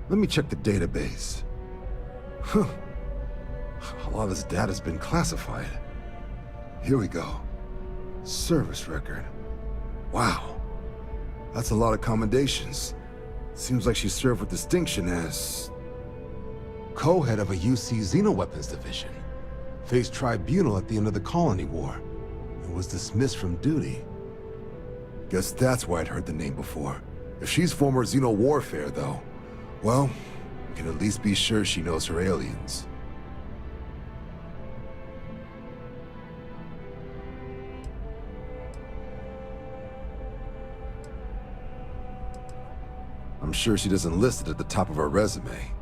Let me check the database. A lot of this data's been classified. Here we go. Service record. Wow. That's a lot of commendations. Seems like she served with distinction as co-head of a UC Xenoweapons division. Faced tribunal at the end of the Colony War. And was dismissed from duty. Guess that's why I'd heard the name before. If she's former Xeno warfare, though, well, we can at least be sure she knows her aliens. I'm sure she doesn't list it at the top of her resume.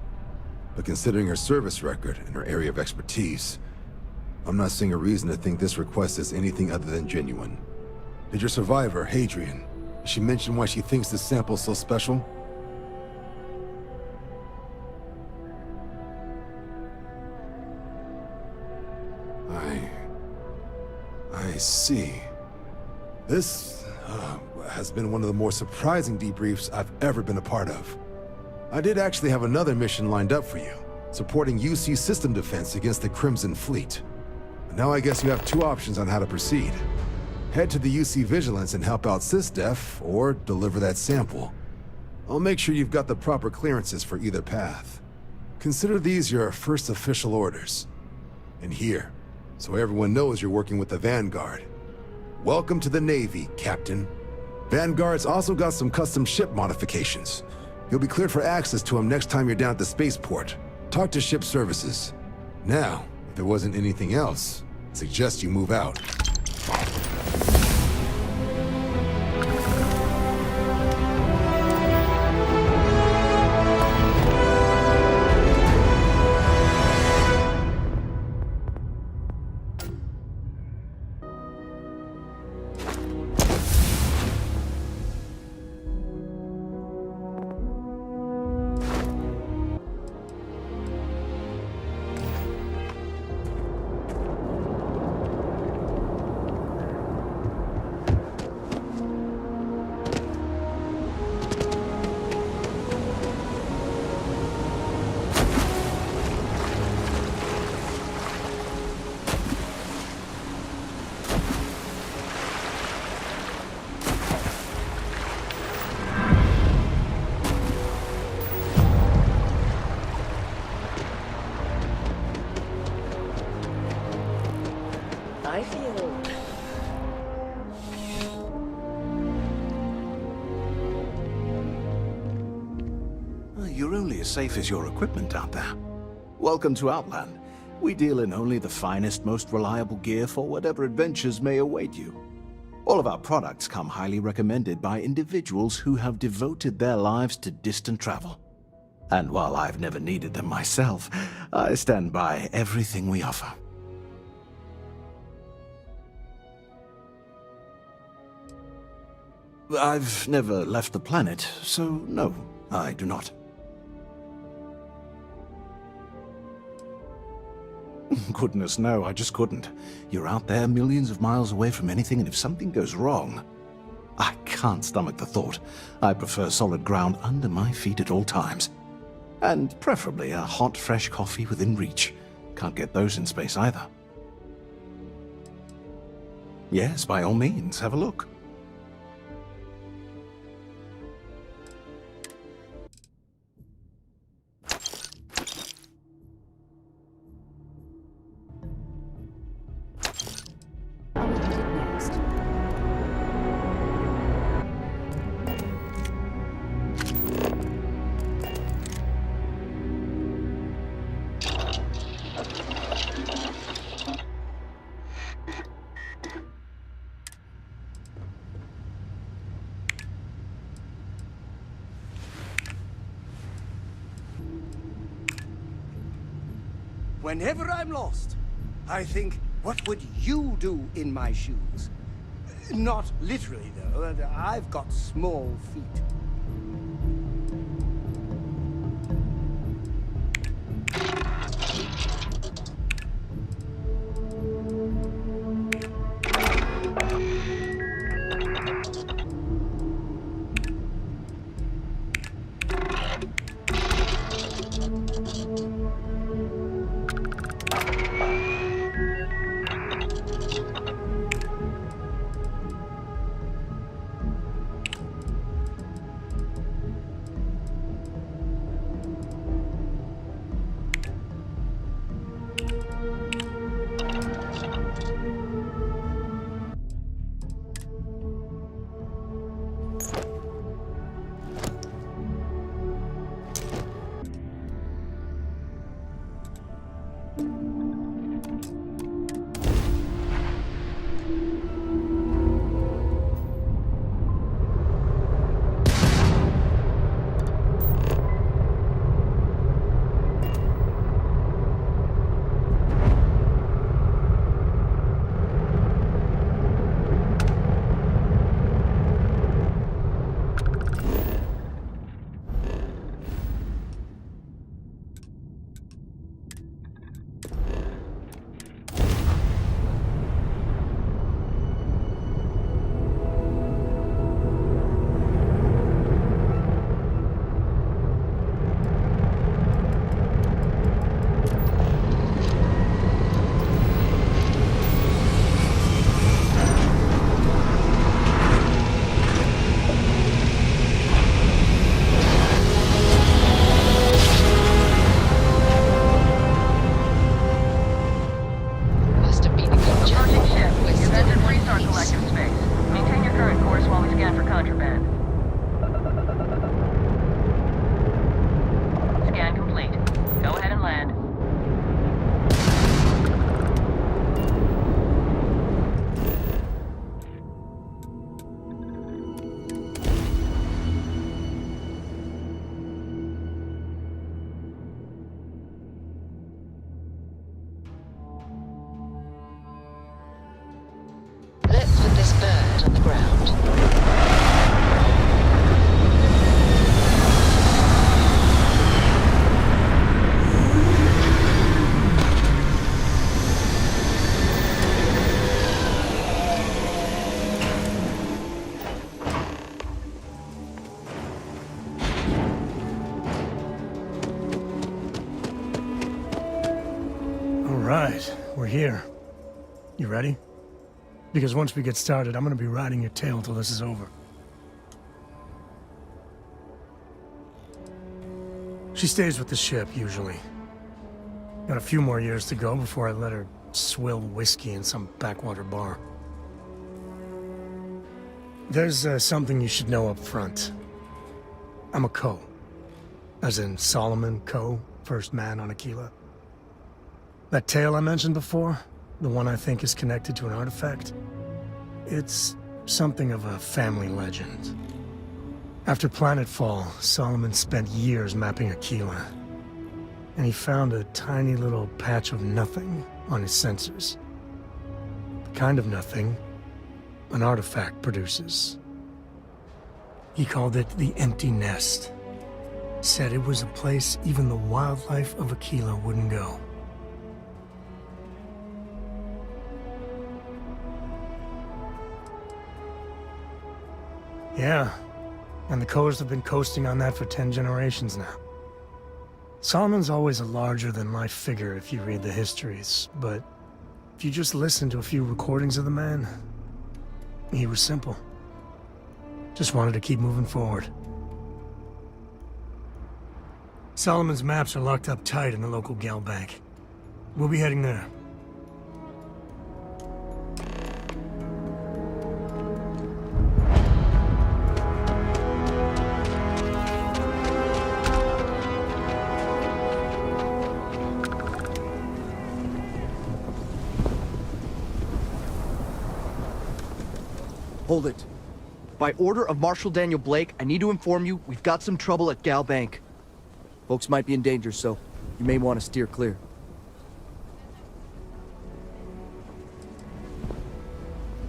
But considering her service record and her area of expertise, I'm not seeing a reason to think this request is anything other than genuine. Did your survivor, Hadrian, did she mention why she thinks this sample's so special? I see. This has been one of the more surprising debriefs I've ever been a part of. I did actually have another mission lined up for you, supporting UC system defense against the Crimson Fleet. Now I guess you have two options on how to proceed. Head to the UC Vigilance and help out SysDef, or deliver that sample. I'll make sure you've got the proper clearances for either path. Consider these your first official orders. And here, so everyone knows you're working with the Vanguard. Welcome to the Navy, Captain. Vanguard's also got some custom ship modifications. You'll be cleared for access to them next time you're down at the spaceport. Talk to ship services. Now, if there wasn't anything else, I suggest you move out. I feel... You're only as safe as your equipment out there. Welcome to Outland. We deal in only the finest, most reliable gear for whatever adventures may await you. All of our products come highly recommended by individuals who have devoted their lives to distant travel. And while I've never needed them myself, I stand by everything we offer. I've never left the planet, so no, I do not. Goodness, no, I just couldn't. You're out there millions of miles away from anything, and if something goes wrong, I can't stomach the thought. I prefer solid ground under my feet at all times. And preferably a hot, fresh coffee within reach. Can't get those in space either. Yes, by all means, have a look. Whenever I'm lost, I think, what would you do in my shoes? Not literally, though. I've got small feet. here. You ready? Because once we get started, I'm gonna be riding your tail till this is over. She stays with the ship, usually. Got a few more years to go before I let her swill whiskey in some backwater bar. There's something you should know up front. I'm a Co. As in Solomon Co., first man on Aquila. That tale I mentioned before, the one I think is connected to an artifact, it's something of a family legend. After planetfall, Solomon spent years mapping Aquila, and he found a tiny little patch of nothing on his sensors. The kind of nothing an artifact produces. He called it the Empty Nest. Said it was a place even the wildlife of Aquila wouldn't go. Yeah, and the Coes have been coasting on that for 10 generations now. Solomon's always a larger-than-life figure if you read the histories, but if you just listen to a few recordings of the man, he was simple. Just wanted to keep moving forward. Solomon's maps are locked up tight in the local gal bank. We'll be heading there. Hold it. By order of Marshal Daniel Blake, I need to inform you we've got some trouble at Gal Bank. Folks might be in danger, so you may want to steer clear.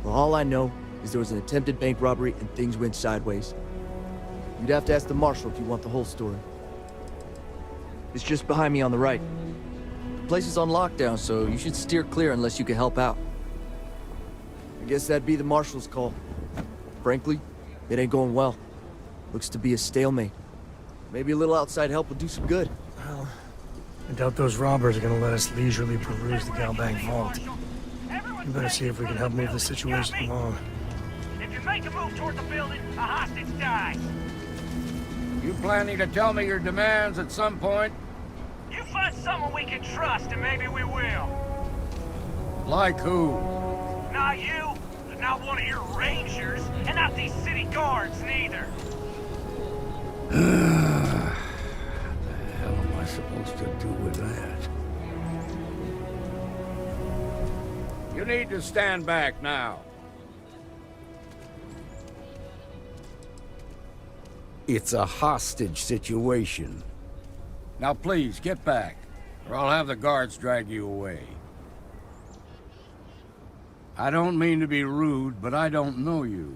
Well, all I know is there was an attempted bank robbery and things went sideways. You'd have to ask the Marshal if you want the whole story. It's just behind me on the right. The place is on lockdown, so you should steer clear unless you can help out. I guess that'd be the Marshal's call. Frankly, it ain't going well. Looks to be a stalemate. Maybe a little outside help will do some good. Well, I doubt those robbers are gonna let us leisurely peruse the Gal Bank vault. We better see if we can help move the situation along. If you make a move toward the building, a hostage dies. You planning to tell me your demands at some point? You find someone we can trust, and maybe we will. Like who? Not you, not one of your rangers, and not these city guards, neither. What the hell am I supposed to do with that? You need to stand back now. It's a hostage situation. Now please, get back, or I'll have the guards drag you away. I don't mean to be rude, but I don't know you.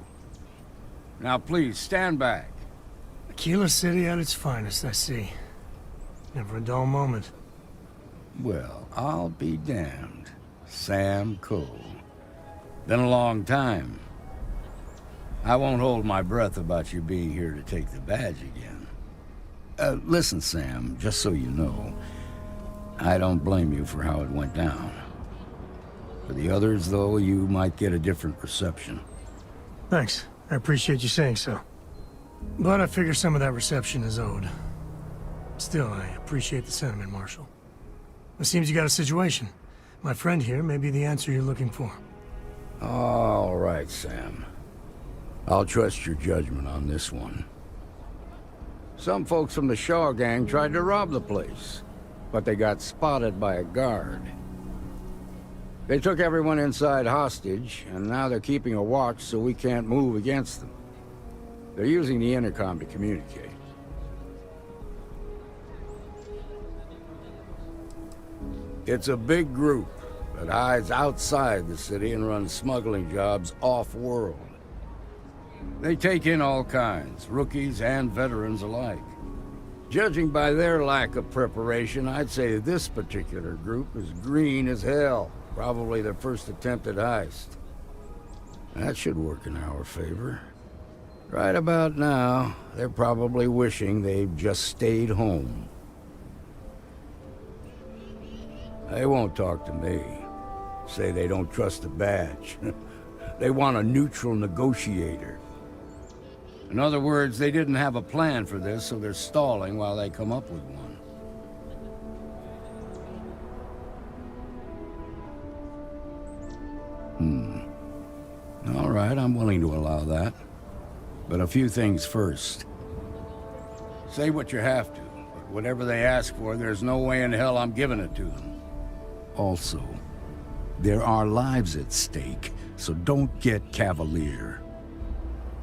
Now please, stand back. Aquila City at its finest, I see. Never a dull moment. Well, I'll be damned. Sam Cole. Been a long time. I won't hold my breath about you being here to take the badge again. Listen, Sam, just so you know, I don't blame you for how it went down. For the others, though, you might get a different reception. Thanks. I appreciate you saying so. But I figure some of that reception is owed. Still, I appreciate the sentiment, Marshal. It seems you got a situation. My friend here may be the answer you're looking for. All right, Sam. I'll trust your judgment on this one. Some folks from the Shaw gang tried to rob the place, but they got spotted by a guard. They took everyone inside hostage, and now they're keeping a watch so we can't move against them. They're using the intercom to communicate. It's a big group that hides outside the city and runs smuggling jobs off-world. They take in all kinds, rookies and veterans alike. Judging by their lack of preparation, I'd say this particular group is green as hell. Probably their first attempt at heist. That should work in our favor. Right about now, they're probably wishing they'd just stayed home. They won't talk to me. Say they don't trust the badge. They want a neutral negotiator. In other words, they didn't have a plan for this, so they're stalling while they come up with one. All right, I'm willing to allow that. But a few things first. Say what you have to, but whatever they ask for, there's no way in hell I'm giving it to them. Also, there are lives at stake, so don't get cavalier.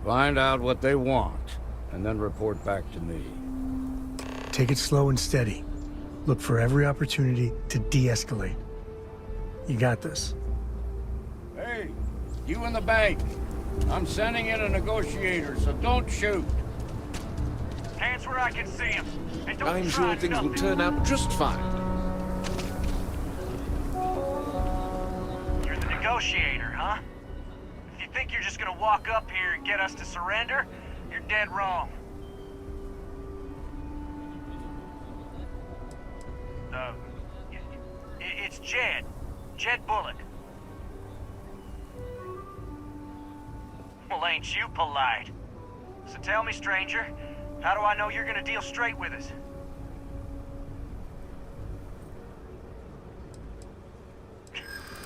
Find out what they want, and then report back to me. Take it slow and steady. Look for every opportunity to de-escalate. You got this. Hey, you in the bank. I'm sending in a negotiator, so don't shoot. Hands where I can see him. And don't I'm try sure things will nothing. turn out just fine. You're the negotiator, huh? If you think you're just gonna walk up here and get us to surrender, you're dead wrong. It's Jed. Jed Bullock. Well, ain't you polite? So tell me, stranger, how do I know you're gonna deal straight with us?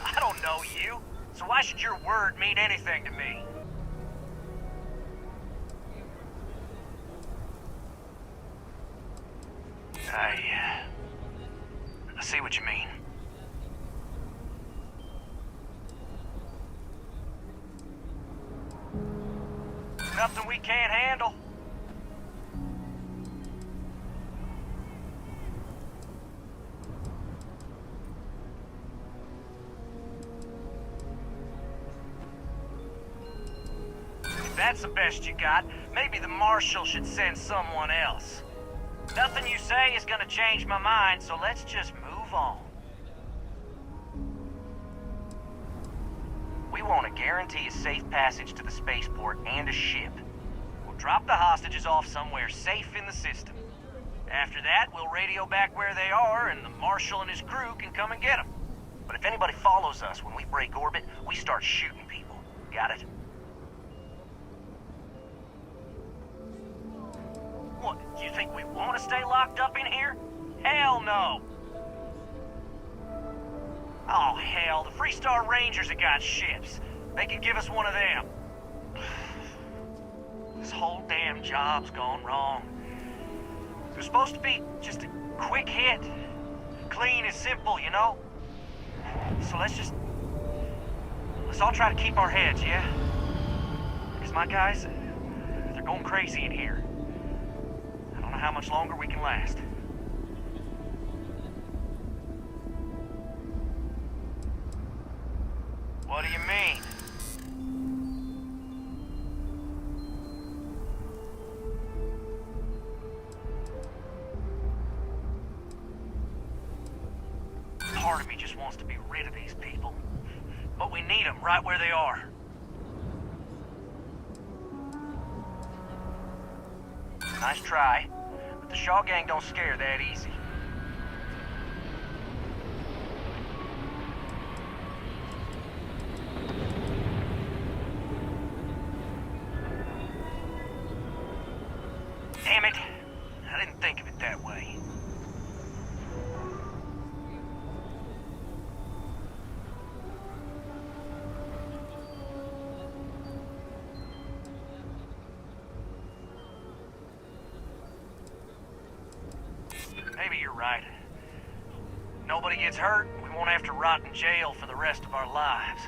I don't know you, so why should your word mean anything to me? I see what you mean. Nothing we can't handle. If that's the best you got, maybe the Marshal should send someone else. Nothing you say is gonna change my mind, so let's just move on. We want to guarantee a safe passage to the spaceport and a ship. We'll drop the hostages off somewhere safe in the system. After that, we'll radio back where they are, and the Marshal and his crew can come and get them. But if anybody follows us when we break orbit, we start shooting people. Got it? What, do you think we want to stay locked up in here? Hell no! Oh, hell, the Freestar Rangers have got ships. They can give us one of them. This whole damn job's gone wrong. It was supposed to be just a quick hit. Clean and simple, you know? So let's all try to keep our heads, yeah? Because my guys, they're going crazy in here. I don't know how much longer we can last. What do you mean? Part of me just wants to be rid of these people. But we need them right where they are. Nice try, but the Shaw gang don't scare that easy. Damn it! I didn't think of it that way. Maybe you're right. Nobody gets hurt, we won't have to rot in jail for the rest of our lives.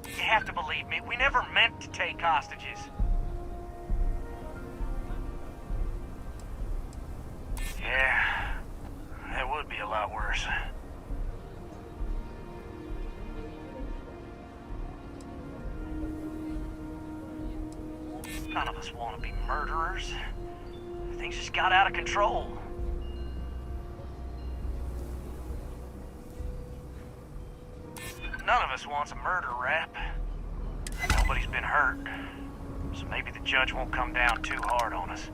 You have to believe me, we never meant to take hostages. Yeah, that would be a lot worse. None of us want to be murderers. Things just got out of control. none of us wants a murder rap. Nobody's been hurt, so maybe the judge won't come down too hard on us.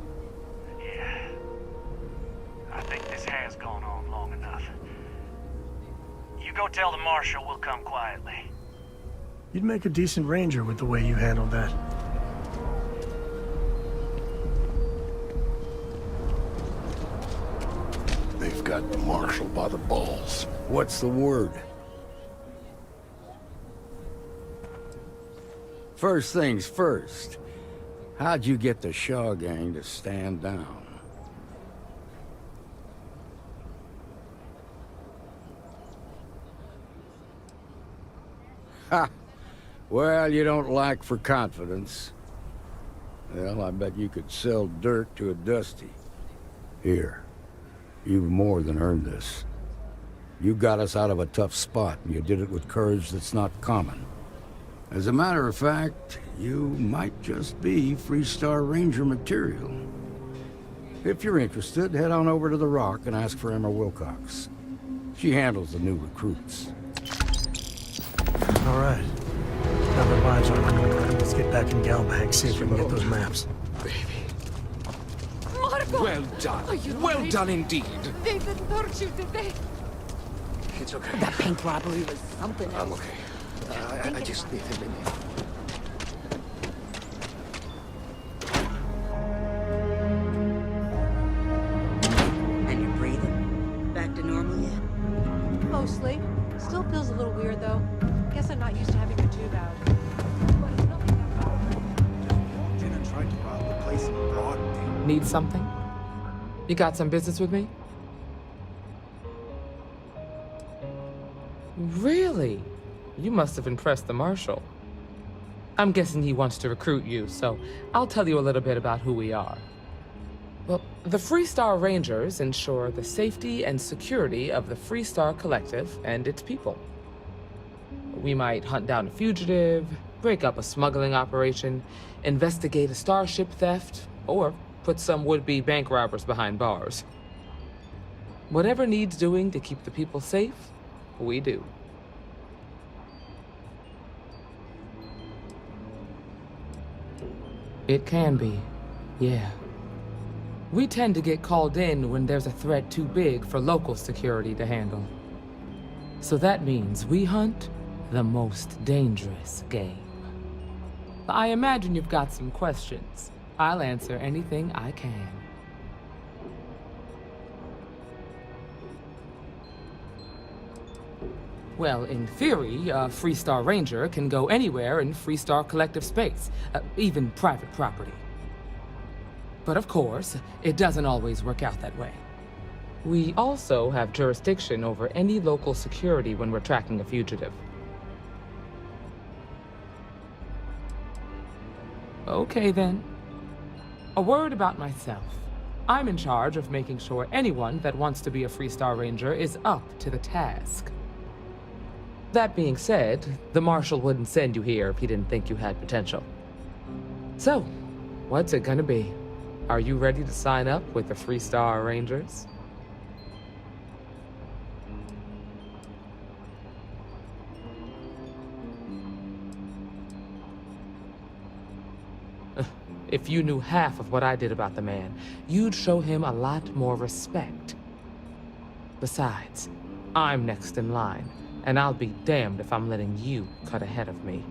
Yeah. I think this has gone on long enough. You go tell the marshal we'll come quietly. You'd make a decent ranger with the way you handled that. They've got the marshal by the balls. What's the word? First things first. How'd you get the Shaw gang to stand down? Ha! Well, you don't lack for confidence. Well, I bet you could sell dirt to a Dusty. Here. You've more than earned this. You got us out of a tough spot, and you did it with courage that's not common. As a matter of fact, you might just be Freestar Ranger material. If you're interested, head on over to the Rock and ask for Emma Wilcox. She handles the new recruits. All right. Now the lives are cool. Let's get back in Galbank, see if we can get those maps. Marco! Well done. Well done indeed. They didn't hurt you, did they? It's okay. That bank robbery was something else. I'm okay. I just need a minute. And you're breathing? Back to normal yet? Mostly. Still feels a little weird, though. Guess I'm not used to having a tube out. Jenna tried to rob the place in broad day. Need something? You got some business with me? Really? You must have impressed the marshal. I'm guessing he wants to recruit you, so I'll tell you a little bit about who we are. Well, the Freestar Rangers ensure the safety and security of the Freestar Collective and its people. We might hunt down a fugitive, break up a smuggling operation, investigate a starship theft, or put some would-be bank robbers behind bars. Whatever needs doing to keep the people safe, we do. It can be, yeah. We tend to get called in when there's a threat too big for local security to handle. So that means we hunt the most dangerous game. I imagine you've got some questions. I'll answer anything I can. Well, in theory, a Freestar Ranger can go anywhere in Freestar Collective space, even private property. But of course, it doesn't always work out that way. We also have jurisdiction over any local security when we're tracking a fugitive. Okay then. A word about myself. I'm in charge of making sure anyone that wants to be a Freestar Ranger is up to the task. That being said, the Marshal wouldn't send you here if he didn't think you had potential. So, what's it gonna be? Are you ready to sign up with the Freestar Rangers? If you knew half of what I did about the man, you'd show him a lot more respect. Besides, I'm next in line, and I'll be damned if I'm letting you cut ahead of me.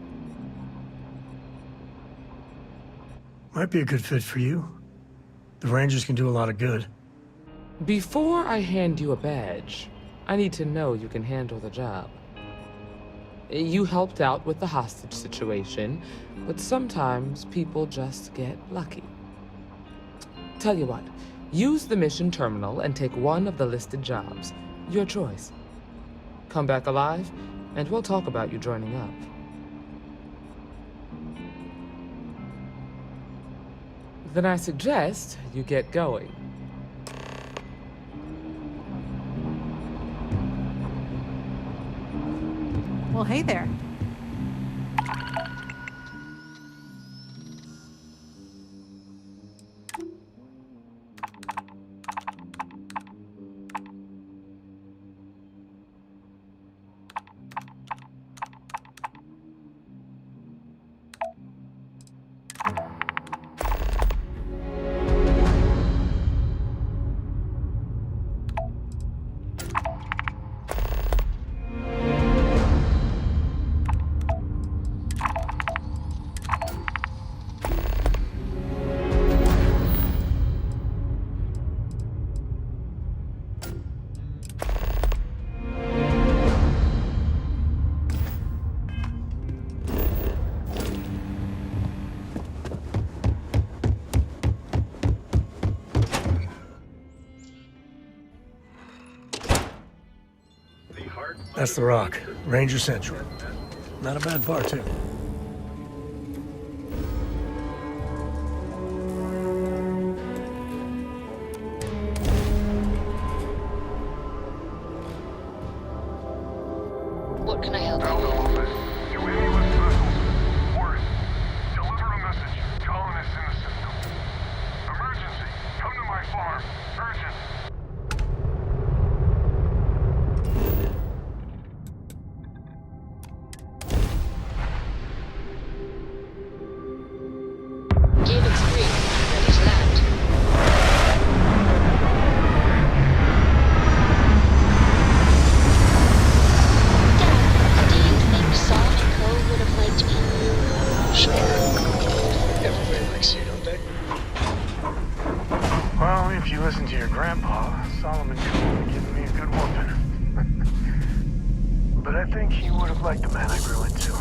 Might be a good fit for you. The Rangers can do a lot of good. Before I hand you a badge, I need to know you can handle the job. You helped out with the hostage situation, but sometimes people just get lucky. Tell you what, use the mission terminal and take one of the listed jobs. Your choice. Come back alive, and we'll talk about you joining up. Then I suggest you get going. Well, hey there. That's the Rock. Ranger Central. Not a bad bar, too. What can I help you Alpha with? Office. Two aimless missiles. Worse. Deliver a message. Colonists in the system. Emergency. Come to my farm. Urgent. Gear looks green. Ready to land. Dad, do you think Saul and Cole would have liked me? Sure. Everybody likes you, don't they? Well, if you listen to your grandpa, Solomon Cole would have given me a good whooping. But I think he would have liked the man I grew into.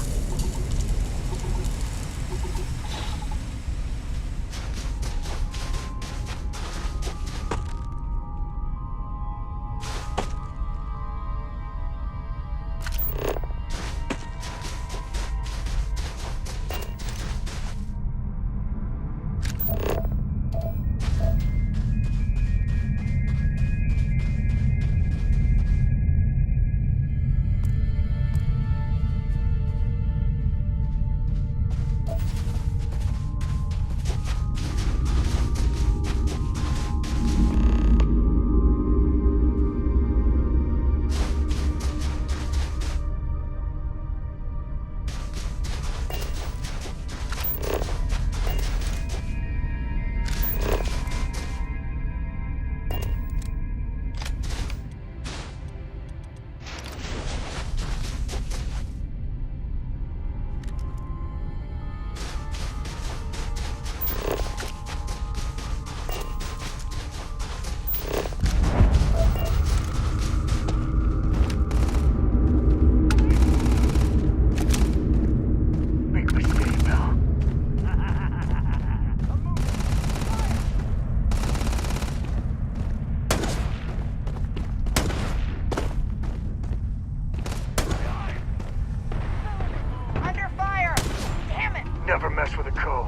Never mess with a Cole.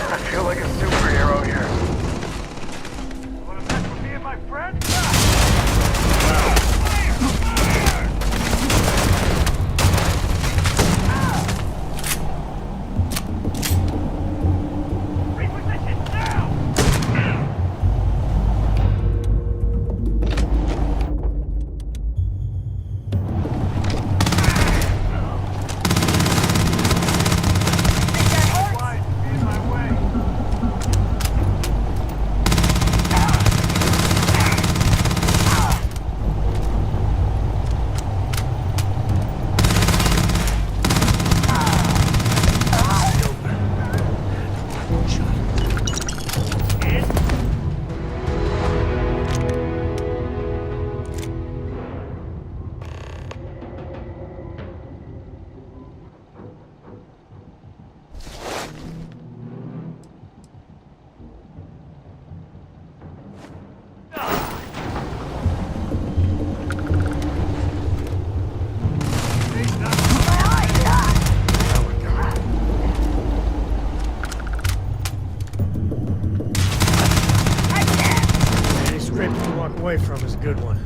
I feel like a superhero here. Wanna mess with me and my friend? Any script to walk away from is a good one.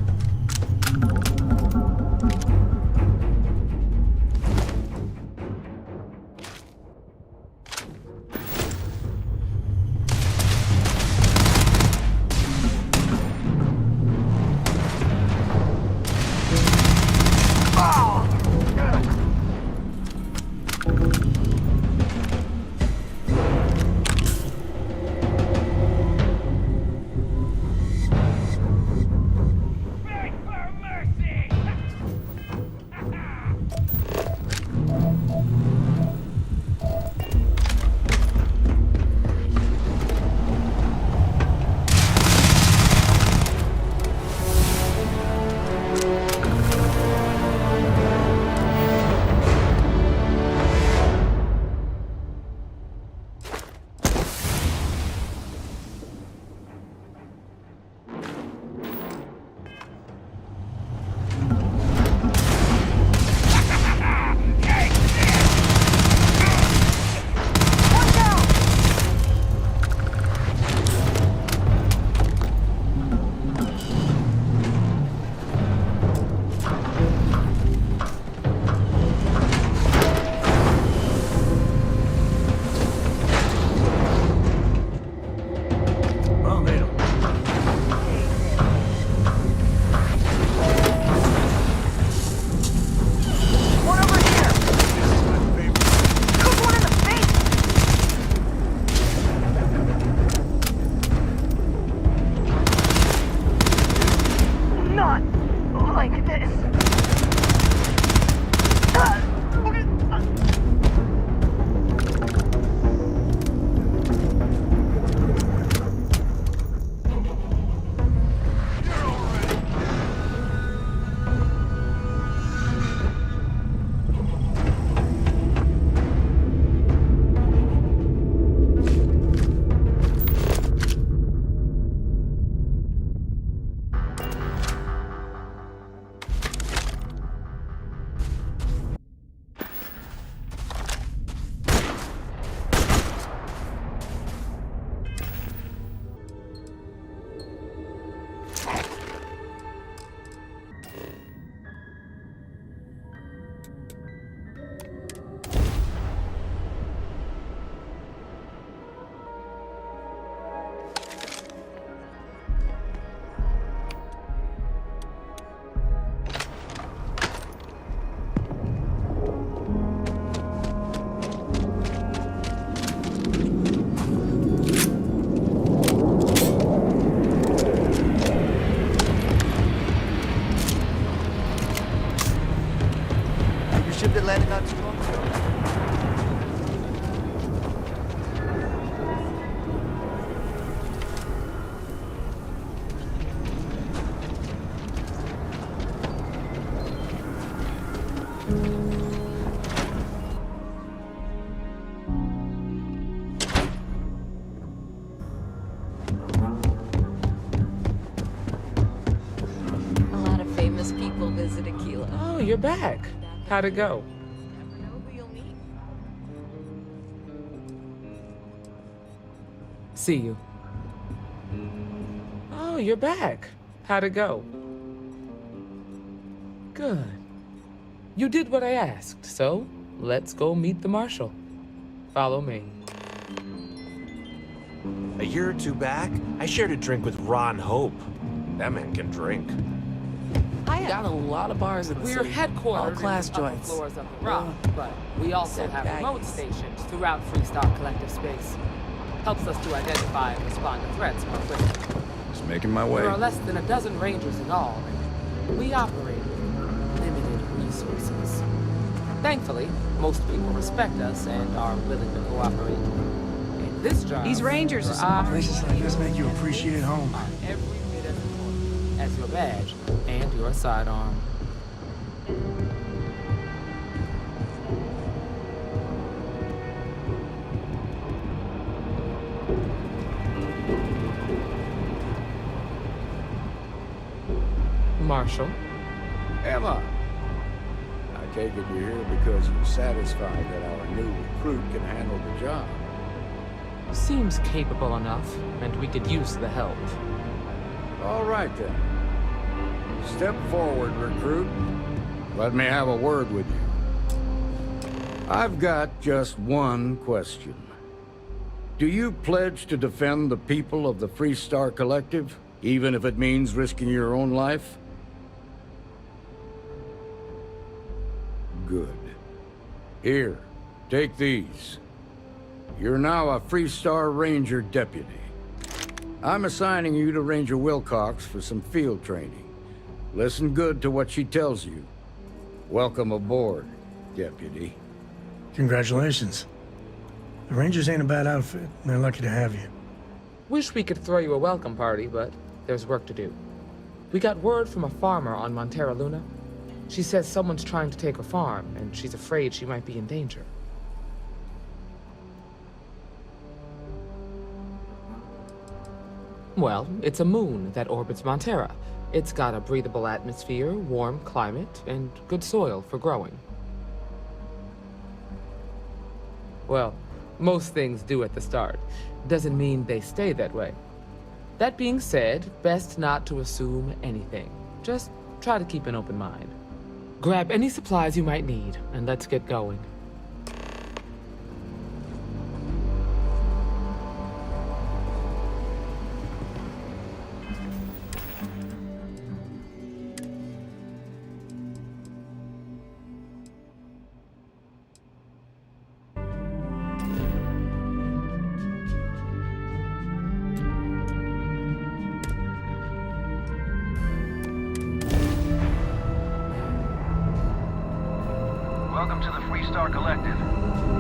like this. Ship that landed not too long ago. A lot of famous people visit Aquila. Oh, you're back. How'd it go? See you. Oh, you're back. How'd it go? Good. You did what I asked, so let's go meet the Marshal. Follow me. A year or two back, I shared a drink with Ron Hope. That man can drink. Got a lot of bars in the We're city. headquartered All class in the upper joints. floors of the Rock, but we also Except have remote baggies. stations throughout Freestar Collective space. Helps us to identify and respond to threats more quickly. Just making my way. There are less than a dozen Rangers in all, and we operate with limited resources. Thankfully, most people respect us and are willing to cooperate. In this job, These Rangers are some places like this make you appreciate home. are every bit as important as your badge and your sidearm. Marshal? Emma! I take it you're here because you're satisfied that our new recruit can handle the job. Seems capable enough, and we could use the help. All right, then. Step forward, recruit. Let me have a word with you. I've got just one question. Do you pledge to defend the people of the Freestar Collective, even if it means risking your own life? Good. Here, take these. You're now a Freestar Ranger deputy. I'm assigning you to Ranger Wilcox for some field training. Listen good to what she tells you. Welcome aboard, deputy. Congratulations. The Rangers ain't a bad outfit, and they're lucky to have you. Wish we could throw you a welcome party, but there's work to do. We got word from a farmer on Montera Luna. She says someone's trying to take her farm, and she's afraid she might be in danger. Well, it's a moon that orbits Montera. It's got a breathable atmosphere, warm climate, and good soil for growing. Well, most things do at the start. Doesn't mean they stay that way. That being said, best not to assume anything. Just try to keep an open mind. Grab any supplies you might need, and let's get going. Welcome to the Freestar Collective.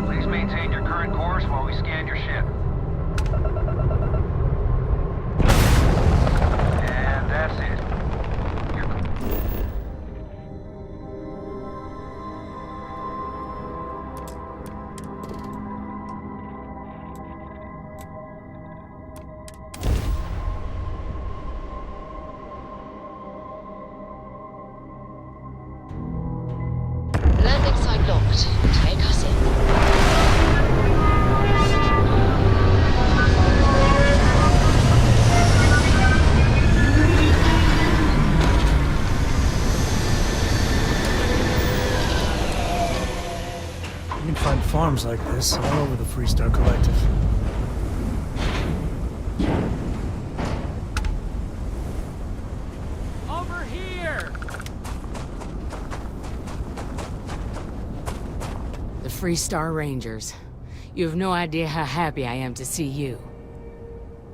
Please maintain your current course while we scan your ship. And that's it. Landing site locked. Take us in. You can find farms like this all over the Freestar Collective. Over here! The Freestar Rangers. You have no idea how happy I am to see you.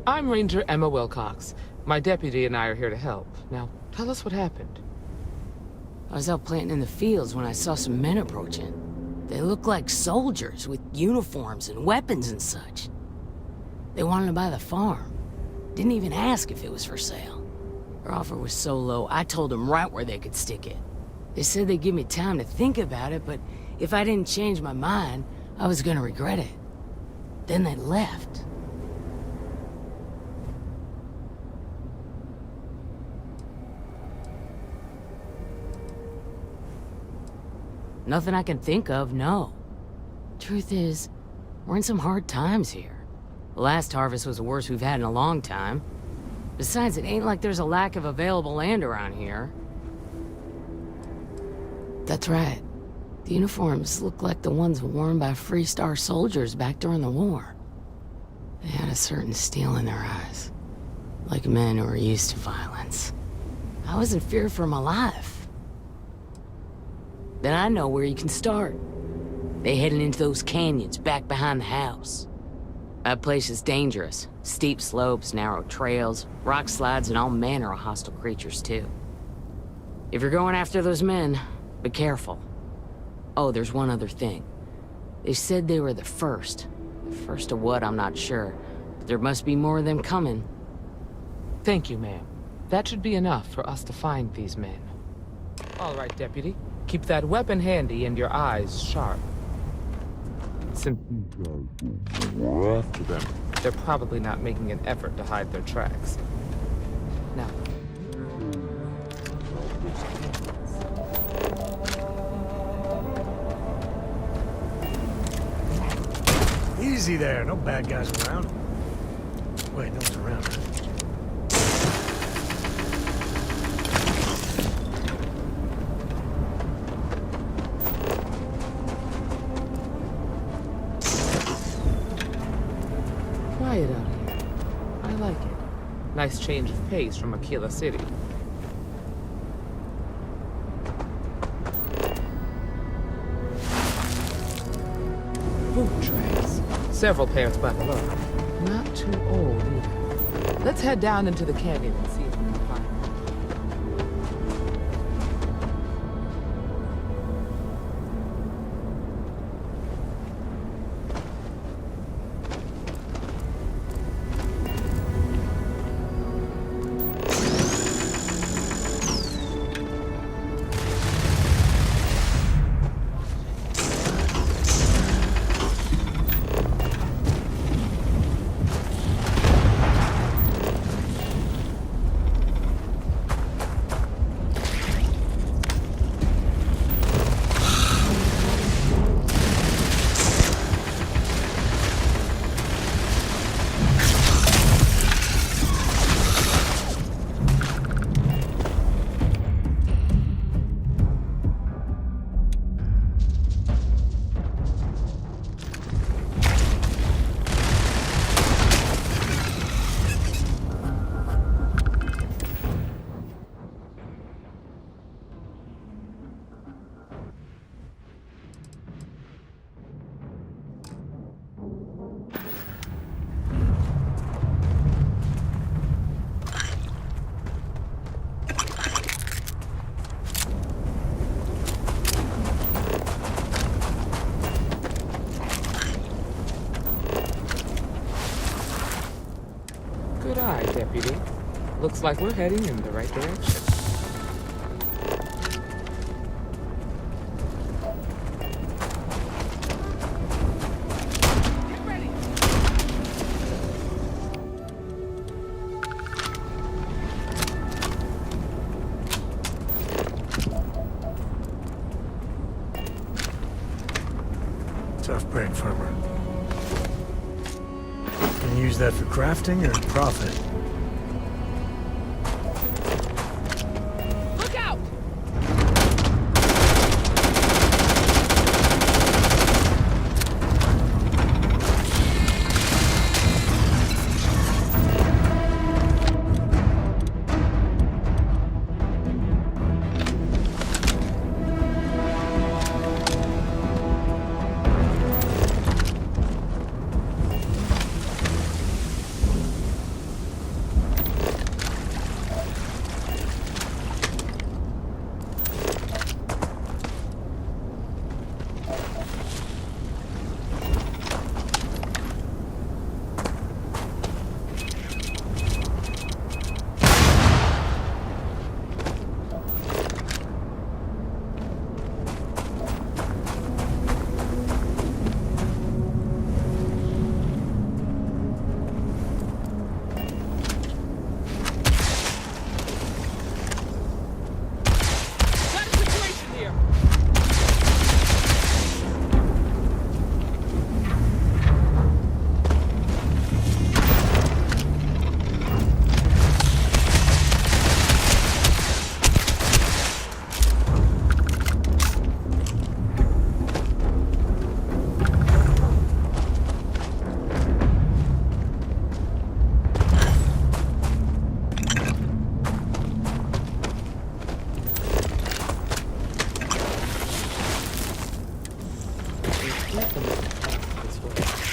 I'm Ranger Emma Wilcox. My deputy and I are here to help. Now, tell us what happened. I was out planting in the fields when I saw some men approaching. They looked like soldiers with uniforms and weapons and such. They wanted to buy the farm. Didn't even ask if it was for sale. Their offer was so low, I told them right where they could stick it. They said they'd give me time to think about it, but if I didn't change my mind, I was gonna regret it. Then they left. Nothing I can think of, no. Truth is, we're in some hard times here. The last harvest was the worst we've had in a long time. Besides, it ain't like there's a lack of available land around here. That's right. The uniforms look like the ones worn by Freestar soldiers back during the war. They had a certain steel in their eyes. Like men who were used to violence. I was in fear for my life. Then I know where you can start. They headed into those canyons back behind the house. That place is dangerous. Steep slopes, narrow trails, rock slides, and all manner of hostile creatures, too. If you're going after those men, be careful. Oh, there's one other thing. They said they were the first. First of what, I'm not sure. But there must be more of them coming. Thank you, ma'am. That should be enough for us to find these men. All right, Deputy. Keep that weapon handy and your eyes sharp. We're after them. They're probably not making an effort to hide their tracks. Now. Easy there, no bad guys around. Wait, no one's around, right? Quiet out here. I like it. Nice change of pace from Aquila City. Boot tracks. Several pairs by the look. Not too old either. Let's head down into the canyon and see if we can find them. Looks like we're heading in the right direction. Tough break, farmer. Can you use that for crafting or profit? Look out!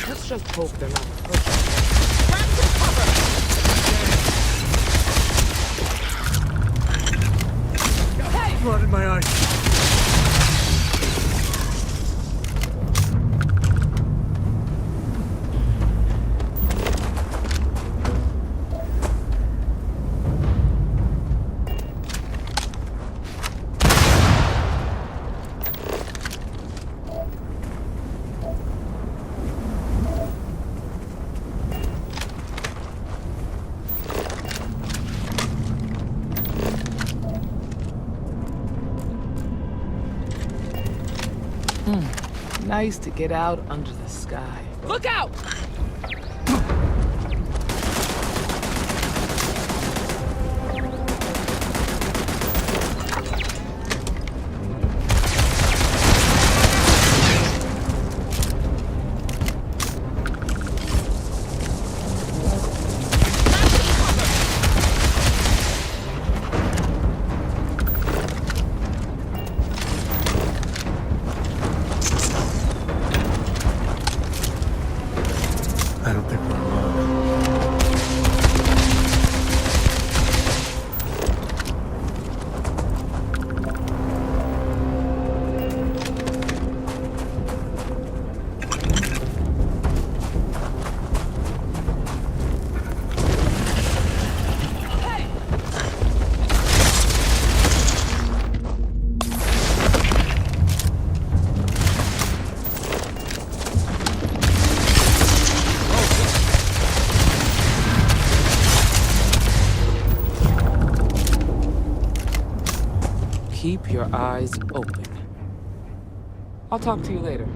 Let's just hope they're not pushing. Grab some cover! Hey! Blood in my eyes. Nice to get out under the sky. Look out! I don't think we're alone. Keep your eyes open. I'll talk to you later.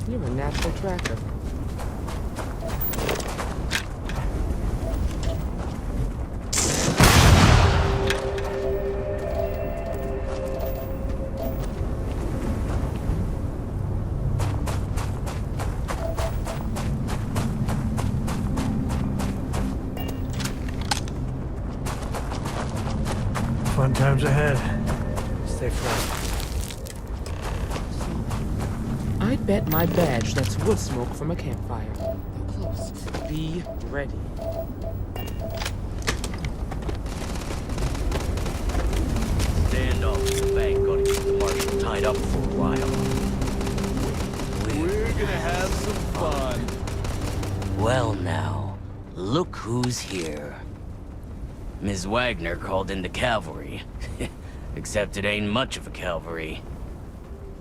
You're a natural tracker. times ahead. Stay fresh. I'd bet my badge that's wood smoke from a campfire. Though close. Be ready. Standoff with the bank got the marshal tied up for a while. We're gonna have some fun. Well now, look who's here. Ms. Wagner called in the cavalry. Except it ain't much of a cavalry.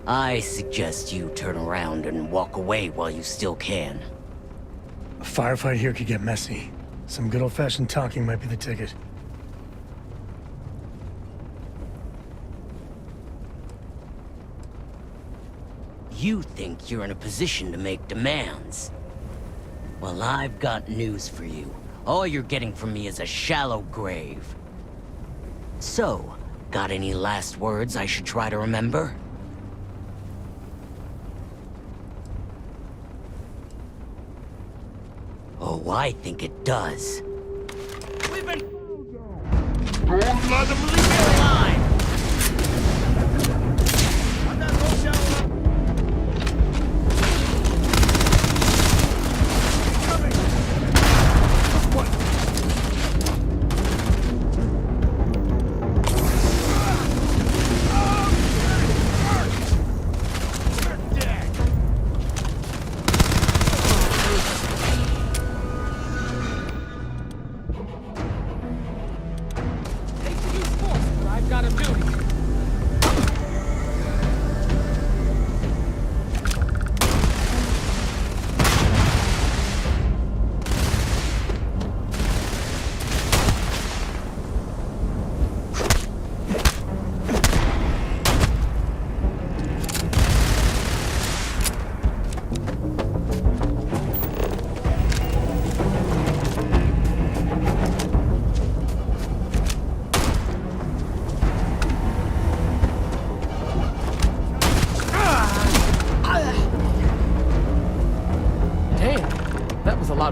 I suggest you turn around and walk away while you still can. A firefight here could get messy. Some good old-fashioned talking might be the ticket. You think you're in a position to make demands. Well, I've got news for you. All you're getting from me is a shallow grave. So, got any last words I should try to remember? Oh, I think it does. We've been... Don't let them leave me alive!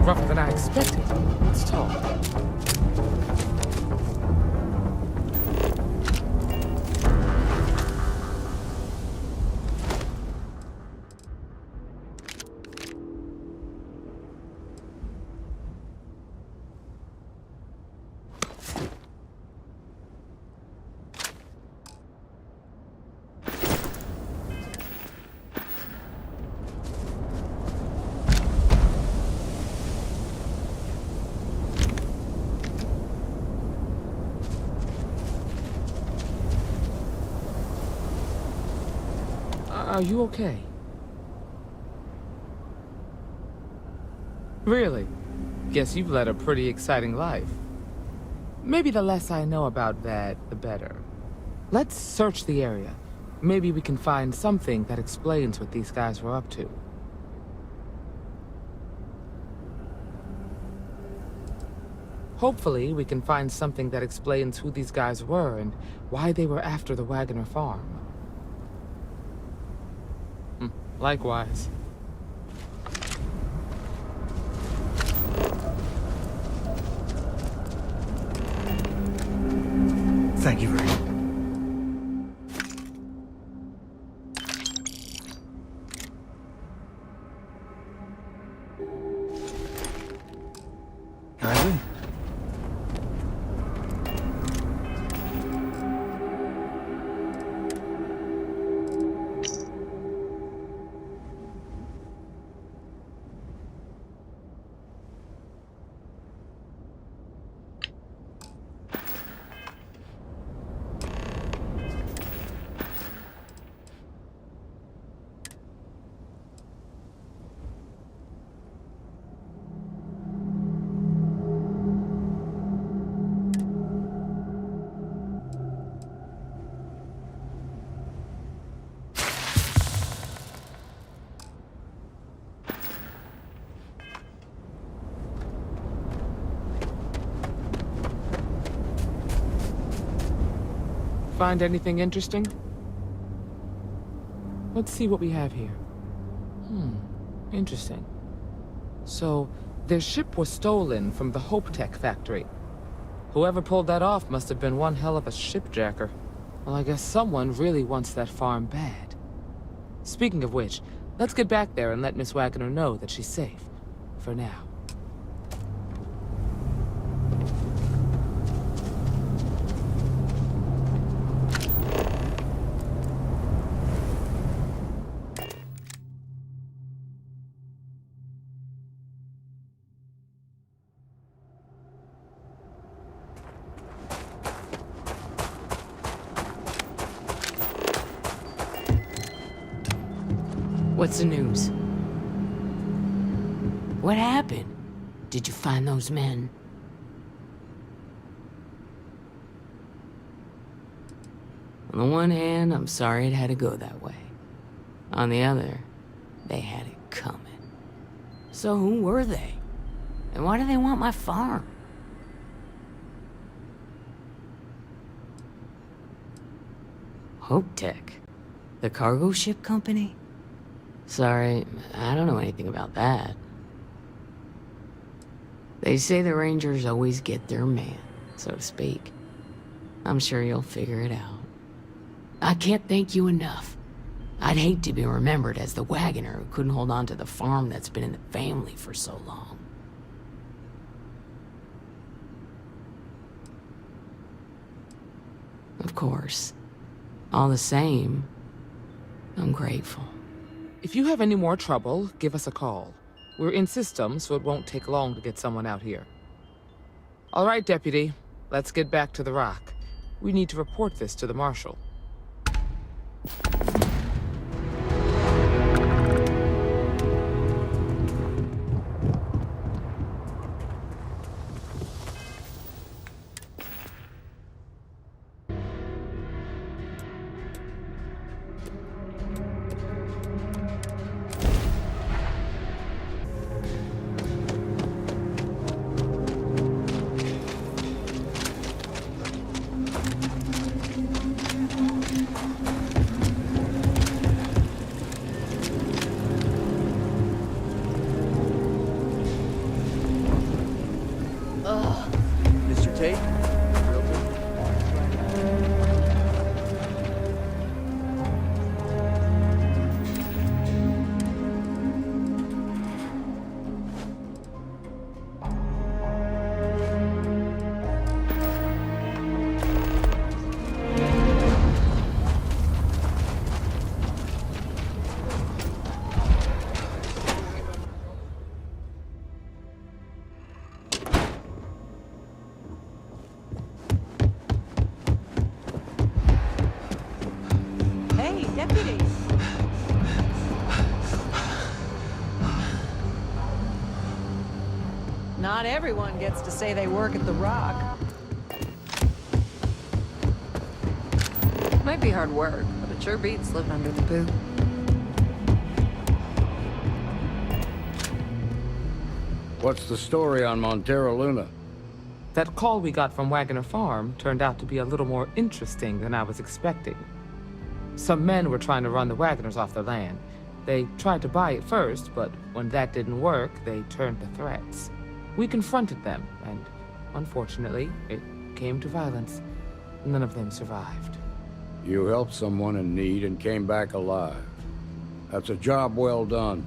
Rougher than I expected. Let's talk. Are you okay? Really? Guess you've led a pretty exciting life. Maybe the less I know about that, the better. Let's search the area. Maybe we can find something that explains what these guys were up to. Hopefully, we can find something that explains who these guys were and why they were after the Wagner farm. Likewise. Thank you very much. Kindly. Find anything interesting? Let's see what we have here. Interesting. So, their ship was stolen from the Hope Tech factory. Whoever pulled that off must have been one hell of a shipjacker. Well, I guess someone really wants that farm bad. Speaking of which, let's get back there and let Miss Wagner know that she's safe. For now. What's the news? What happened? Did you find those men? On the one hand, I'm sorry it had to go that way. On the other, they had it coming. So who were they? And why do they want my farm? Hope Tech? The cargo ship company? Sorry, I don't know anything about that. They say the Rangers always get their man, so to speak. I'm sure you'll figure it out. I can't thank you enough. I'd hate to be remembered as the wagoner who couldn't hold on to the farm that's been in the family for so long. Of course. All the same, I'm grateful. If you have any more trouble, give us a call. We're in system, so it won't take long to get someone out here. All right, Deputy. Let's get back to the rock. We need to report this to the Marshal. Mr. Tate? Hey, deputy! Not everyone gets to say they work at the Rock. Might be hard work, but it sure beats living under the boot. What's the story on Montero Luna? That call we got from Wagner Farm turned out to be a little more interesting than I was expecting. Some men were trying to run the Wagners off their land. They tried to buy it first, but when that didn't work, they turned to threats. We confronted them, and unfortunately, it came to violence. None of them survived. You helped someone in need and came back alive. That's a job well done.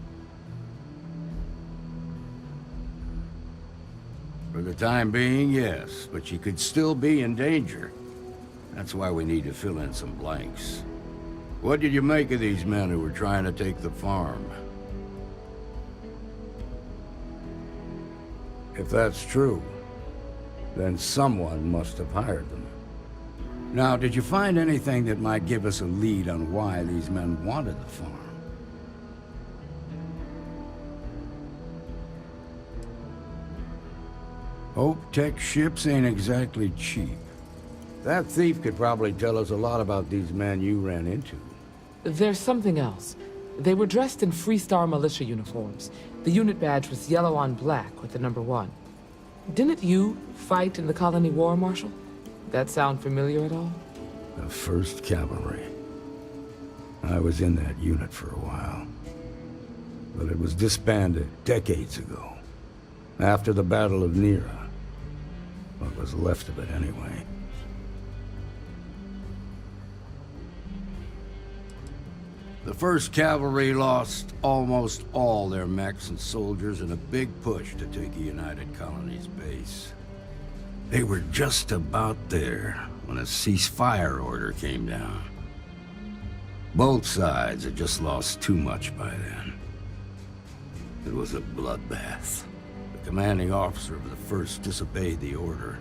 For the time being, yes, but you could still be in danger. That's why we need to fill in some blanks. What did you make of these men who were trying to take the farm? If that's true, then someone must have hired them. Now, did you find anything that might give us a lead on why these men wanted the farm? Hope Tech ships ain't exactly cheap. That thief could probably tell us a lot about these men you ran into. There's something else. They were dressed in Freestar militia uniforms. The unit badge was yellow on black with the number 1. Didn't you fight in the Colony War, Marshal? That sound familiar at all? The 1st Cavalry. I was in that unit for a while. But it was disbanded decades ago, after the Battle of Nera. What was left of it, anyway. The 1st Cavalry lost almost all their mechs and soldiers in a big push to take a United Colonies base. They were just about there when a ceasefire order came down. Both sides had just lost too much by then. It was a bloodbath. The commanding officer of the 1st disobeyed the order.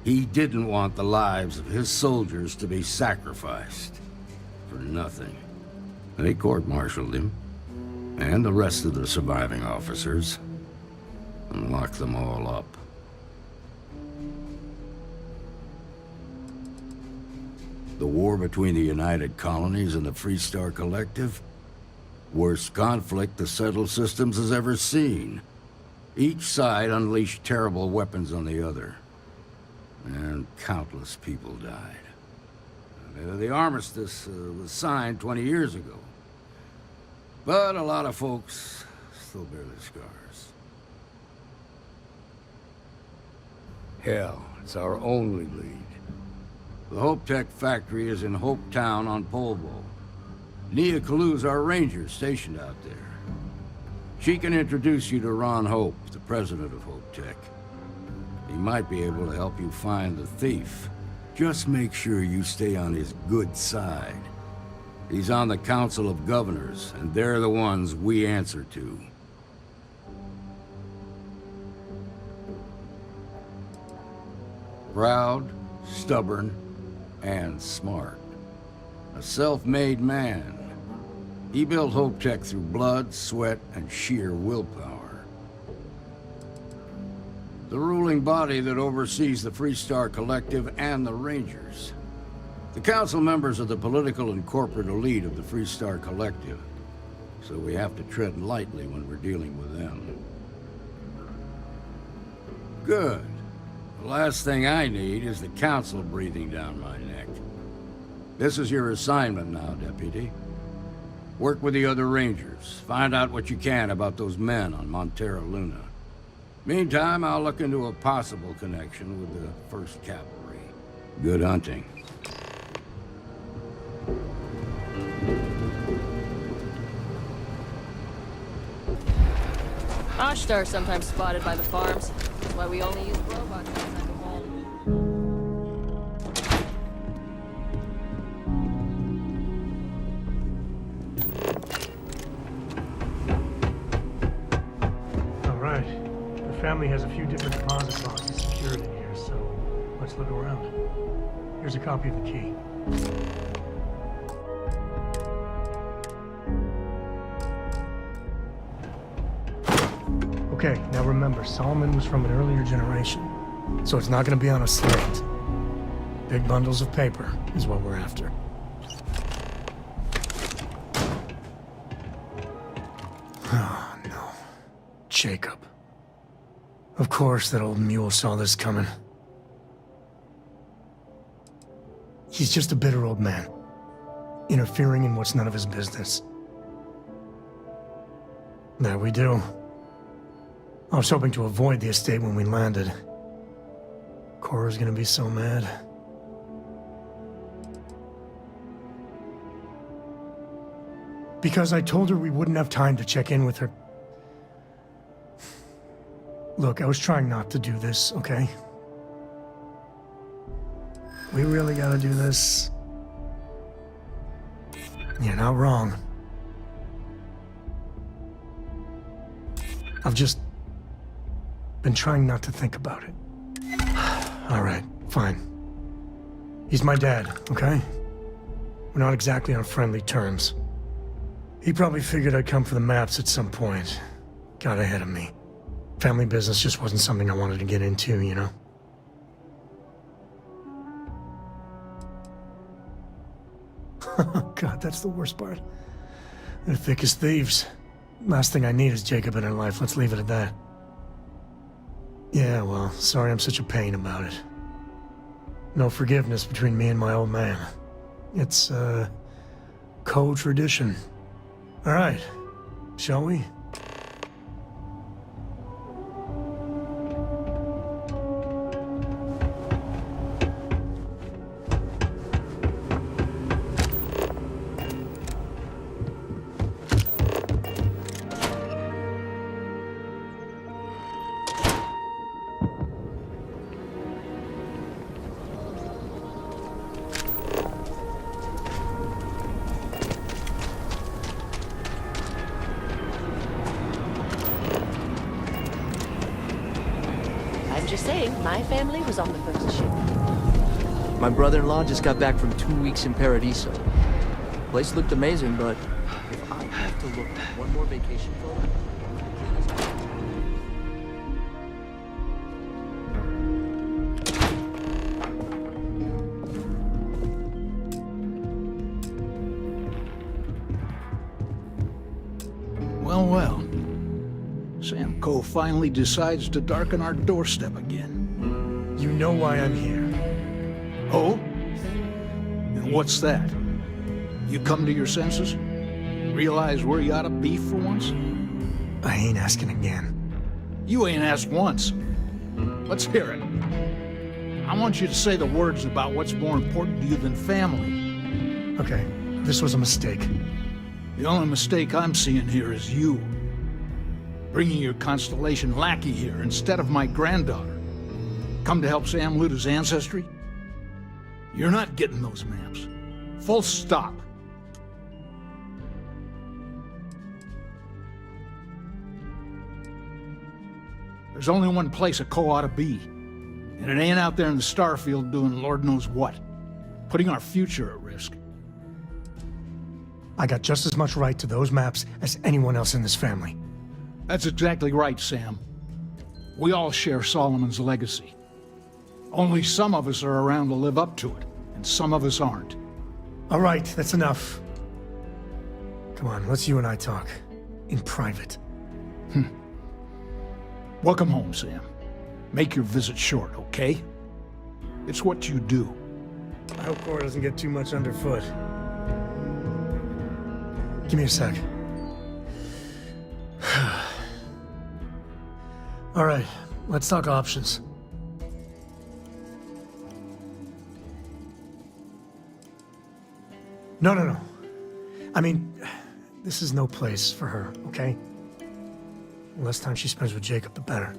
He didn't want the lives of his soldiers to be sacrificed for nothing. They court-martialed him, and the rest of the surviving officers, and locked them all up. The war between the United Colonies and the Freestar Collective? Worst conflict the settled systems has ever seen. Each side unleashed terrible weapons on the other, and countless people died. The armistice was signed 20 years ago. But a lot of folks still bear the scars. Hell, it's our only lead. The Hope Tech factory is in Hope Town on Polvo. Nia Kalu's our ranger stationed out there. She can introduce you to Ron Hope, the president of Hope Tech. He might be able to help you find the thief. Just make sure you stay on his good side. He's on the Council of Governors, and they're the ones we answer to. Proud, stubborn, and smart. A self-made man. He built Hope Tech through blood, sweat, and sheer willpower. The ruling body that oversees the Freestar Collective and the Rangers. The council members are the political and corporate elite of the Freestar Collective, so we have to tread lightly when we're dealing with them. Good. The last thing I need is the council breathing down my neck. This is your assignment now, Deputy. Work with the other Rangers. Find out what you can about those men on Montera Luna. Meantime, I'll look into a possible connection with the 1st Cavalry. Good hunting. Oshtar sometimes spotted by the farms. That's why we only use robots outside the wall. All right. The family has a few different deposit boxes secured in here, so let's look around. Here's a copy of the key. Okay, now remember, Solomon was from an earlier generation, so it's not going to be on a slate. Big bundles of paper is what we're after. Oh, no. Jacob. Of course that old mule saw this coming. He's just a bitter old man, interfering in what's none of his business. There we do. I was hoping to avoid the estate when we landed. Cora's gonna be so mad. Because I told her we wouldn't have time to check in with her. Look, I was trying not to do this, okay? We really gotta do this. You're not wrong. I've just been trying not to think about it. All right, fine. He's my dad, okay? We're not exactly on friendly terms. He probably figured I'd come for the maps at some point. Got ahead of me. Family business just wasn't something I wanted to get into, you know? God, that's the worst part. They're thick as thieves. Last thing I need is Jacob in her life. Let's leave it at that. Yeah, well, sorry I'm such a pain about it. No forgiveness between me and my old man. It's, co-tradition. All right, shall we? saying my family was on the first ship. My brother-in-law just got back from 2 weeks in Paradiso. Place looked amazing, but if I have to look at one more vacation photo... Well, well. Sam Coe finally decides to darken our doorstep again. You know why I'm here. Oh? And what's that? You come to your senses? Realize where you ought to be for once? I ain't asking again. You ain't asked once. Let's hear it. I want you to say the words about what's more important to you than family. Okay, this was a mistake. The only mistake I'm seeing here is you. Bringing your Constellation lackey here instead of my granddaughter. Come to help Sam loot his ancestry? You're not getting those maps. Full stop. There's only one place a Coe ought to be. And it ain't out there in the Starfield doing Lord knows what. Putting our future at risk. I got just as much right to those maps as anyone else in this family. That's exactly right, Sam. We all share Solomon's legacy. Only some of us are around to live up to it, and some of us aren't. All right, that's enough. Come on, let's you and I talk. In private. Welcome home, Sam. Make your visit short, okay? It's what you do. I hope Cora doesn't get too much underfoot. Give me a sec. All right, let's talk options. No. I mean, this is no place for her, okay? The less time she spends with Jacob, the better.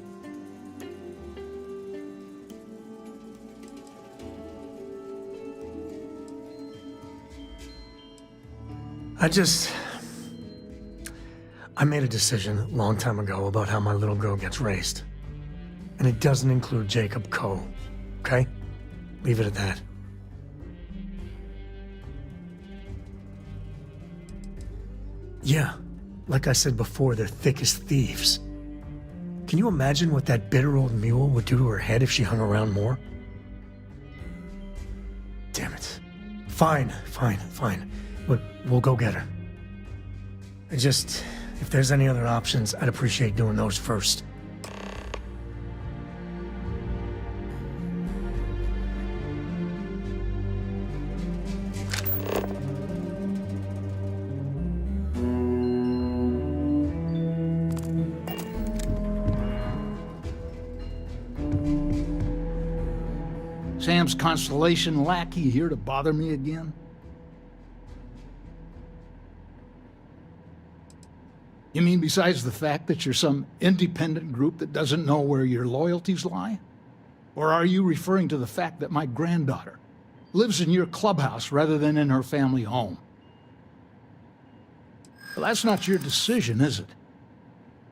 I made a decision a long time ago about how my little girl gets raised. And it doesn't include Jacob Coe, okay? Leave it at that. Yeah, like I said before, they're thick as thieves. Can you imagine what that bitter old mule would do to her head if she hung around more? Damn it. Fine. We'll go get her. If there's any other options, I'd appreciate doing those first. Sam's Constellation lackey here to bother me again? You mean besides the fact that you're some independent group that doesn't know where your loyalties lie? Or are you referring to the fact that my granddaughter lives in your clubhouse rather than in her family home? Well, that's not your decision, is it?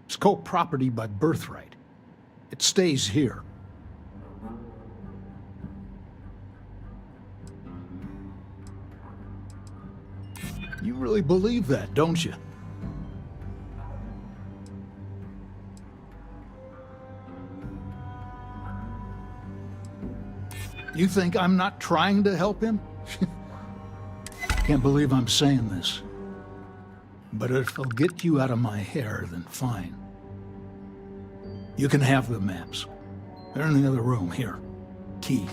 It's Coe property by birthright. It stays here. You really believe that, don't you? You think I'm not trying to help him? Can't believe I'm saying this. But if it'll get you out of my hair, then fine. You can have the maps. They're in the other room, here. Key.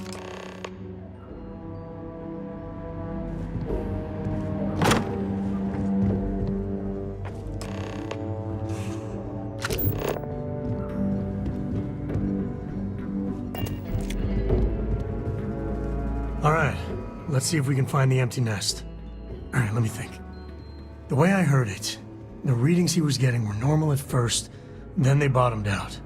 All right, let's see if we can find the empty nest. All right, let me think. The way I heard it, the readings he was getting were normal at first, then they bottomed out.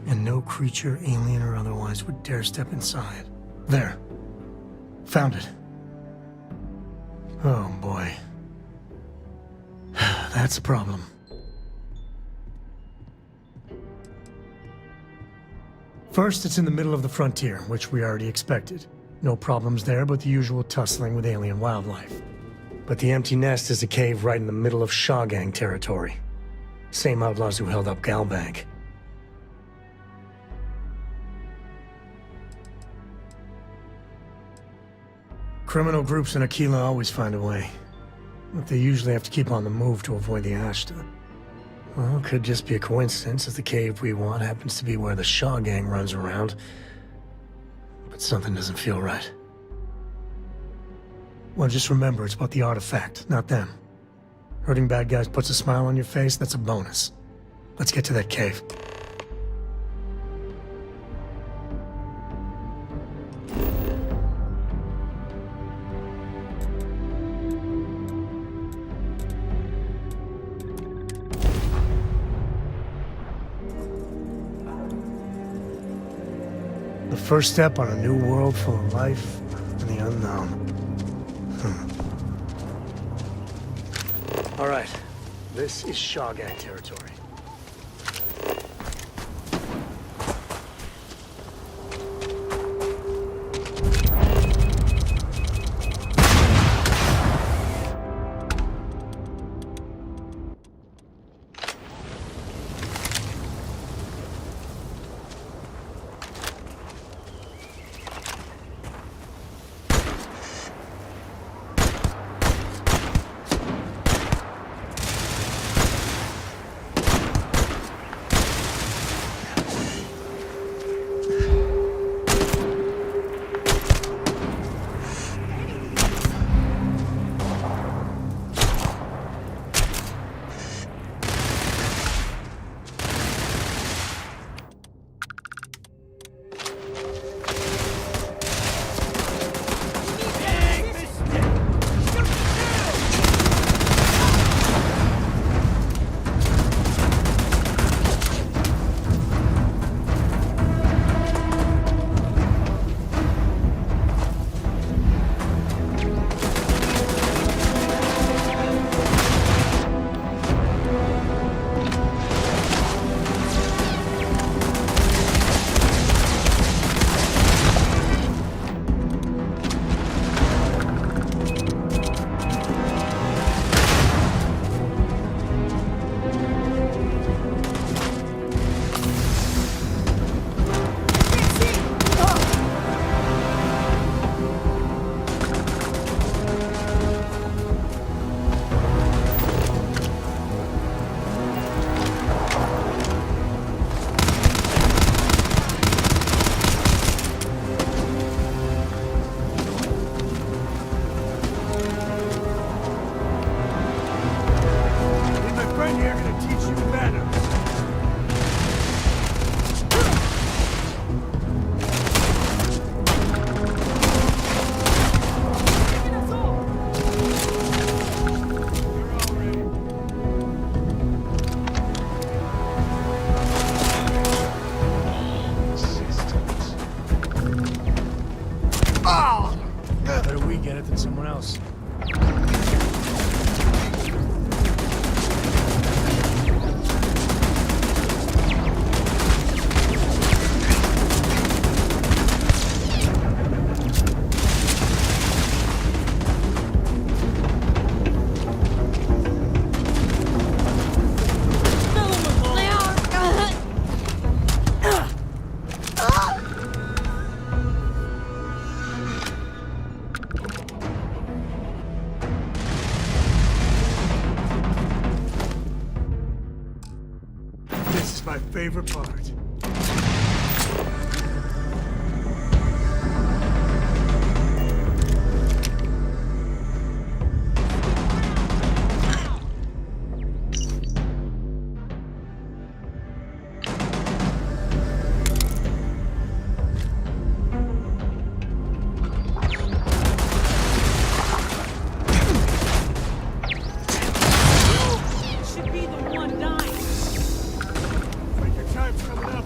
And no creature, alien or otherwise, would dare step inside. There. Found it. Oh, boy. That's a problem. First, it's in the middle of the frontier, which we already expected. No problems there, but the usual tussling with alien wildlife. But the empty nest is a cave right in the middle of Shaw Gang territory. Same outlaws who held up Galbank. Criminal groups in Aquila always find a way. But they usually have to keep on the move to avoid the Ashta. Well, it could just be a coincidence that the cave we want happens to be where the Shaw Gang runs around. But something doesn't feel right. Well, just remember, it's about the artifact, not them. Hurting bad guys puts a smile on your face, that's a bonus. Let's get to that cave. The first step on a new world full of life and the unknown. All right, this is Shaw Gang territory. Better we get it than someone else. This is my favorite part. Should be the one dying. Like your time's coming up.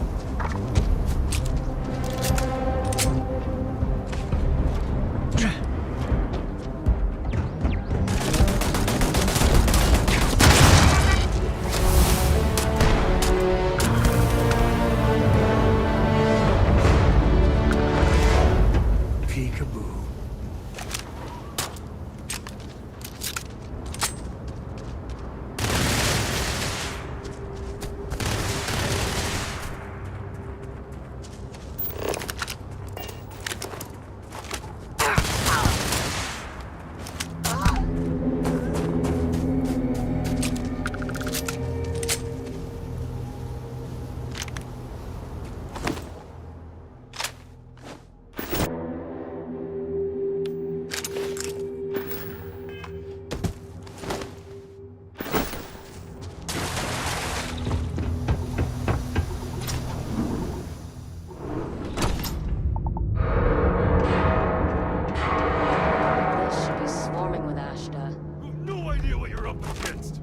up against.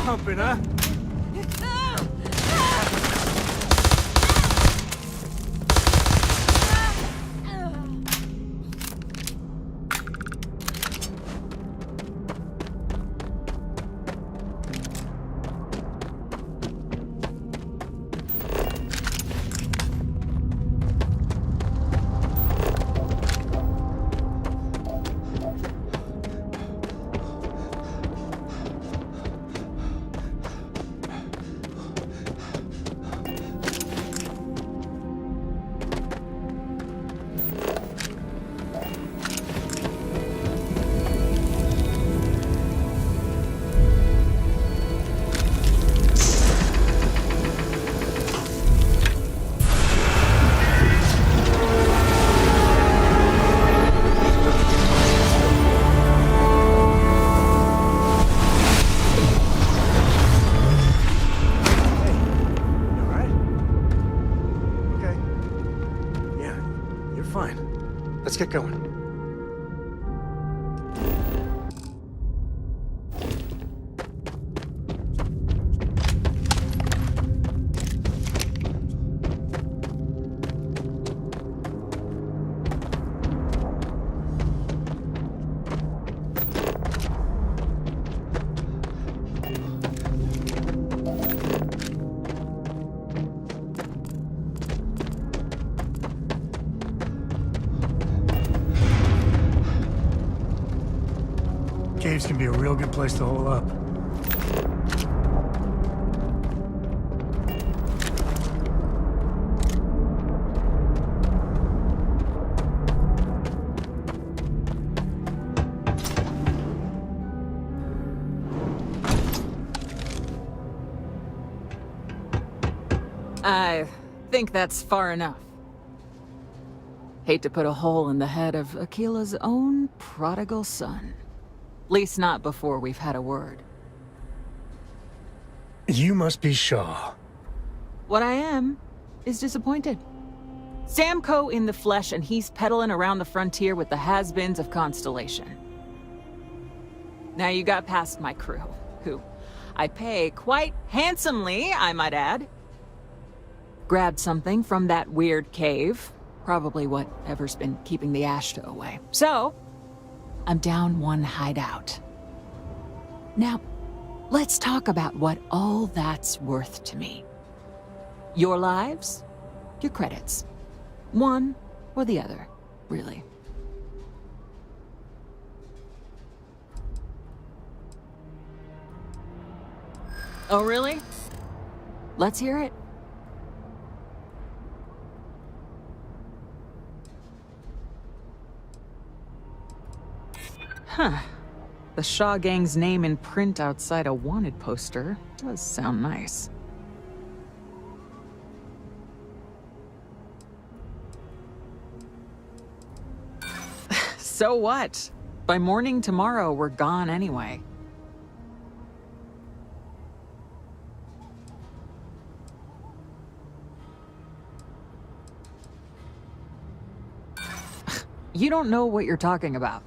Pumping, huh? Let's get going. Caves can be a real good place to hole up. I think that's far enough. Hate to put a hole in the head of Akila's own prodigal son. Least not before we've had a word. You must be Shaw. What I am is disappointed. Samco in the flesh, and he's peddling around the frontier with the has-beens of Constellation. Now you got past my crew, who I pay quite handsomely, I might add. Grabbed something from that weird cave. Probably whatever's been keeping the Ashta away. So, I'm down one hideout. Now, let's talk about what all that's worth to me. Your lives, your credits. One or the other, really. Oh, really? Let's hear it. Huh. The Shaw Gang's name in print outside a wanted poster does sound nice. So what? By morning tomorrow, we're gone anyway. You don't know what you're talking about.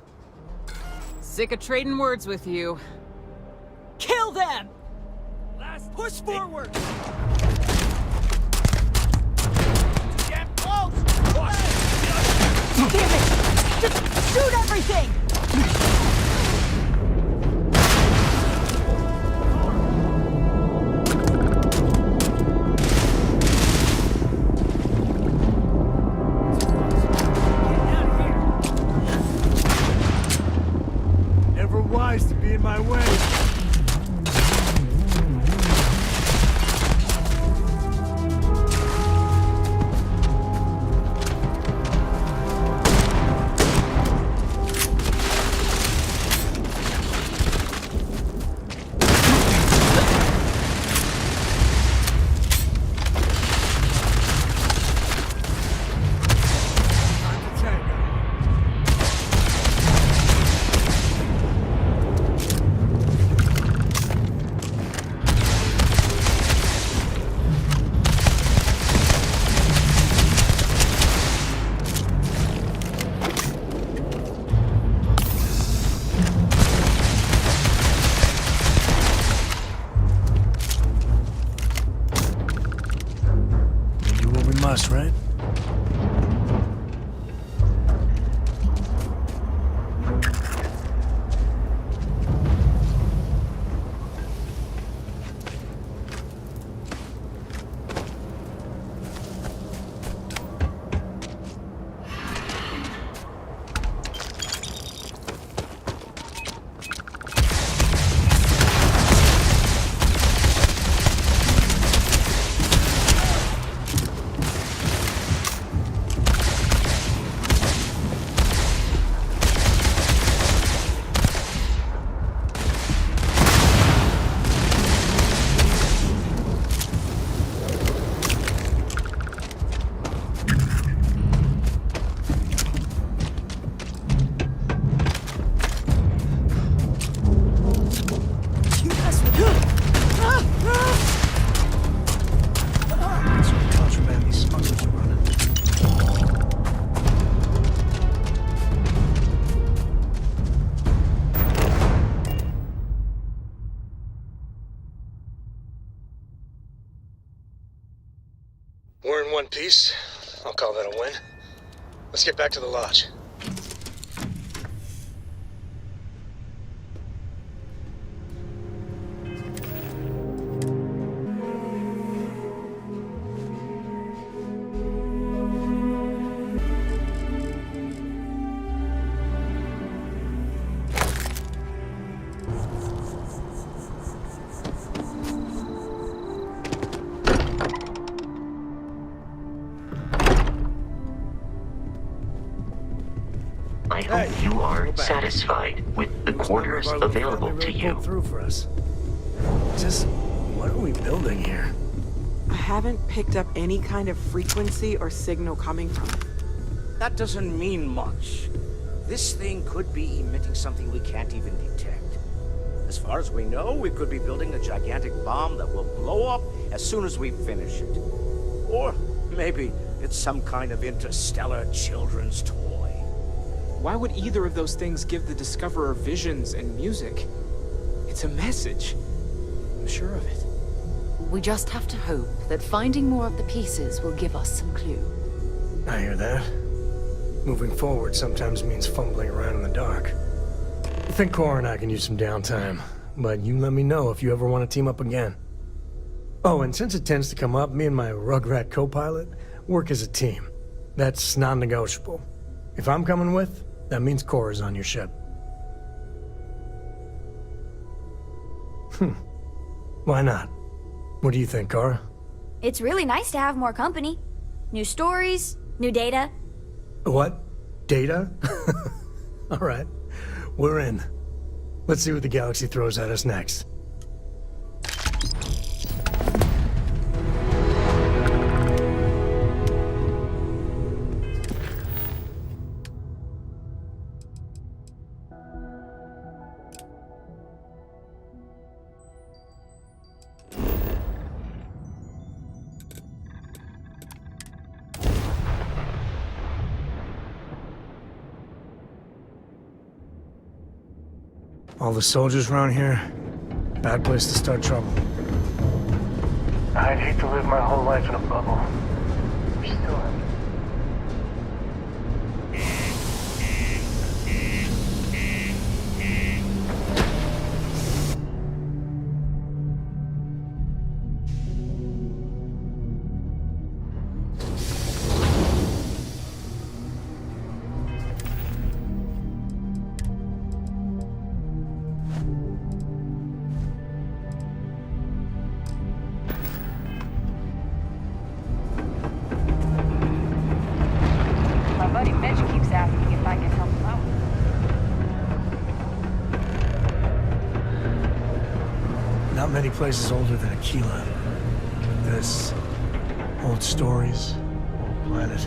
Sick of trading words with you. Kill them! Push forward! Damn it! Just shoot everything! Never wise to be in my way. Must, right? We're in one piece. I'll call that a win. Let's get back to the lodge. I hope you are satisfied with the quarters available to you. Through for us. Just what are we building here? I haven't picked up any kind of frequency or signal coming from it. That doesn't mean much. This thing could be emitting something we can't even detect. As far as we know, we could be building a gigantic bomb that will blow up as soon as we finish it. Or maybe it's some kind of interstellar children's toy. Why would either of those things give the Discoverer visions and music? It's a message. I'm sure of it. We just have to hope that finding more of the pieces will give us some clue. I hear that. Moving forward sometimes means fumbling around in the dark. I think Cora and I can use some downtime, but you let me know if you ever want to team up again. Oh, and since it tends to come up, me and my Rugrat co-pilot work as a team. That's non-negotiable. If I'm coming with, that means Cora's on your ship. Why not? What do you think, Cora? It's really nice to have more company. New stories, new data. What? Data? All right. We're in. Let's see what the galaxy throws at us next. All the soldiers around here, bad place to start trouble. I'd hate to live my whole life in a bubble. We're still in. many places older than Aquila. This, old stories, old planet.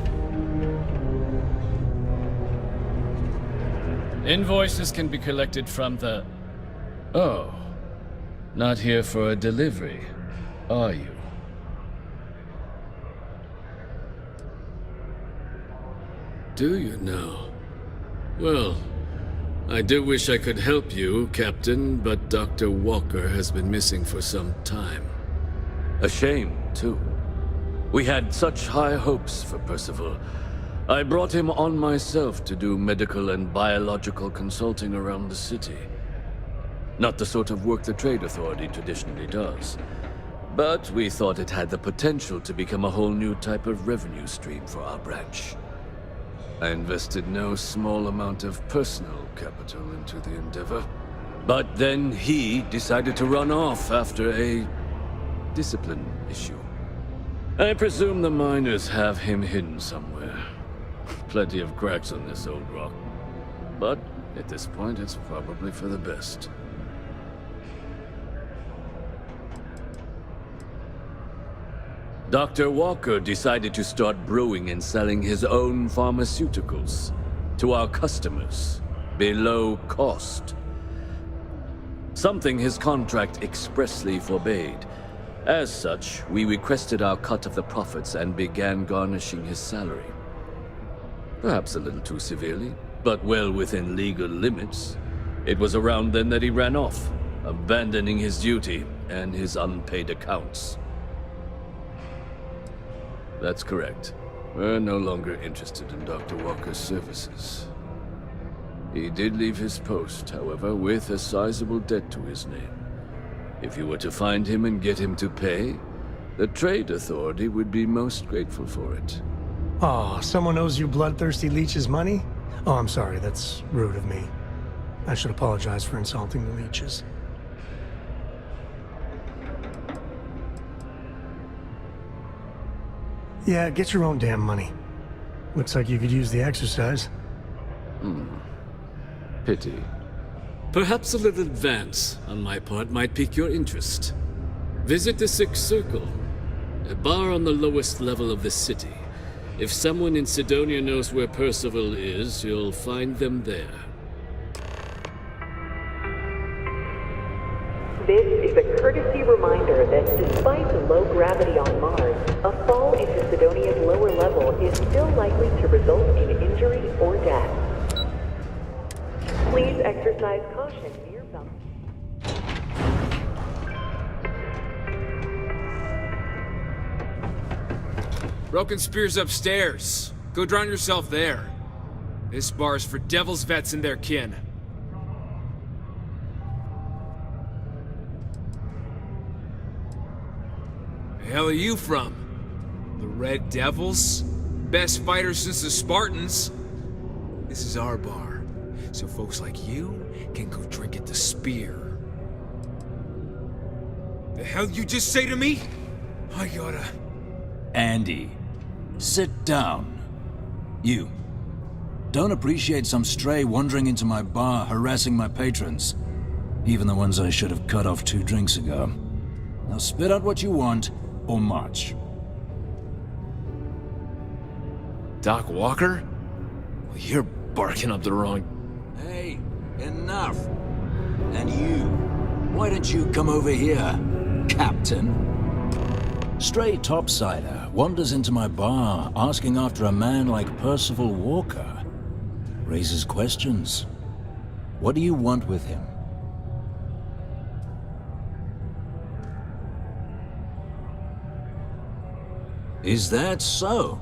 Invoices can be collected from the... Oh. Not here for a delivery, are you? Do you now? Well, I do wish I could help you, Captain, but Dr. Walker has been missing for some time. A shame, too. We had such high hopes for Percival. I brought him on myself to do medical and biological consulting around the city. Not the sort of work the Trade Authority traditionally does. But we thought it had the potential to become a whole new type of revenue stream for our branch. I invested no small amount of personal capital into the endeavor. But then he decided to run off after a discipline issue. I presume the miners have him hidden somewhere. Plenty of cracks on this old rock. But at this point, it's probably for the best. Dr. Walker decided to start brewing and selling his own pharmaceuticals to our customers below cost. Something his contract expressly forbade. As such, we requested our cut of the profits and began garnishing his salary. Perhaps a little too severely, but well within legal limits. It was around then that he ran off, abandoning his duty and his unpaid accounts. That's correct. We're no longer interested in Dr. Walker's services. He did leave his post, however, with a sizable debt to his name. If you were to find him and get him to pay, the Trade Authority would be most grateful for it. Oh, someone owes you bloodthirsty leeches money? Oh, I'm sorry, that's rude of me. I should apologize for insulting the leeches. Yeah, get your own damn money. Looks like you could use the exercise. Pity. Perhaps a little advance on my part might pique your interest. Visit the Sixth Circle, a bar on the lowest level of the city. If someone in Sidonia knows where Percival is, you'll find them there. This is a courtesy reminder that despite the low gravity on Mars, a fall into Sidonia's lower level is still likely to result in injury or death. Please exercise caution near them. Broken Spear's upstairs. Go drown yourself there. This bar's for Devil's vets and their kin. The hell are you from? The Red Devils? Best fighters since the Spartans. This is our bar, so folks like you can go drink at the Spear. The hell you just say to me? I gotta... Andy, sit down. You. Don't appreciate some stray wandering into my bar, harassing my patrons. Even the ones I should have cut off 2 drinks ago. Now spit out what you want, or march. Doc Walker? Well, you're barking up the wrong... Hey, enough. And you, why don't you come over here, Captain? Stray topsider wanders into my bar asking after a man like Percival Walker. Raises questions. What do you want with him? Is that so?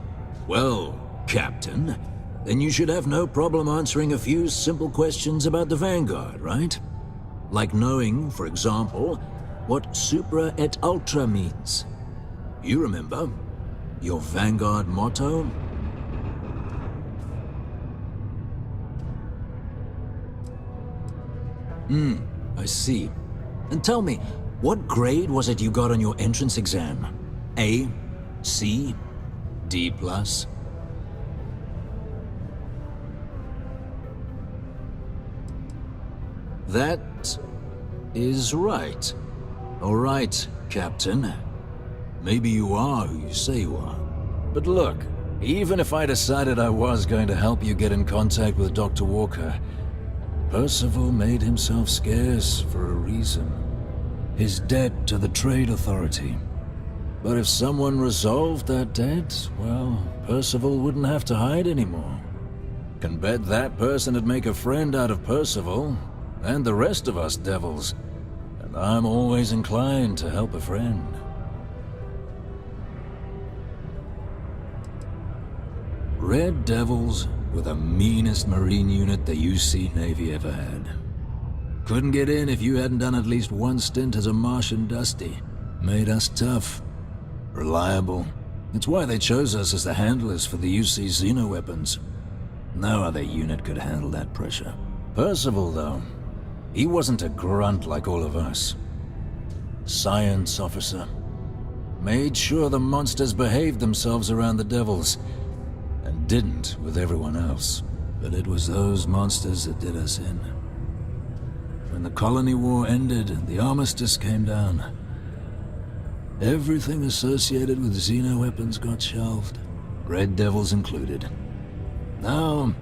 Well, Captain, then you should have no problem answering a few simple questions about the Vanguard, right? Like knowing, for example, what Supra et Ultra means. You remember? Your Vanguard motto? I see. And tell me, what grade was it you got on your entrance exam? A? C? D+? That is right. All right, Captain. Maybe you are who you say you are. But look, even if I decided I was going to help you get in contact with Dr. Walker, Percival made himself scarce for a reason. His debt to the Trade Authority. But if someone resolved that debt, well, Percival wouldn't have to hide anymore. Can bet that person would make a friend out of Percival, and the rest of us devils. And I'm always inclined to help a friend. Red Devils were the meanest Marine unit the UC Navy ever had. Couldn't get in if you hadn't done at least one stint as a Martian Dusty. Made us tough, reliable. It's why they chose us as the handlers for the UC Xeno-weapons. No other unit could handle that pressure. Percival, though, he wasn't a grunt like all of us. Science officer. Made sure the monsters behaved themselves around the Devils, and didn't with everyone else. But it was those monsters that did us in. When the Colony War ended and the armistice came down, everything associated with Xeno-weapons got shelved, Red Devils included. Now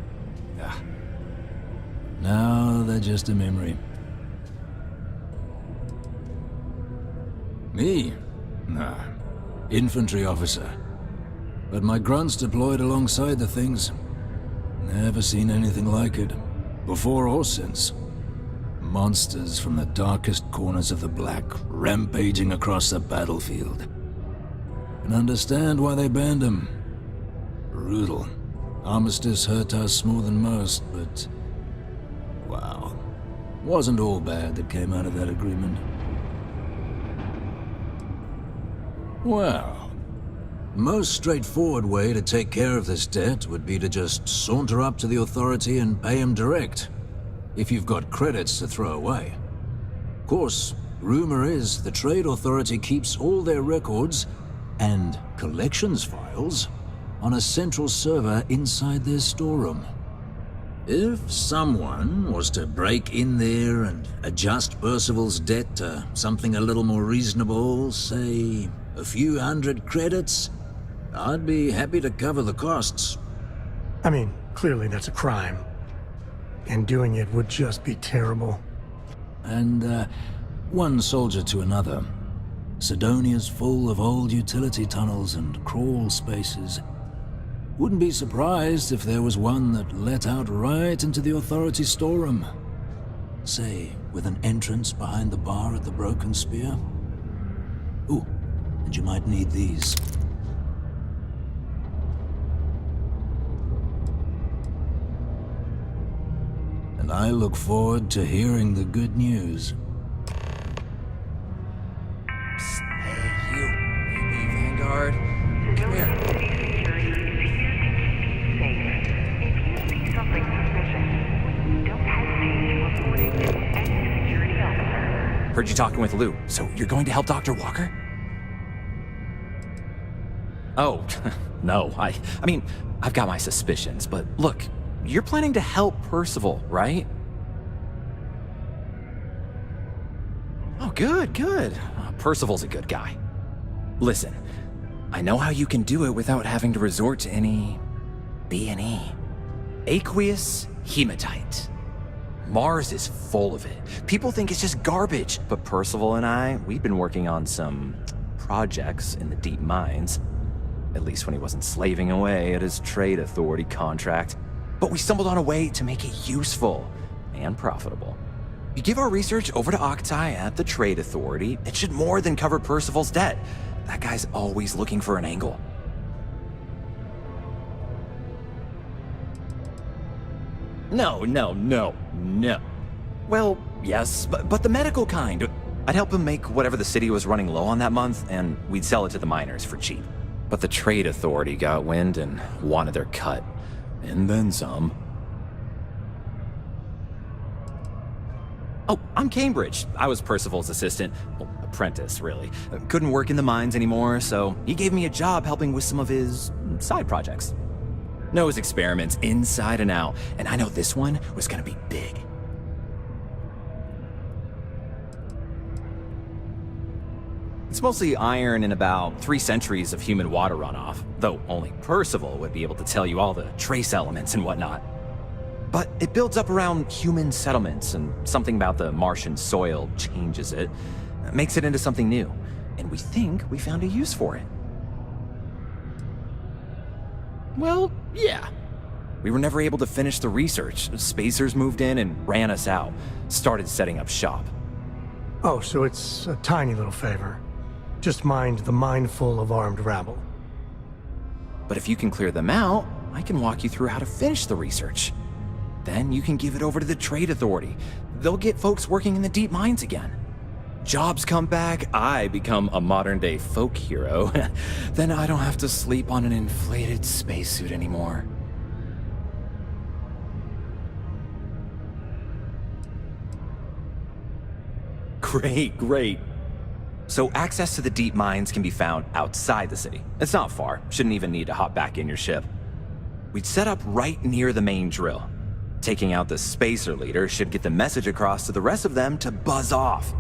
they're just a memory. Me? Nah. Infantry officer. But my grunts deployed alongside the things. Never seen anything like it, before or since. Monsters from the darkest corners of the Black, rampaging across the battlefield. And understand why they banned them. Brutal. Armistice hurt us more than most, but... wow. Wasn't all bad that came out of that agreement. Well, most straightforward way to take care of this debt would be to just saunter up to the Authority and pay him direct, if you've got credits to throw away. Of course, rumor is the Trade Authority keeps all their records and collections files on a central server inside their storeroom. If someone was to break in there and adjust Percival's debt to something a little more reasonable, say a few hundred credits, I'd be happy to cover the costs. I mean, clearly that's a crime. And doing it would just be terrible. And, one soldier to another. Sidonia's full of old utility tunnels and crawl spaces. Wouldn't be surprised if there was one that let out right into the Authority storeroom. Say, with an entrance behind the bar at the Broken Spear. Ooh, and you might need these. And I look forward to hearing the good news. Psst, hey, you. Maybe Vanguard. Come here. Heard you talking with Lou, so you're going to help Dr. Walker? Oh, no, I mean, I've got my suspicions, but look, you're planning to help Percival, right? Oh, good. Percival's a good guy. Listen, I know how you can do it without having to resort to any B&E. Aqueous hematite. Mars is full of it. People think it's just garbage, but Percival and I, we've been working on some projects in the deep mines. At least when he wasn't slaving away at his Trade Authority contract. But we stumbled on a way to make it useful and profitable. You give our research over to Octai at the Trade Authority, it should more than cover Percival's debt. That guy's always looking for an angle. No. Well, yes, but the medical kind. I'd help him make whatever the city was running low on that month, and we'd sell it to the miners for cheap. But the Trade Authority got wind and wanted their cut. And then some. Oh, I'm Cambridge. I was Percival's assistant. Well, apprentice, really. Couldn't work in the mines anymore, so he gave me a job helping with some of his side projects. Knows experiments inside and out, and I know this one was gonna be big. It's mostly iron and about 3 centuries of human water runoff, though only Percival would be able to tell you all the trace elements and whatnot. But it builds up around human settlements, and something about the Martian soil changes it, makes it into something new, and we think we found a use for it. Well, yeah. We were never able to finish the research. Spacers moved in and ran us out, started setting up shop. Oh, so it's a tiny little favor. Just mind the mindful of armed rabble. But if you can clear them out, I can walk you through how to finish the research. Then you can give it over to the Trade Authority. They'll get folks working in the deep mines again. Jobs come back, I become a modern-day folk hero. Then I don't have to sleep on an inflated spacesuit anymore. Great. So access to the deep mines can be found outside the city. It's not far, shouldn't even need to hop back in your ship. We'd set up right near the main drill. Taking out the spacer leader should get the message across to the rest of them to buzz off.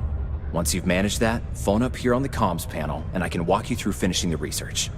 Once you've managed that, phone up here on the comms panel, and I can walk you through finishing the research.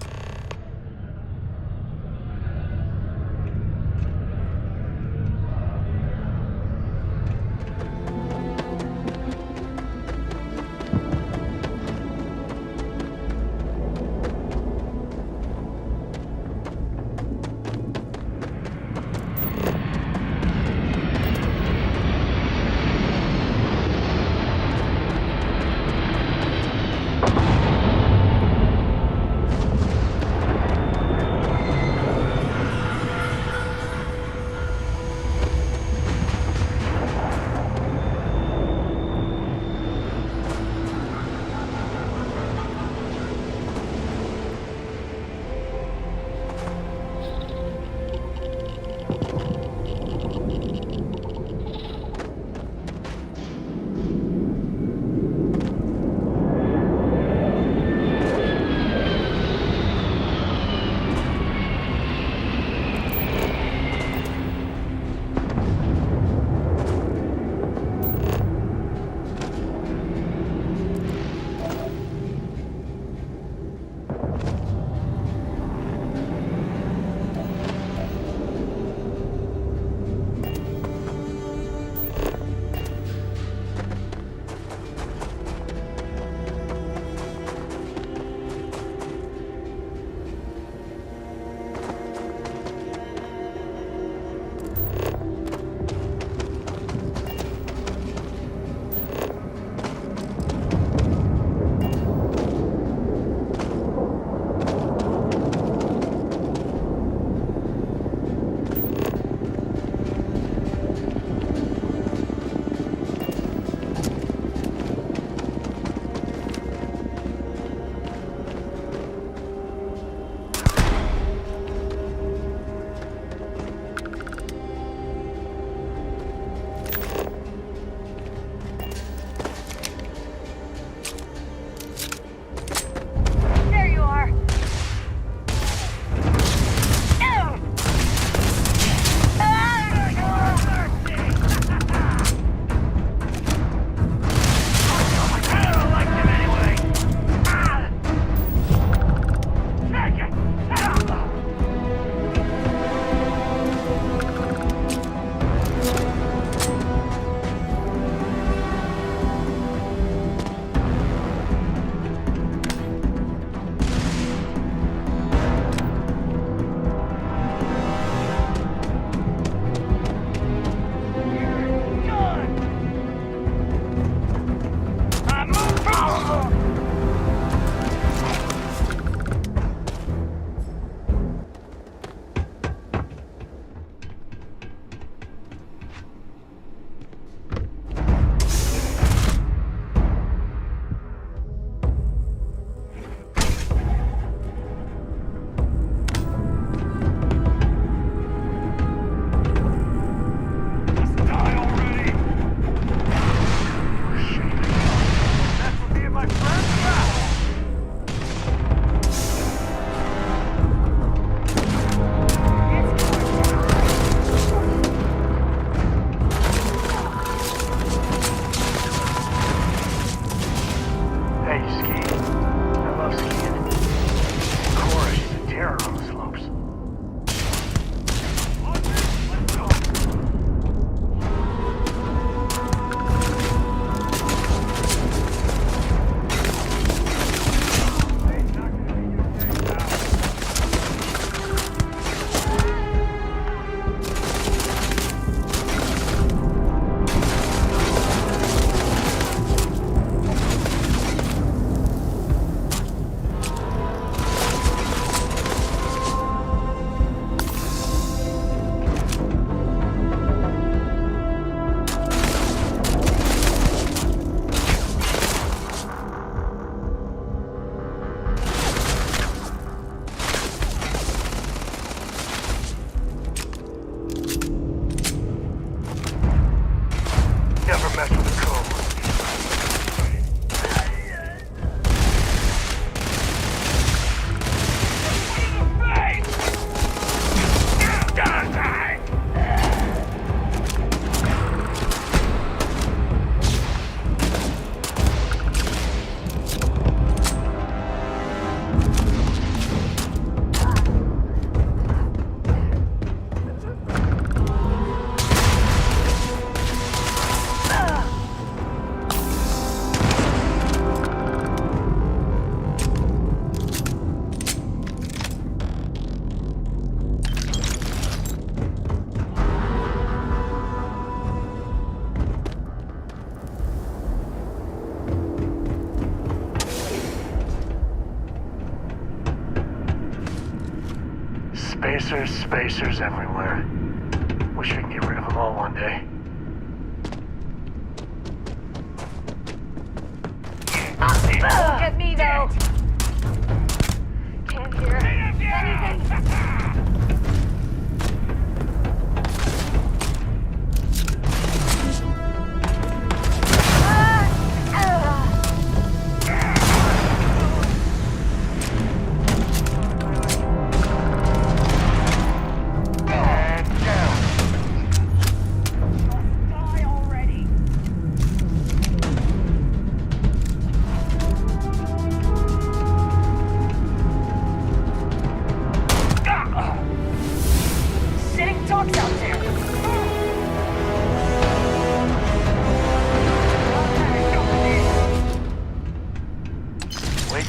Spacers everywhere. Wish we could get rid of them all one day. Look at me, though. Can't hear anything.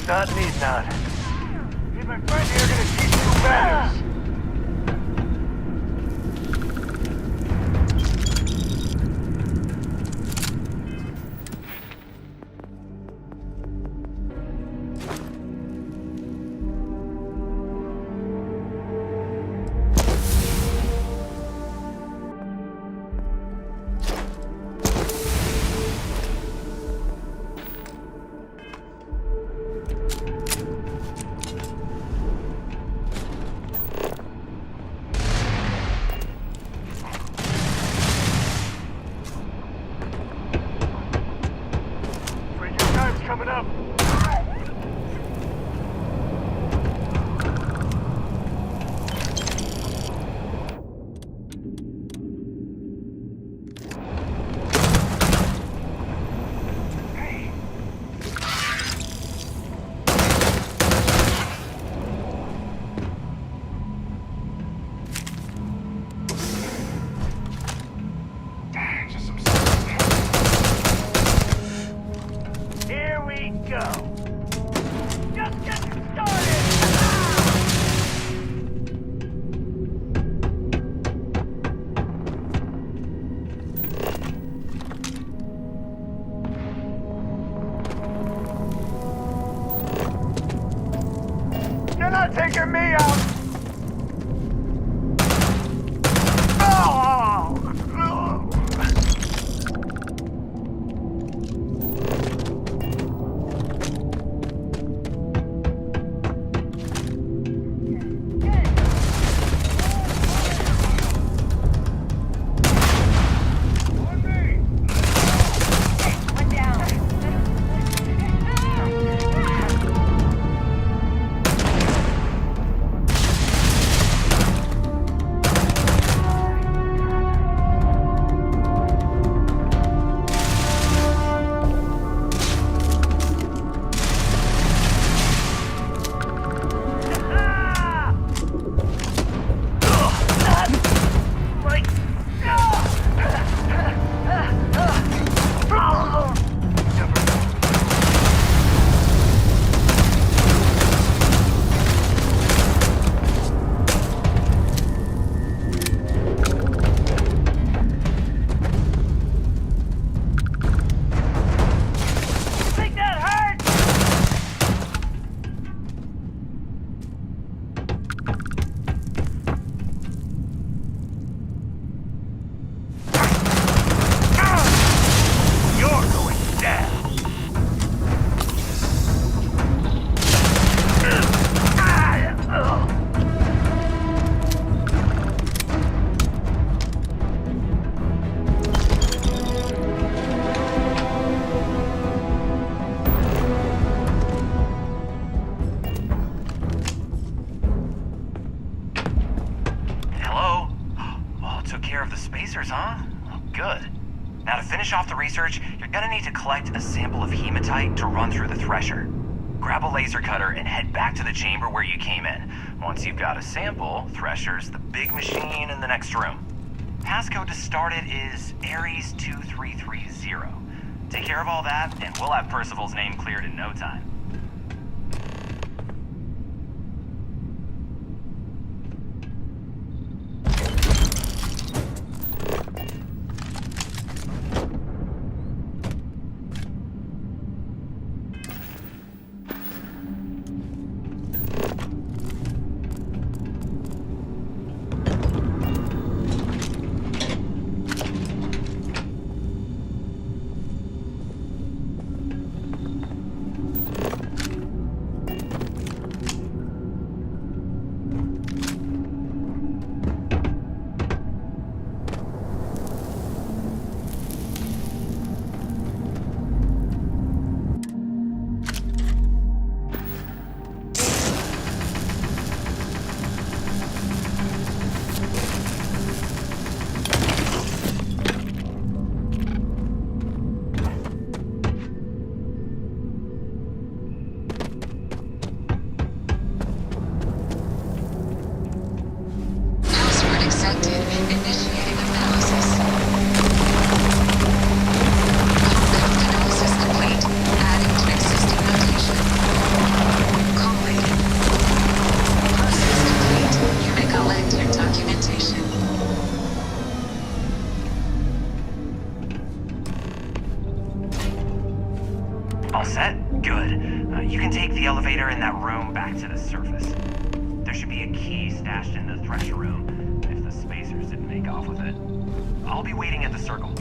Not need not. Me and my friend here are gonna teach you manners. Coming up. You're not taking me out! Now, to finish off the research, you're gonna need to collect a sample of hematite to run through the thresher. Grab a laser cutter and head back to the chamber where you came in. Once you've got a sample, Thresher's the big machine in the next room. Passcode to start it is Ares 2330. Take care of all that, and we'll have Percival's name cleared in no time. All set? Good. You can take the elevator in that room back to the surface. There should be a key stashed in the thresher room, if the spacers didn't make off with it. I'll be waiting at the circle.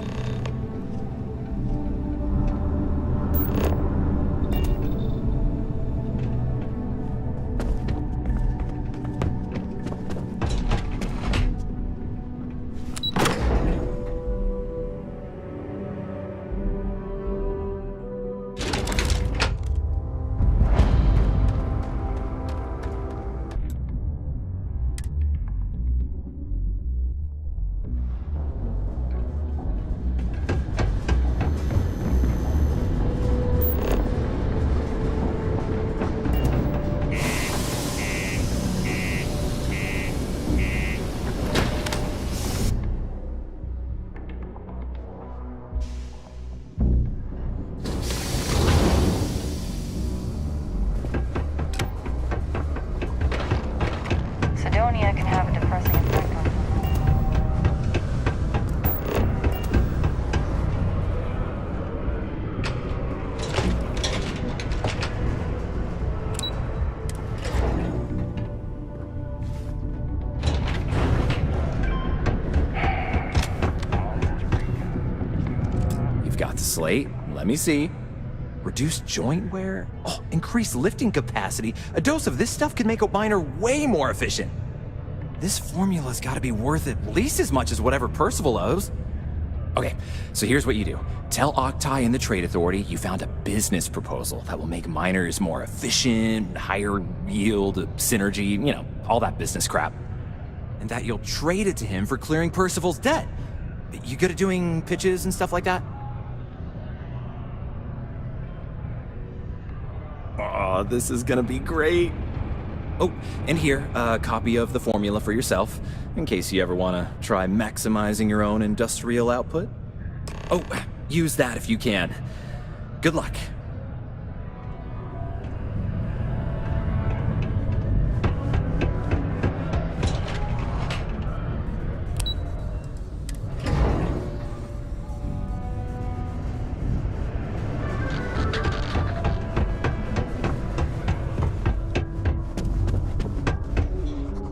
Sidonia can have a depressing effect on You've got the slate. Let me see. Reduced joint wear? Oh, increased lifting capacity. A dose of this stuff could make a miner way more efficient. This formula's gotta be worth at least as much as whatever Percival owes. Okay, so here's what you do. Tell Octai and the Trade Authority you found a business proposal that will make miners more efficient, higher yield, synergy, you know, all that business crap. And that you'll trade it to him for clearing Percival's debt. You good at doing pitches and stuff like that? Oh, this is gonna be great. Oh, and here, a copy of the formula for yourself, in case you ever want to try maximizing your own industrial output. Oh, use that if you can. Good luck.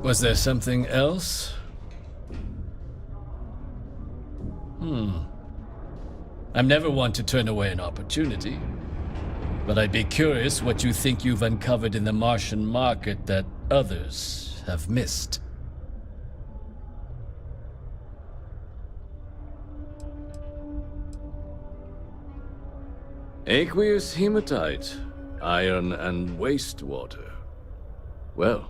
Was there something else? I'm never one to turn away an opportunity, but I'd be curious what you think you've uncovered in the Martian market that others have missed. Aqueous hematite, iron and wastewater. Well,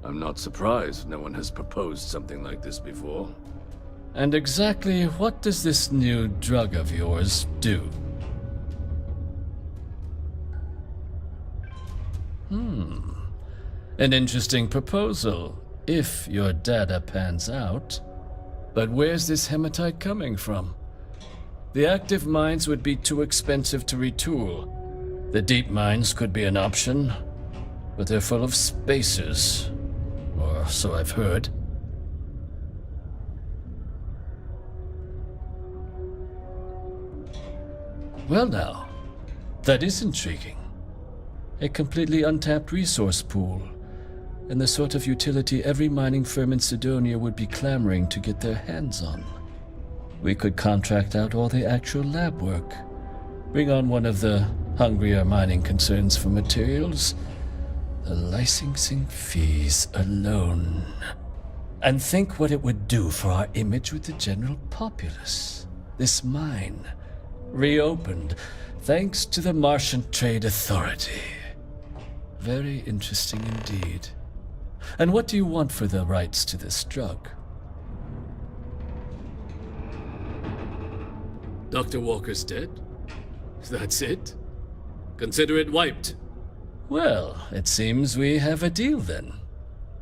I'm not surprised no one has proposed something like this before. And exactly what does this new drug of yours do? An interesting proposal, if your data pans out. But where's this hematite coming from? The active mines would be too expensive to retool. The deep mines could be an option, but they're full of spacers. Or so I've heard. Well now, that is intriguing. A completely untapped resource pool, and the sort of utility every mining firm in Sidonia would be clamoring to get their hands on. We could contract out all the actual lab work, bring on one of the hungrier mining concerns for materials, the licensing fees alone. And think what it would do for our image with the general populace. This mine, reopened, thanks to the Martian Trade Authority. Very interesting indeed. And what do you want for the rights to this drug? Dr. Walker's dead? That's it? Consider it wiped. Well, it seems we have a deal then.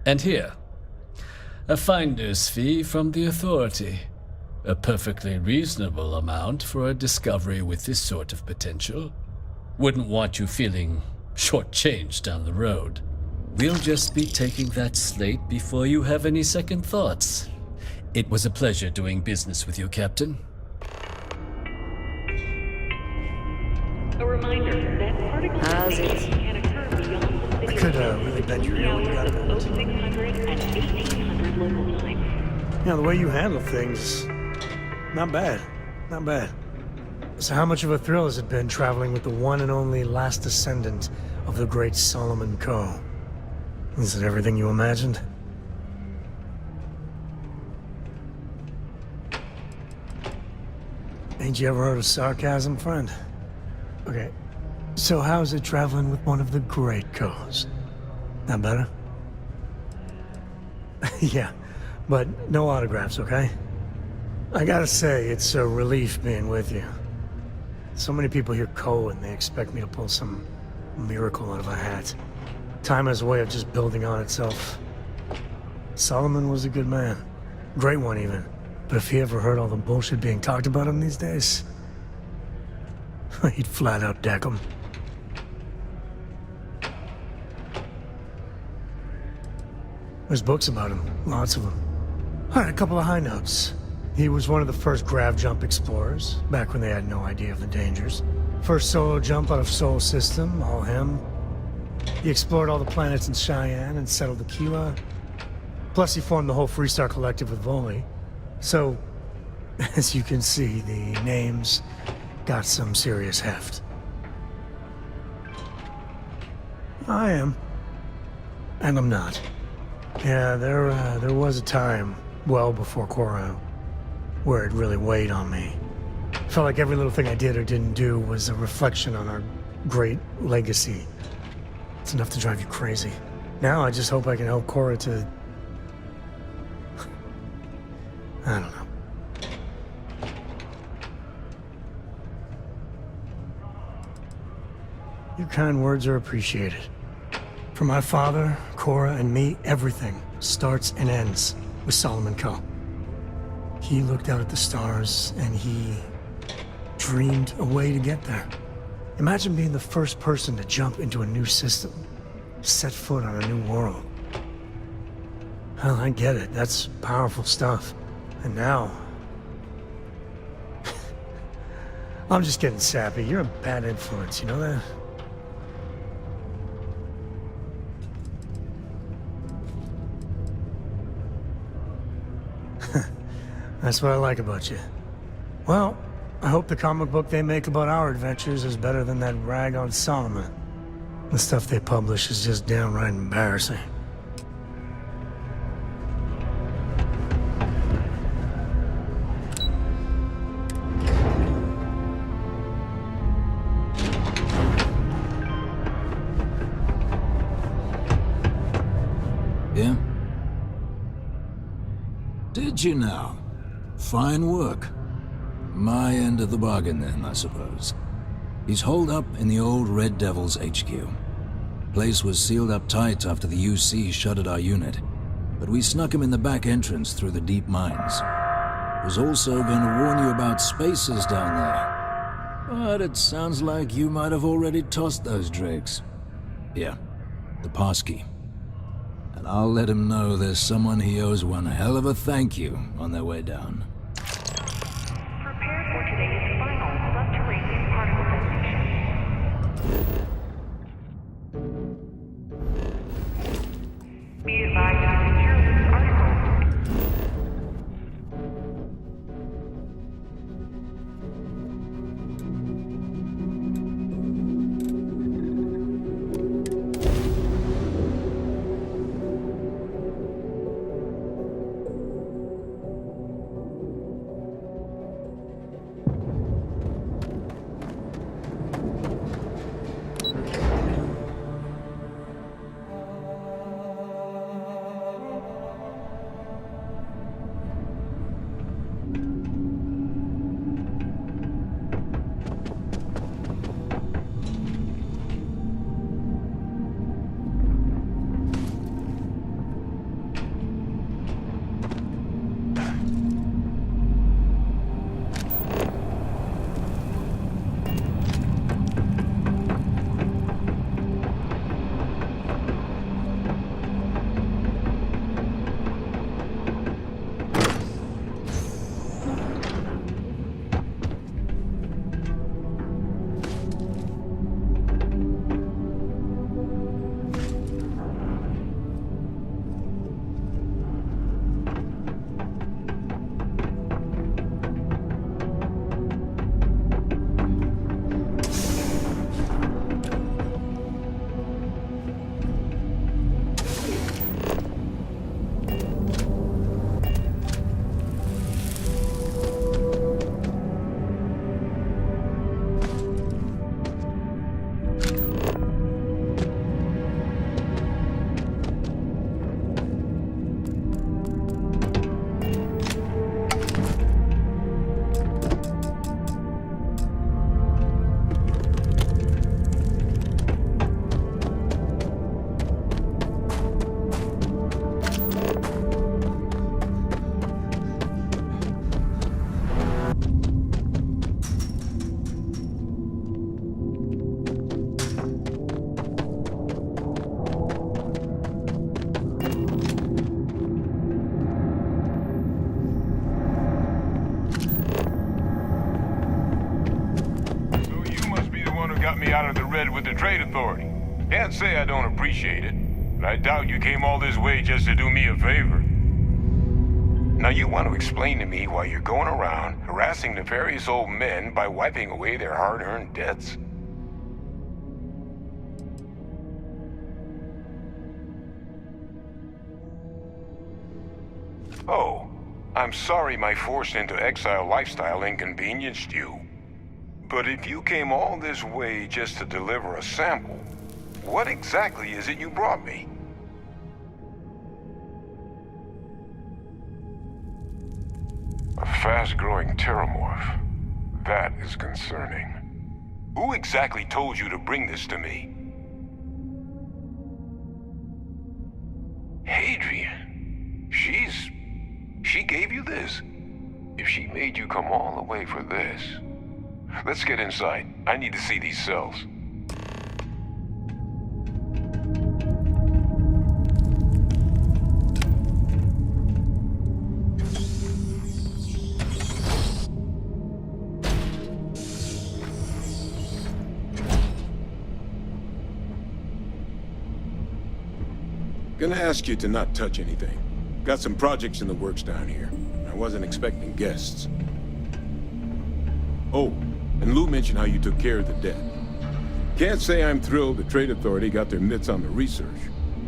And here, a finder's fee from the Authority. A perfectly reasonable amount for a discovery with this sort of potential. Wouldn't want you feeling shortchanged down the road. We'll just be taking that slate before you have any second thoughts. It was a pleasure doing business with you, Captain. A reminder that does it? I could really bend your ear when you got it. You know, the way you handle things, not bad. Not bad. So how much of a thrill has it been traveling with the one and only last descendant of the great Solomon Coe? Is it everything you imagined? Ain't you ever heard of sarcasm, friend? Okay, so how's it traveling with one of the great Coes? That better? Yeah, but no autographs, okay? I gotta say, it's a relief being with you. So many people hear Coe and they expect me to pull some miracle out of a hat. Time has a way of just building on itself. Solomon was a good man. Great one, even. But if he ever heard all the bullshit being talked about him these days, he'd flat out deck him. There's books about him, lots of them. Alright, a couple of high notes. He was one of the first grav jump explorers, back when they had no idea of the dangers. First solo jump out of Sol System, all him. He explored all the planets in Cheyenne and settled Aquila. Plus he formed the whole Freestar Collective with Voli. So, as you can see, the names got some serious heft. I am. And I'm not. Yeah, there was a time, well before Cora, where it really weighed on me. Felt like every little thing I did or didn't do was a reflection on our great legacy. It's enough to drive you crazy. Now I just hope I can help Cora to... I don't know. Your kind words are appreciated. For my father, Cora, and me, everything starts and ends with Solomon Coe. He looked out at the stars, and he dreamed a way to get there. Imagine being the first person to jump into a new system, set foot on a new world. Well, I get it. That's powerful stuff. And now... I'm just getting sappy. You're a bad influence, you know that? That's what I like about you. Well, I hope the comic book they make about our adventures is better than that rag on Solomon. The stuff they publish is just downright embarrassing. Yeah? Did you now? Fine work. My end of the bargain then, I suppose. He's holed up in the old Red Devil's HQ. Place was sealed up tight after the UC shuttered our unit, but we snuck him in the back entrance through the deep mines. Was also going to warn you about spacers down there. But it sounds like you might have already tossed those drakes. Yeah, the passkey. And I'll let him know there's someone he owes one hell of a thank you on their way down. Prepare for today's final subterranean particle detonation. Be advised to secure this article. me out of the red with the Trade Authority. Can't say I don't appreciate it, but I doubt you came all this way just to do me a favor. Now you want to explain to me why you're going around harassing nefarious old men by wiping away their hard-earned debts? Oh, I'm sorry my forced into exile lifestyle inconvenienced you. But if you came all this way just to deliver a sample, what exactly is it you brought me? A fast-growing terramorph. That is concerning. Who exactly told you to bring this to me? Hadrian. She gave you this? If she made you come all the way for this... Let's get inside. I need to see these cells. Gonna ask you to not touch anything. Got some projects in the works down here. I wasn't expecting guests. Oh, and Lou mentioned how you took care of the debt. Can't say I'm thrilled the Trade Authority got their mitts on the research,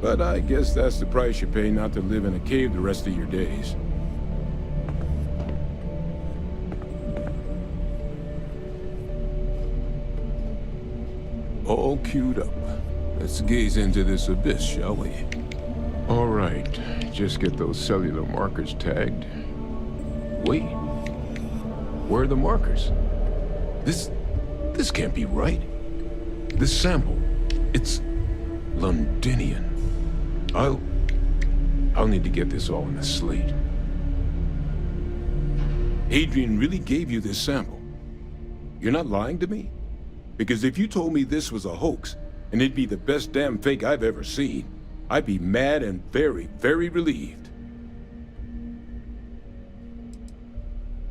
but I guess that's the price you pay not to live in a cave the rest of your days. All queued up. Let's gaze into this abyss, shall we? All right, just get those cellular markers tagged. Wait, where are the markers? This can't be right. This sample, it's Londinian. I'll need to get this all in a slate. Adrian really gave you this sample. You're not lying to me? Because if you told me this was a hoax, and it'd be the best damn fake I've ever seen, I'd be mad and very, very relieved.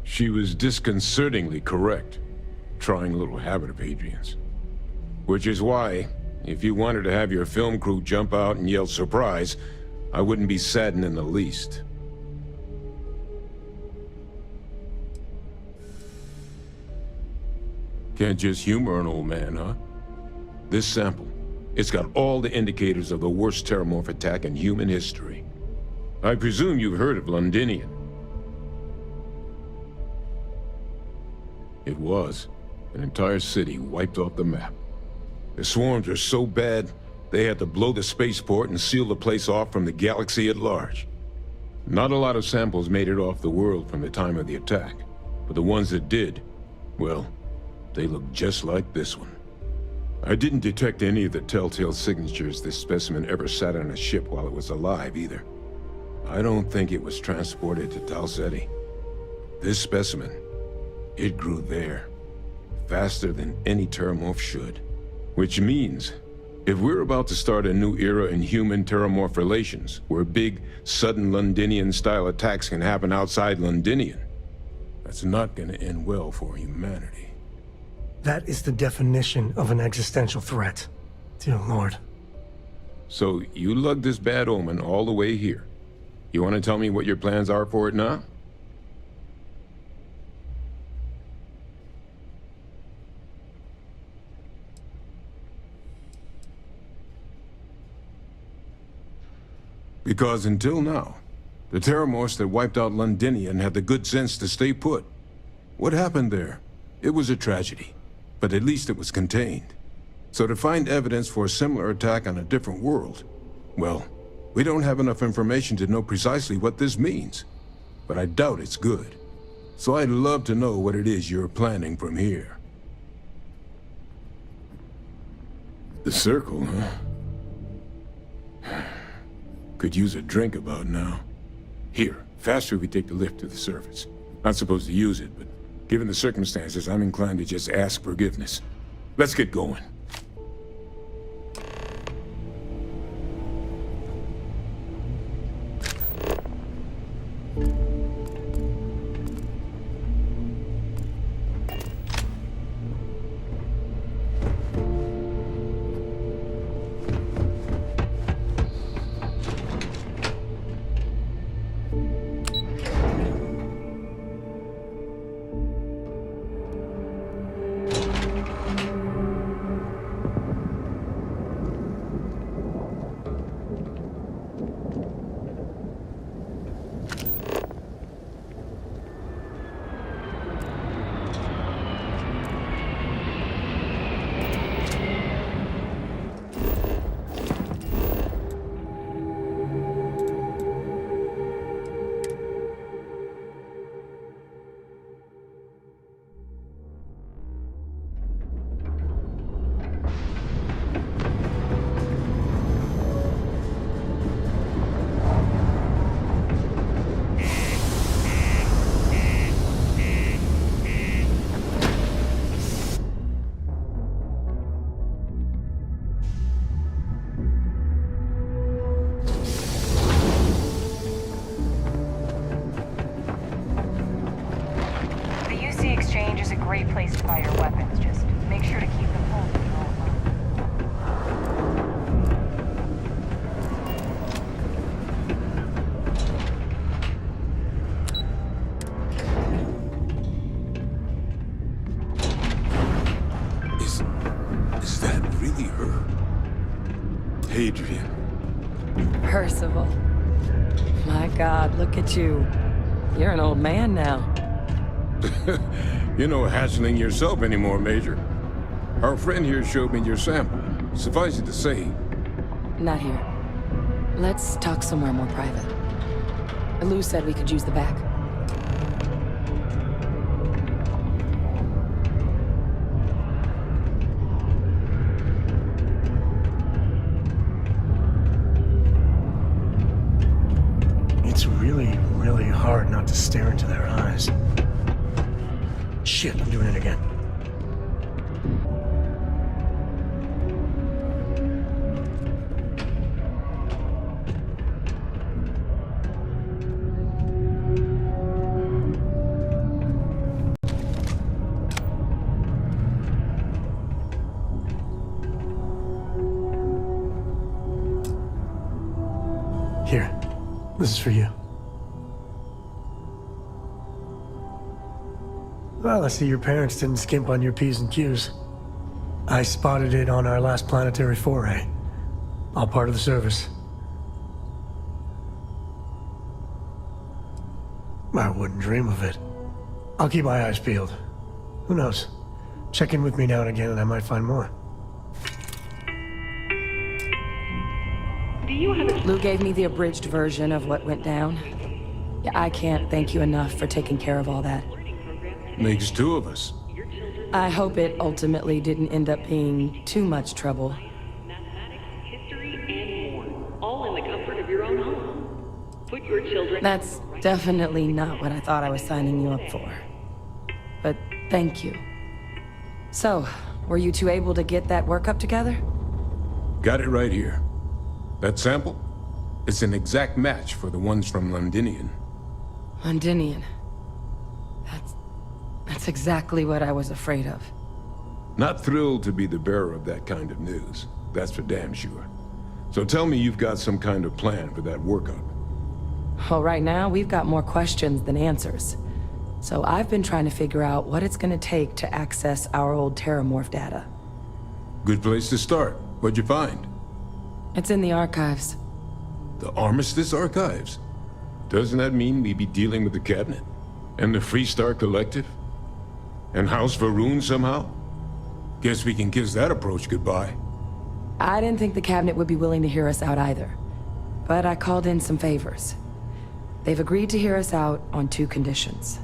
She was disconcertingly correct, trying a little habit of Adrian's. Which is why, if you wanted to have your film crew jump out and yell surprise, I wouldn't be saddened in the least. Can't just humor an old man, huh? This sample, it's got all the indicators of the worst terramorph attack in human history. I presume you've heard of Londinian. It was an entire city wiped off the map. The swarms were so bad, they had to blow the spaceport and seal the place off from the galaxy at large. Not a lot of samples made it off the world from the time of the attack, but the ones that did, well, they look just like this one. I didn't detect any of the telltale signatures this specimen ever sat on a ship while it was alive, either. I don't think it was transported to Tal Ceti. This specimen, it grew there, faster than any terramorph should. Which means, if we're about to start a new era in human-terramorph relations, where big, sudden Londinian-style attacks can happen outside Londinian, that's not gonna end well for humanity. That is the definition of an existential threat. Dear Lord. So, you lugged this bad omen all the way here. You want to tell me what your plans are for it now? Because until now, the terramorphs that wiped out Londinian had the good sense to stay put. What happened there? It was a tragedy. But at least it was contained. So to find evidence for a similar attack on a different world, well, we don't have enough information to know precisely what this means. But I doubt it's good. So I'd love to know what it is you're planning from here. The circle, huh? Could use a drink about now. Here, faster we take the lift to the surface. Not supposed to use it, but given the circumstances, I'm inclined to just ask forgiveness. Let's get going. a great place to buy your weapons. Just make sure to keep them home when you're all alone. Is that really her? Adrian. Percival. My God, look at you. You're an old man now. You're no hatchling yourself anymore, Major. Our friend here showed me your sample. Suffice it to say... Not here. Let's talk somewhere more private. Lou said we could use the back. It's really, really hard not to stare into their eyes. Shit, I'm doing it again. Here, this is for you. Well, I see your parents didn't skimp on your P's and Q's. I spotted it on our last planetary foray. All part of the service. I wouldn't dream of it. I'll keep my eyes peeled. Who knows? Check in with me now and again and I might find more. Lou gave me the abridged version of what went down. Yeah, I can't thank you enough for taking care of all that. Makes two of us. I hope it ultimately didn't end up being too much trouble. All in the comfort of your own home. Put your children... That's definitely not what I thought I was signing you up for. But thank you. So, were you two able to get that workup together? Got it right here. That sample? It's an exact match for the ones from Londinian. Londinian. That's exactly what I was afraid of. Not thrilled to be the bearer of that kind of news. That's for damn sure. So tell me you've got some kind of plan for that workup. Well, right now, we've got more questions than answers. So I've been trying to figure out what it's gonna take to access our old Terramorph data. Good place to start. What'd you find? It's in the archives. The Armistice archives? Doesn't that mean we'd be dealing with the cabinet? And the Freestar Collective? And House Varun somehow? Guess we can kiss that approach goodbye. I didn't think the cabinet would be willing to hear us out either. But I called in some favors. They've agreed to hear us out on two conditions.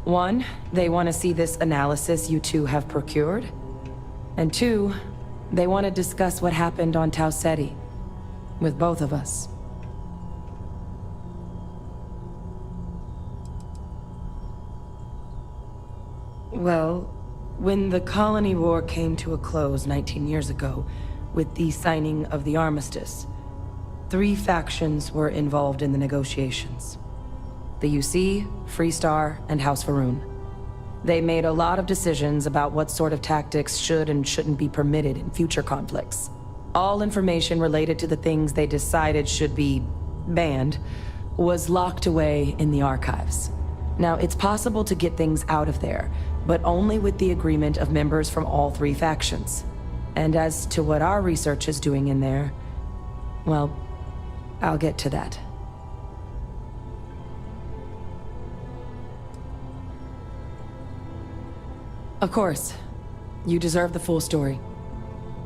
One, they want to see this analysis you two have procured. And two, they want to discuss what happened on Tau Ceti. With both of us. Well, when the colony war came to a close 19 years ago, with the signing of the armistice, 3 factions were involved in the negotiations. The UC, Freestar, and House Varun. They made a lot of decisions about what sort of tactics should and shouldn't be permitted in future conflicts. All information related to the things they decided should be banned was locked away in the archives. Now, it's possible to get things out of there, but only with the agreement of members from all 3 factions. And as to what our research is doing in there, well, I'll get to that. Of course, you deserve the full story.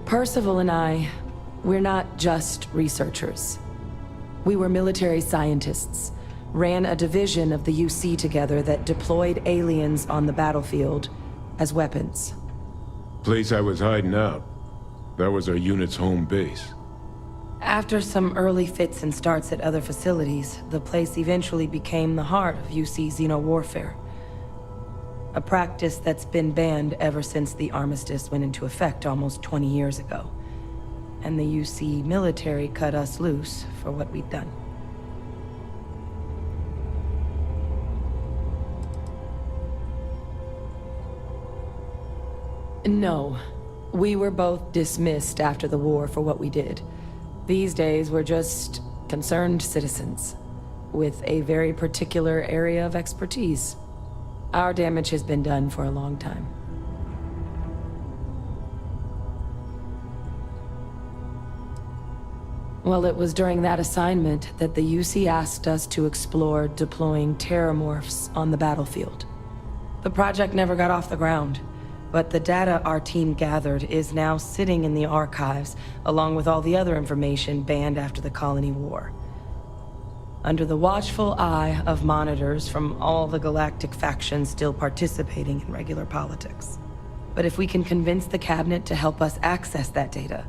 Percival and I, we're not just researchers. We were military scientists, ran a division of the UC together that deployed aliens on the battlefield as weapons. Place I was hiding out. That was our unit's home base. After some early fits and starts at other facilities, the place eventually became the heart of UC xeno-warfare. A practice that's been banned ever since the armistice went into effect almost 20 years ago. And the UC military cut us loose for what we'd done. No. We were both dismissed after the war for what we did. These days, we're just concerned citizens with a very particular area of expertise. Our damage has been done for a long time. Well, it was during that assignment that the UC asked us to explore deploying terramorphs on the battlefield. The project never got off the ground, but the data our team gathered is now sitting in the archives, along with all the other information banned after the Colony War. Under the watchful eye of monitors from all the galactic factions still participating in regular politics. But if we can convince the cabinet to help us access that data,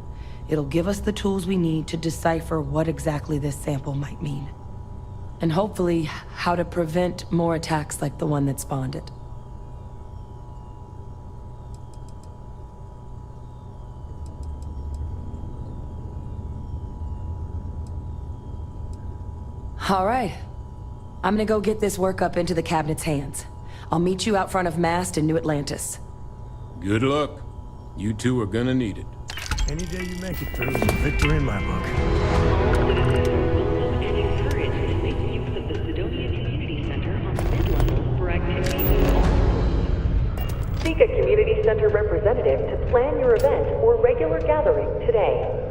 it'll give us the tools we need to decipher what exactly this sample might mean. And hopefully, how to prevent more attacks like the one that spawned it. All right. I'm gonna go get this work up into the cabinet's hands. I'll meet you out front of Mast in New Atlantis. Good luck. You two are gonna need it. Any day you make it through is a victory in my book. And encouraged to make use of the Sidonia Community Center on the mid-level for activities of all sorts. Seek a community center representative to plan your event or regular gathering today.